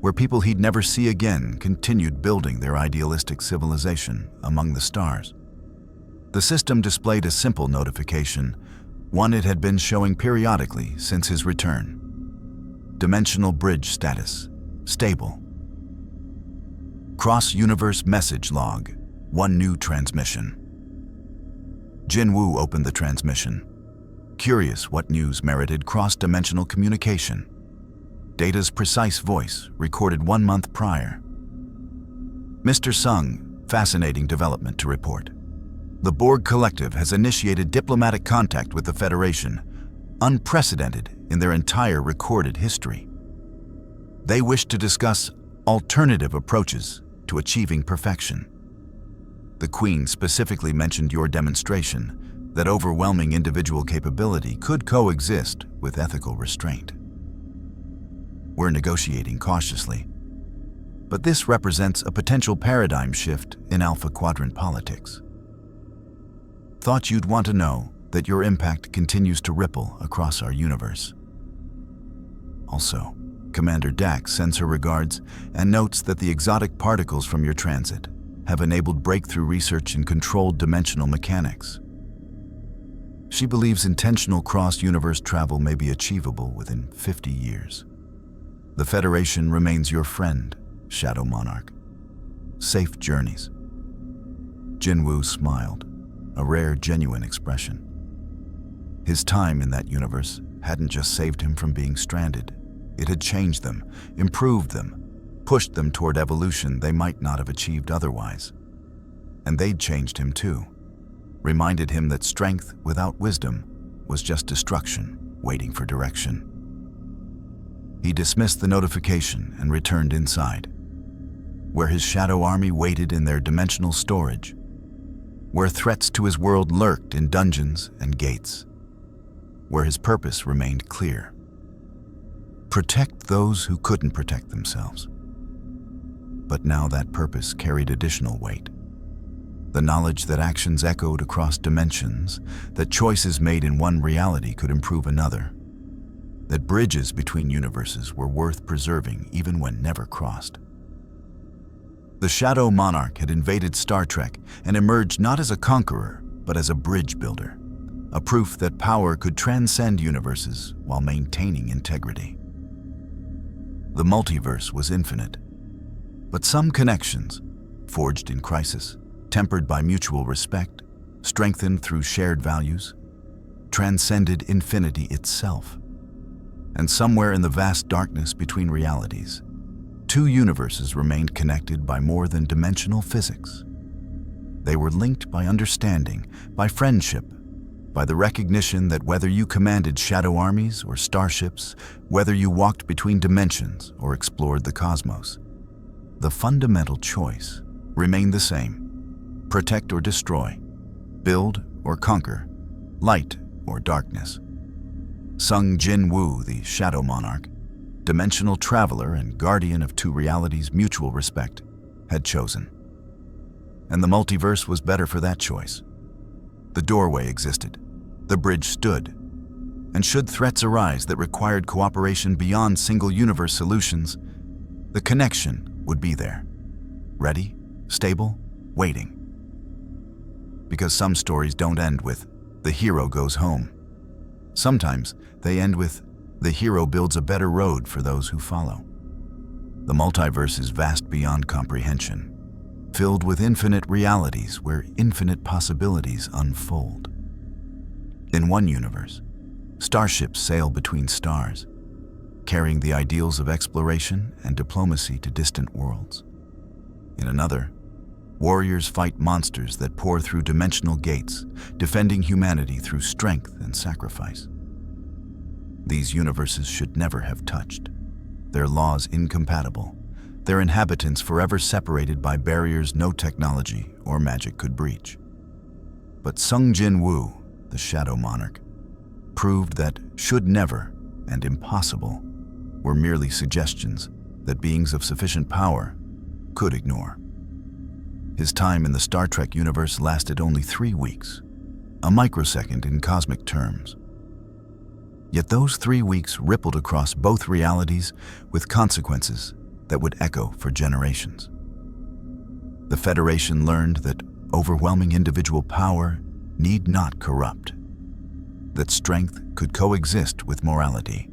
where people he'd never see again continued building their idealistic civilization among the stars. The system displayed a simple notification, one it had been showing periodically since his return. Dimensional bridge status, stable. Cross-universe message log, one new transmission. Jin Woo opened the transmission, curious what news merited cross-dimensional communication. Data's precise voice, recorded 1 month prior. Mr. Sung, fascinating development to report. The Borg Collective has initiated diplomatic contact with the Federation, unprecedented in their entire recorded history. They wish to discuss alternative approaches to achieving perfection. The Queen specifically mentioned your demonstration, that overwhelming individual capability could coexist with ethical restraint. We're negotiating cautiously, but this represents a potential paradigm shift in Alpha Quadrant politics. Thought you'd want to know that your impact continues to ripple across our universe. Also, Commander Dax sends her regards and notes that the exotic particles from your transit have enabled breakthrough research in controlled dimensional mechanics. She believes intentional cross-universe travel may be achievable within 50 years. The Federation remains your friend, Shadow Monarch. Safe journeys. Jinwoo smiled, a rare, genuine expression. His time in that universe hadn't just saved him from being stranded. It had changed them, improved them, pushed them toward evolution they might not have achieved otherwise. And they'd changed him too, reminded him that strength without wisdom was just destruction waiting for direction. He dismissed the notification and returned inside, where his shadow army waited in their dimensional storage, where threats to his world lurked in dungeons and gates, where his purpose remained clear: protect those who couldn't protect themselves. But now that purpose carried additional weight. The knowledge that actions echoed across dimensions, that choices made in one reality could improve another, that bridges between universes were worth preserving even when never crossed. The Shadow Monarch had invaded Star Trek and emerged not as a conqueror, but as a bridge builder, a proof that power could transcend universes while maintaining integrity. The multiverse was infinite, but some connections, forged in crisis, tempered by mutual respect, strengthened through shared values, transcended infinity itself. And somewhere in the vast darkness between realities, two universes remained connected by more than dimensional physics. They were linked by understanding, by friendship, by the recognition that whether you commanded shadow armies or starships, whether you walked between dimensions or explored the cosmos, the fundamental choice remained the same: protect or destroy, build or conquer, light or darkness. Sung Jinwoo, the Shadow Monarch, dimensional traveler and guardian of two realities' mutual respect, had chosen. And the multiverse was better for that choice. The doorway existed, the bridge stood, and should threats arise that required cooperation beyond single-universe solutions, the connection would be there, ready, stable, waiting. Because some stories don't end with "the hero goes home." Sometimes they end with "the hero builds a better road for those who follow." The multiverse is vast beyond comprehension, filled with infinite realities where infinite possibilities unfold. In one universe, starships sail between stars, carrying the ideals of exploration and diplomacy to distant worlds. In another, warriors fight monsters that pour through dimensional gates, defending humanity through strength and sacrifice. These universes should never have touched, their laws incompatible, their inhabitants forever separated by barriers no technology or magic could breach. But Sung Jinwoo, the Shadow Monarch, proved that should never and impossible were merely suggestions that beings of sufficient power could ignore. His time in the Star Trek universe lasted only 3 weeks, a microsecond in cosmic terms. Yet those 3 weeks rippled across both realities with consequences that would echo for generations. The Federation learned that overwhelming individual power need not corrupt, that strength could coexist with morality,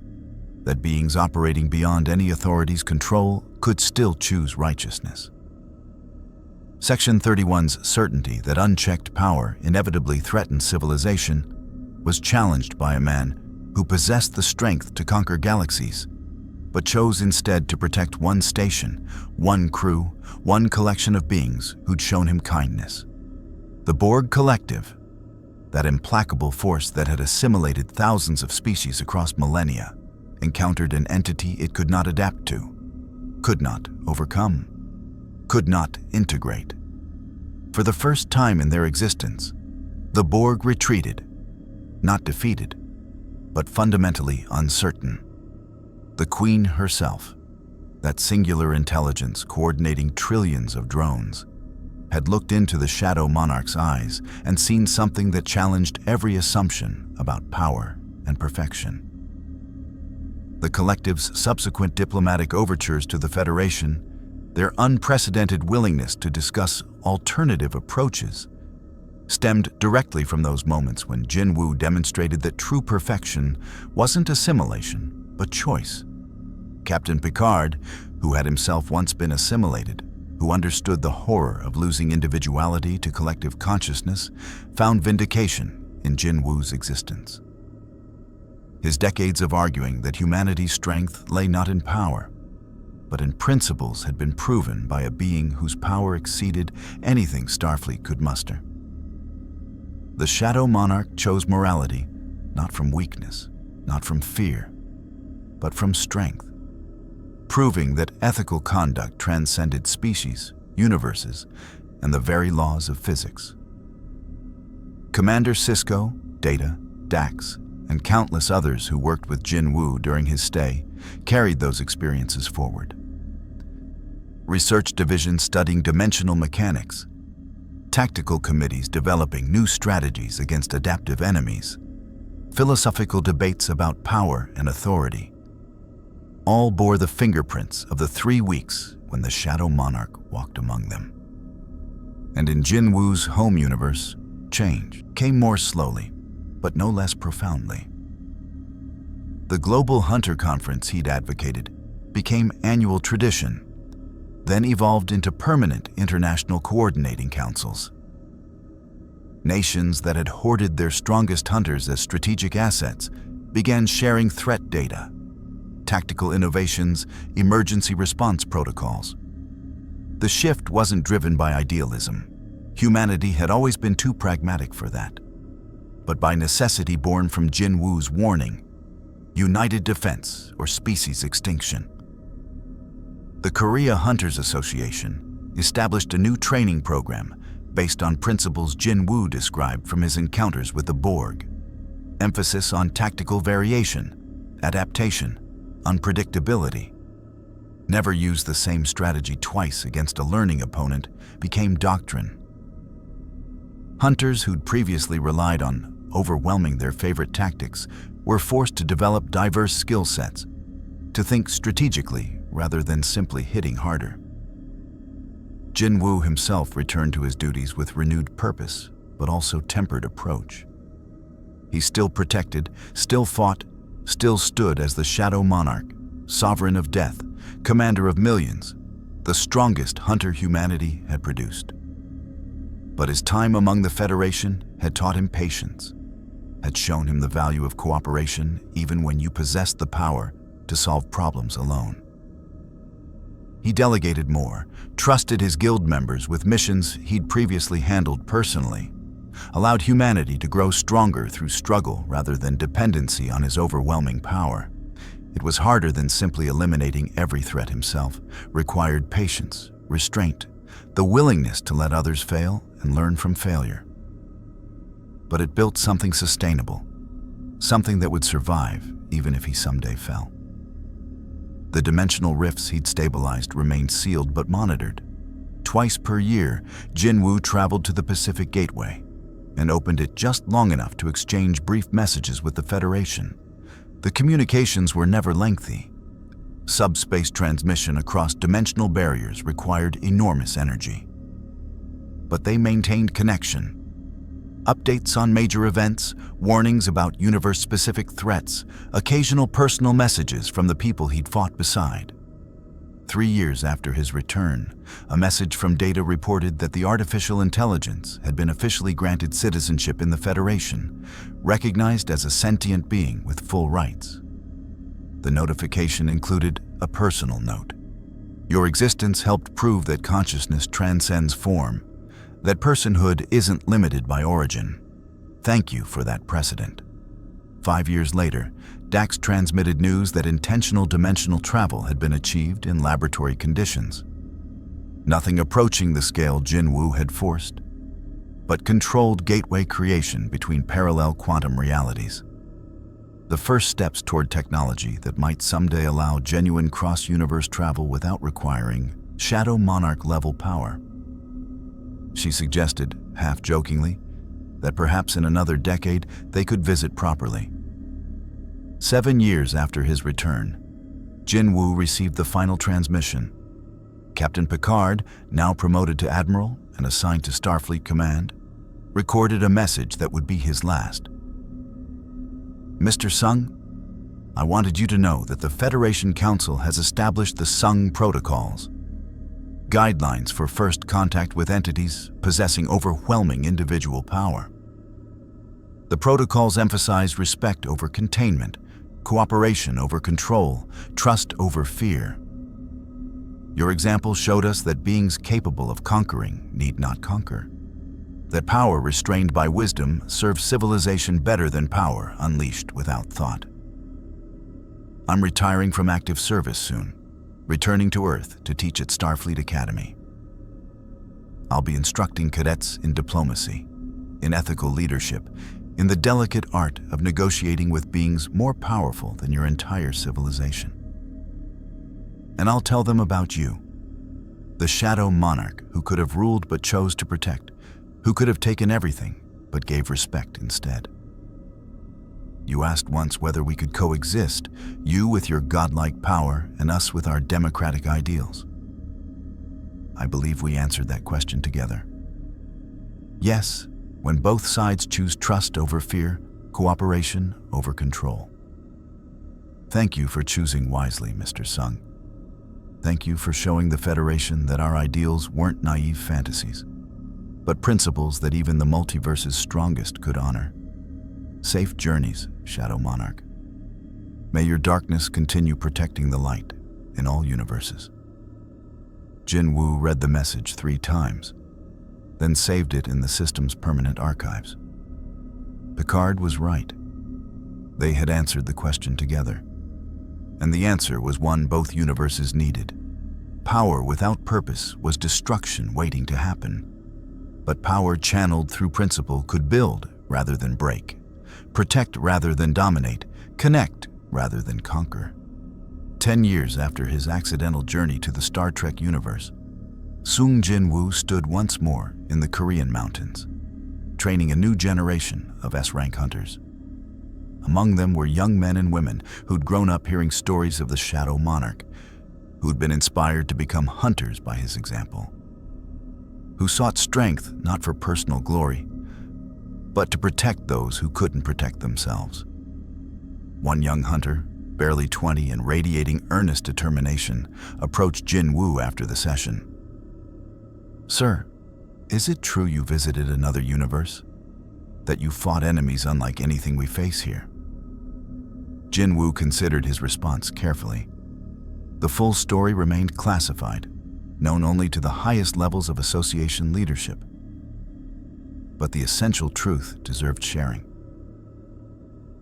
that beings operating beyond any authority's control could still choose righteousness. Section 31's certainty that unchecked power inevitably threatened civilization was challenged by a man who possessed the strength to conquer galaxies, but chose instead to protect one station, one crew, one collection of beings who'd shown him kindness. The Borg Collective, that implacable force that had assimilated thousands of species across millennia, encountered an entity it could not adapt to, could not overcome, could not integrate. For the first time in their existence, The Borg retreated, not defeated, but fundamentally uncertain. The Queen herself, that singular intelligence coordinating trillions of drones, had looked into the Shadow Monarch's eyes and seen something that challenged every assumption about power and perfection. The collective's subsequent diplomatic overtures to the Federation, their unprecedented willingness to discuss alternative approaches, stemmed directly from those moments when Jinwu demonstrated that true perfection wasn't assimilation, but choice. Captain Picard, who had himself once been assimilated, who understood the horror of losing individuality to collective consciousness, found vindication in Jinwu's existence. His decades of arguing that humanity's strength lay not in power, but in principles had been proven by a being whose power exceeded anything Starfleet could muster. The Shadow Monarch chose morality not from weakness, not from fear, but from strength, proving that ethical conduct transcended species, universes, and the very laws of physics. Commander Sisko, Data, Dax, and countless others who worked with Jinwu during his stay carried those experiences forward. Research divisions studying dimensional mechanics, tactical committees developing new strategies against adaptive enemies, philosophical debates about power and authority, all bore the fingerprints of the 3 weeks when the Shadow Monarch walked among them. And in Jinwu's home universe, change came more slowly, but no less profoundly. The Global Hunter Conference he'd advocated became annual tradition, then evolved into permanent international coordinating councils. Nations that had hoarded their strongest hunters as strategic assets began sharing threat data, tactical innovations, emergency response protocols. The shift wasn't driven by idealism. Humanity had always been too pragmatic for that. But by necessity born from Jinwu's warning, united defense or species extinction. The Korea Hunters Association established a new training program based on principles Jinwu described from his encounters with the Borg. Emphasis on tactical variation, adaptation, unpredictability. Never use the same strategy twice against a learning opponent became doctrine. Hunters who'd previously relied on overwhelming their favorite tactics were forced to develop diverse skill sets, to think strategically rather than simply hitting harder. Jinwu himself returned to his duties with renewed purpose, but also tempered approach. He still protected, still fought, still stood as the Shadow Monarch, sovereign of death, commander of millions, the strongest hunter humanity had produced. But his time among the Federation had taught him patience, had shown him the value of cooperation even when you possessed the power to solve problems alone. He delegated more, trusted his guild members with missions he'd previously handled personally, allowed humanity to grow stronger through struggle rather than dependency on his overwhelming power. It was harder than simply eliminating every threat himself, required patience, restraint, the willingness to let others fail and learn from failure. But it built something sustainable, something that would survive even if he someday fell. The dimensional rifts he'd stabilized remained sealed but monitored. Twice per year, Jinwu traveled to the Pacific Gateway and opened it just long enough to exchange brief messages with the Federation. The communications were never lengthy. Subspace transmission across dimensional barriers required enormous energy. But they maintained connection. Updates on major events, warnings about universe-specific threats, occasional personal messages from the people he'd fought beside. 3 years after his return, a message from Data reported that the artificial intelligence had been officially granted citizenship in the Federation, recognized as a sentient being with full rights. The notification included a personal note. Your existence helped prove that consciousness transcends form, that personhood isn't limited by origin. Thank you for that precedent. 5 years later, Dax transmitted news that intentional dimensional travel had been achieved in laboratory conditions. Nothing approaching the scale Jinwu had forced. but controlled gateway creation between parallel quantum realities. The first steps toward technology that might someday allow genuine cross-universe travel without requiring Shadow Monarch-level power. She suggested, half-jokingly, that perhaps in another decade they could visit properly. 7 years after his return, Jinwoo received the final transmission. Captain Picard, now promoted to Admiral and assigned to Starfleet Command, recorded a message that would be his last. Mr. Sung, I wanted you to know that the Federation Council has established the Sung Protocols, guidelines for first contact with entities possessing overwhelming individual power. The protocols emphasize respect over containment, cooperation over control, trust over fear. Your example showed us that beings capable of conquering need not conquer, that power restrained by wisdom serves civilization better than power unleashed without thought. I'm retiring from active service soon, returning to Earth to teach at Starfleet Academy. I'll be instructing cadets in diplomacy, in ethical leadership, in the delicate art of negotiating with beings more powerful than your entire civilization. And I'll tell them about you, the Shadow Monarch who could have ruled but chose to protect, who could have taken everything but gave respect instead. You asked once whether we could coexist, you with your godlike power and us with our democratic ideals. I believe we answered that question together. Yes, when both sides choose trust over fear, cooperation over control. Thank you for choosing wisely, Mr. Sung. Thank you for showing the Federation that our ideals weren't naive fantasies, but principles that even the multiverse's strongest could honor. Safe journeys, Shadow Monarch. May your darkness continue protecting the light in all universes. Jinwoo read the message 3 times, then saved it in the system's permanent archives. Picard was right. They had answered the question together, and the answer was one both universes needed. Power without purpose was destruction waiting to happen. But power channeled through principle could build rather than break, protect rather than dominate, connect rather than conquer. 10 years after his accidental journey to the Star Trek universe, Sung Jinwoo stood once more in the Korean mountains, training a new generation of S-rank hunters. Among them were young men and women who'd grown up hearing stories of the Shadow Monarch, who'd been inspired to become hunters by his example, who sought strength not for personal glory, but to protect those who couldn't protect themselves. One young hunter, barely 20 and radiating earnest determination, approached Jinwoo after the session. Sir, is it true you visited another universe? That you fought enemies unlike anything we face here? Jinwoo considered his response carefully. The full story remained classified, known only to the highest levels of association leadership. But the essential truth deserved sharing.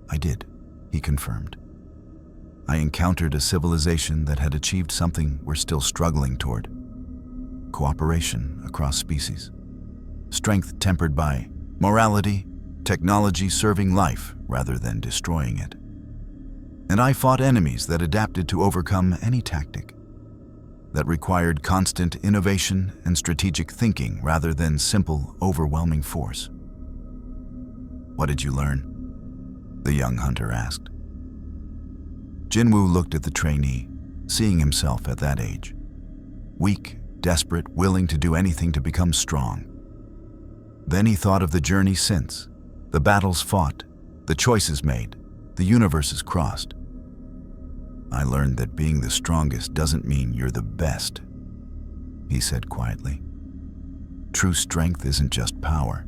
I did, he confirmed. I encountered a civilization that had achieved something we're still struggling toward. Cooperation across species. Strength tempered by morality, technology serving life rather than destroying it. And I fought enemies that adapted to overcome any tactic, that required constant innovation and strategic thinking rather than simple, overwhelming force. What did you learn? The young hunter asked. Jinwoo looked at the trainee, seeing himself at that age. Weak, desperate, willing to do anything to become strong. Then he thought of the journey since, the battles fought, the choices made, the universes crossed. I learned that being the strongest doesn't mean you're the best, he said quietly. True strength isn't just power.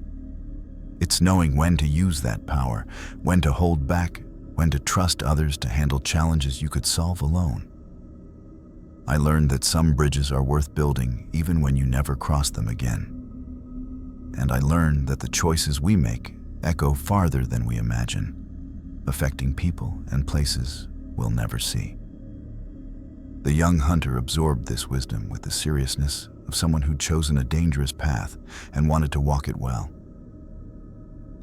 It's knowing when to use that power, when to hold back, when to trust others to handle challenges you could solve alone. I learned that some bridges are worth building even when you never cross them again. And I learned that the choices we make echo farther than we imagine, affecting people and places we'll never see. The young hunter absorbed this wisdom with the seriousness of someone who'd chosen a dangerous path and wanted to walk it well.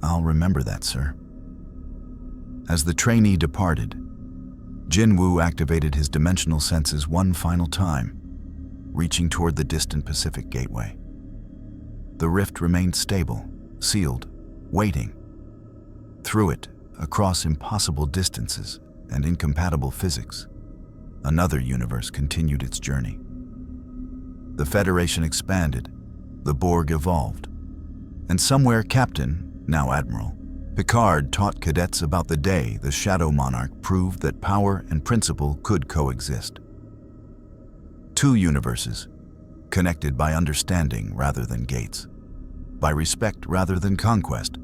I'll remember that, sir. As the trainee departed, Jinwoo activated his dimensional senses one final time, reaching toward the distant Pacific Gateway. The rift remained stable, sealed, waiting. Through it, across impossible distances and incompatible physics, another universe continued its journey. The Federation expanded, the Borg evolved, and somewhere Captain, now Admiral, Picard taught cadets about the day the Shadow Monarch proved that power and principle could coexist. Two universes, connected by understanding rather than gates, by respect rather than conquest,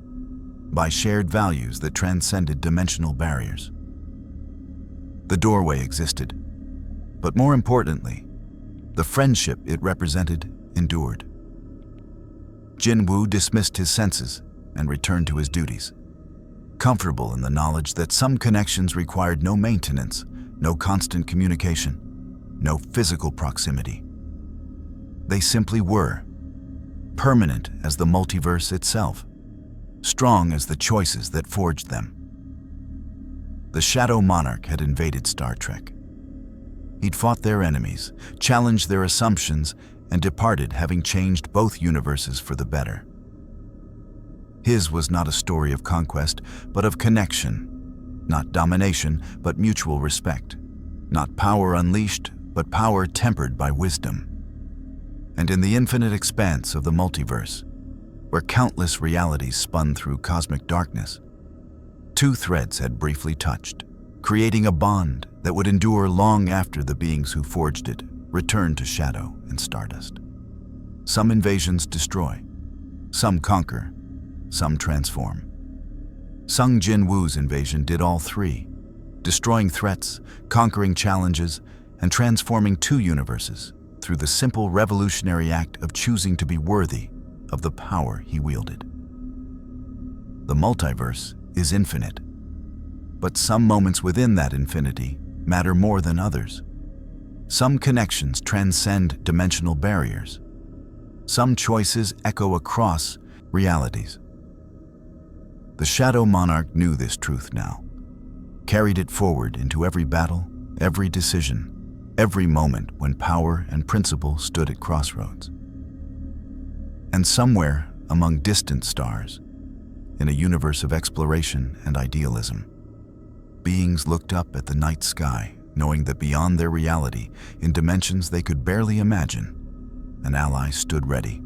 by shared values that transcended dimensional barriers. The doorway existed, but more importantly, the friendship it represented endured. Jinwoo dismissed his senses and returned to his duties, comfortable in the knowledge that some connections required no maintenance, no constant communication, no physical proximity. They simply were, permanent as the multiverse itself, strong as the choices that forged them. The Shadow Monarch had invaded Star Trek. He'd fought their enemies, challenged their assumptions, and departed having changed both universes for the better. His was not a story of conquest, but of connection, not domination, but mutual respect, not power unleashed, but power tempered by wisdom. And in the infinite expanse of the multiverse, where countless realities spun through cosmic darkness, two threads had briefly touched, creating a bond that would endure long after the beings who forged it returned to shadow and stardust. Some invasions destroy, some conquer, some transform. Sung Jinwoo's invasion did all three, destroying threats, conquering challenges, and transforming two universes through the simple revolutionary act of choosing to be worthy of the power he wielded. The multiverse is infinite, but some moments within that infinity matter more than others. Some connections transcend dimensional barriers. Some choices echo across realities. The Shadow Monarch knew this truth now, carried it forward into every battle, every decision, every moment when power and principle stood at crossroads. And somewhere among distant stars, in a universe of exploration and idealism, beings looked up at the night sky, knowing that beyond their reality, in dimensions they could barely imagine, an ally stood ready.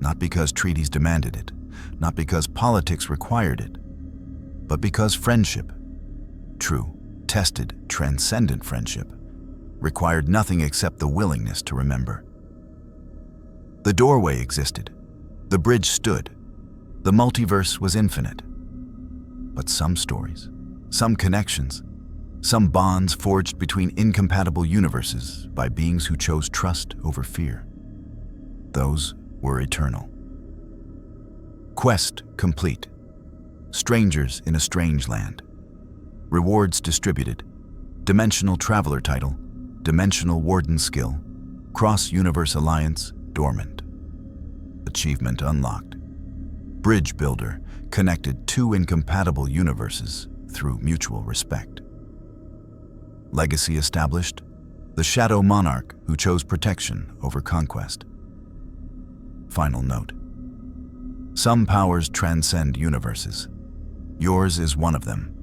Not because treaties demanded it, not because politics required it, but because friendship, true, tested, transcendent friendship, required nothing except the willingness to remember. The doorway existed, the bridge stood, the multiverse was infinite. But some stories, some connections, some bonds forged between incompatible universes by beings who chose trust over fear, those were eternal. Quest complete. Strangers in a strange land. Rewards distributed. Dimensional traveler title. Dimensional warden skill. Cross-universe alliance dormant. Achievement unlocked. Bridge builder connected two incompatible universes through mutual respect. Legacy established. The Shadow Monarch who chose protection over conquest. Final note. Some powers transcend universes. Yours is one of them.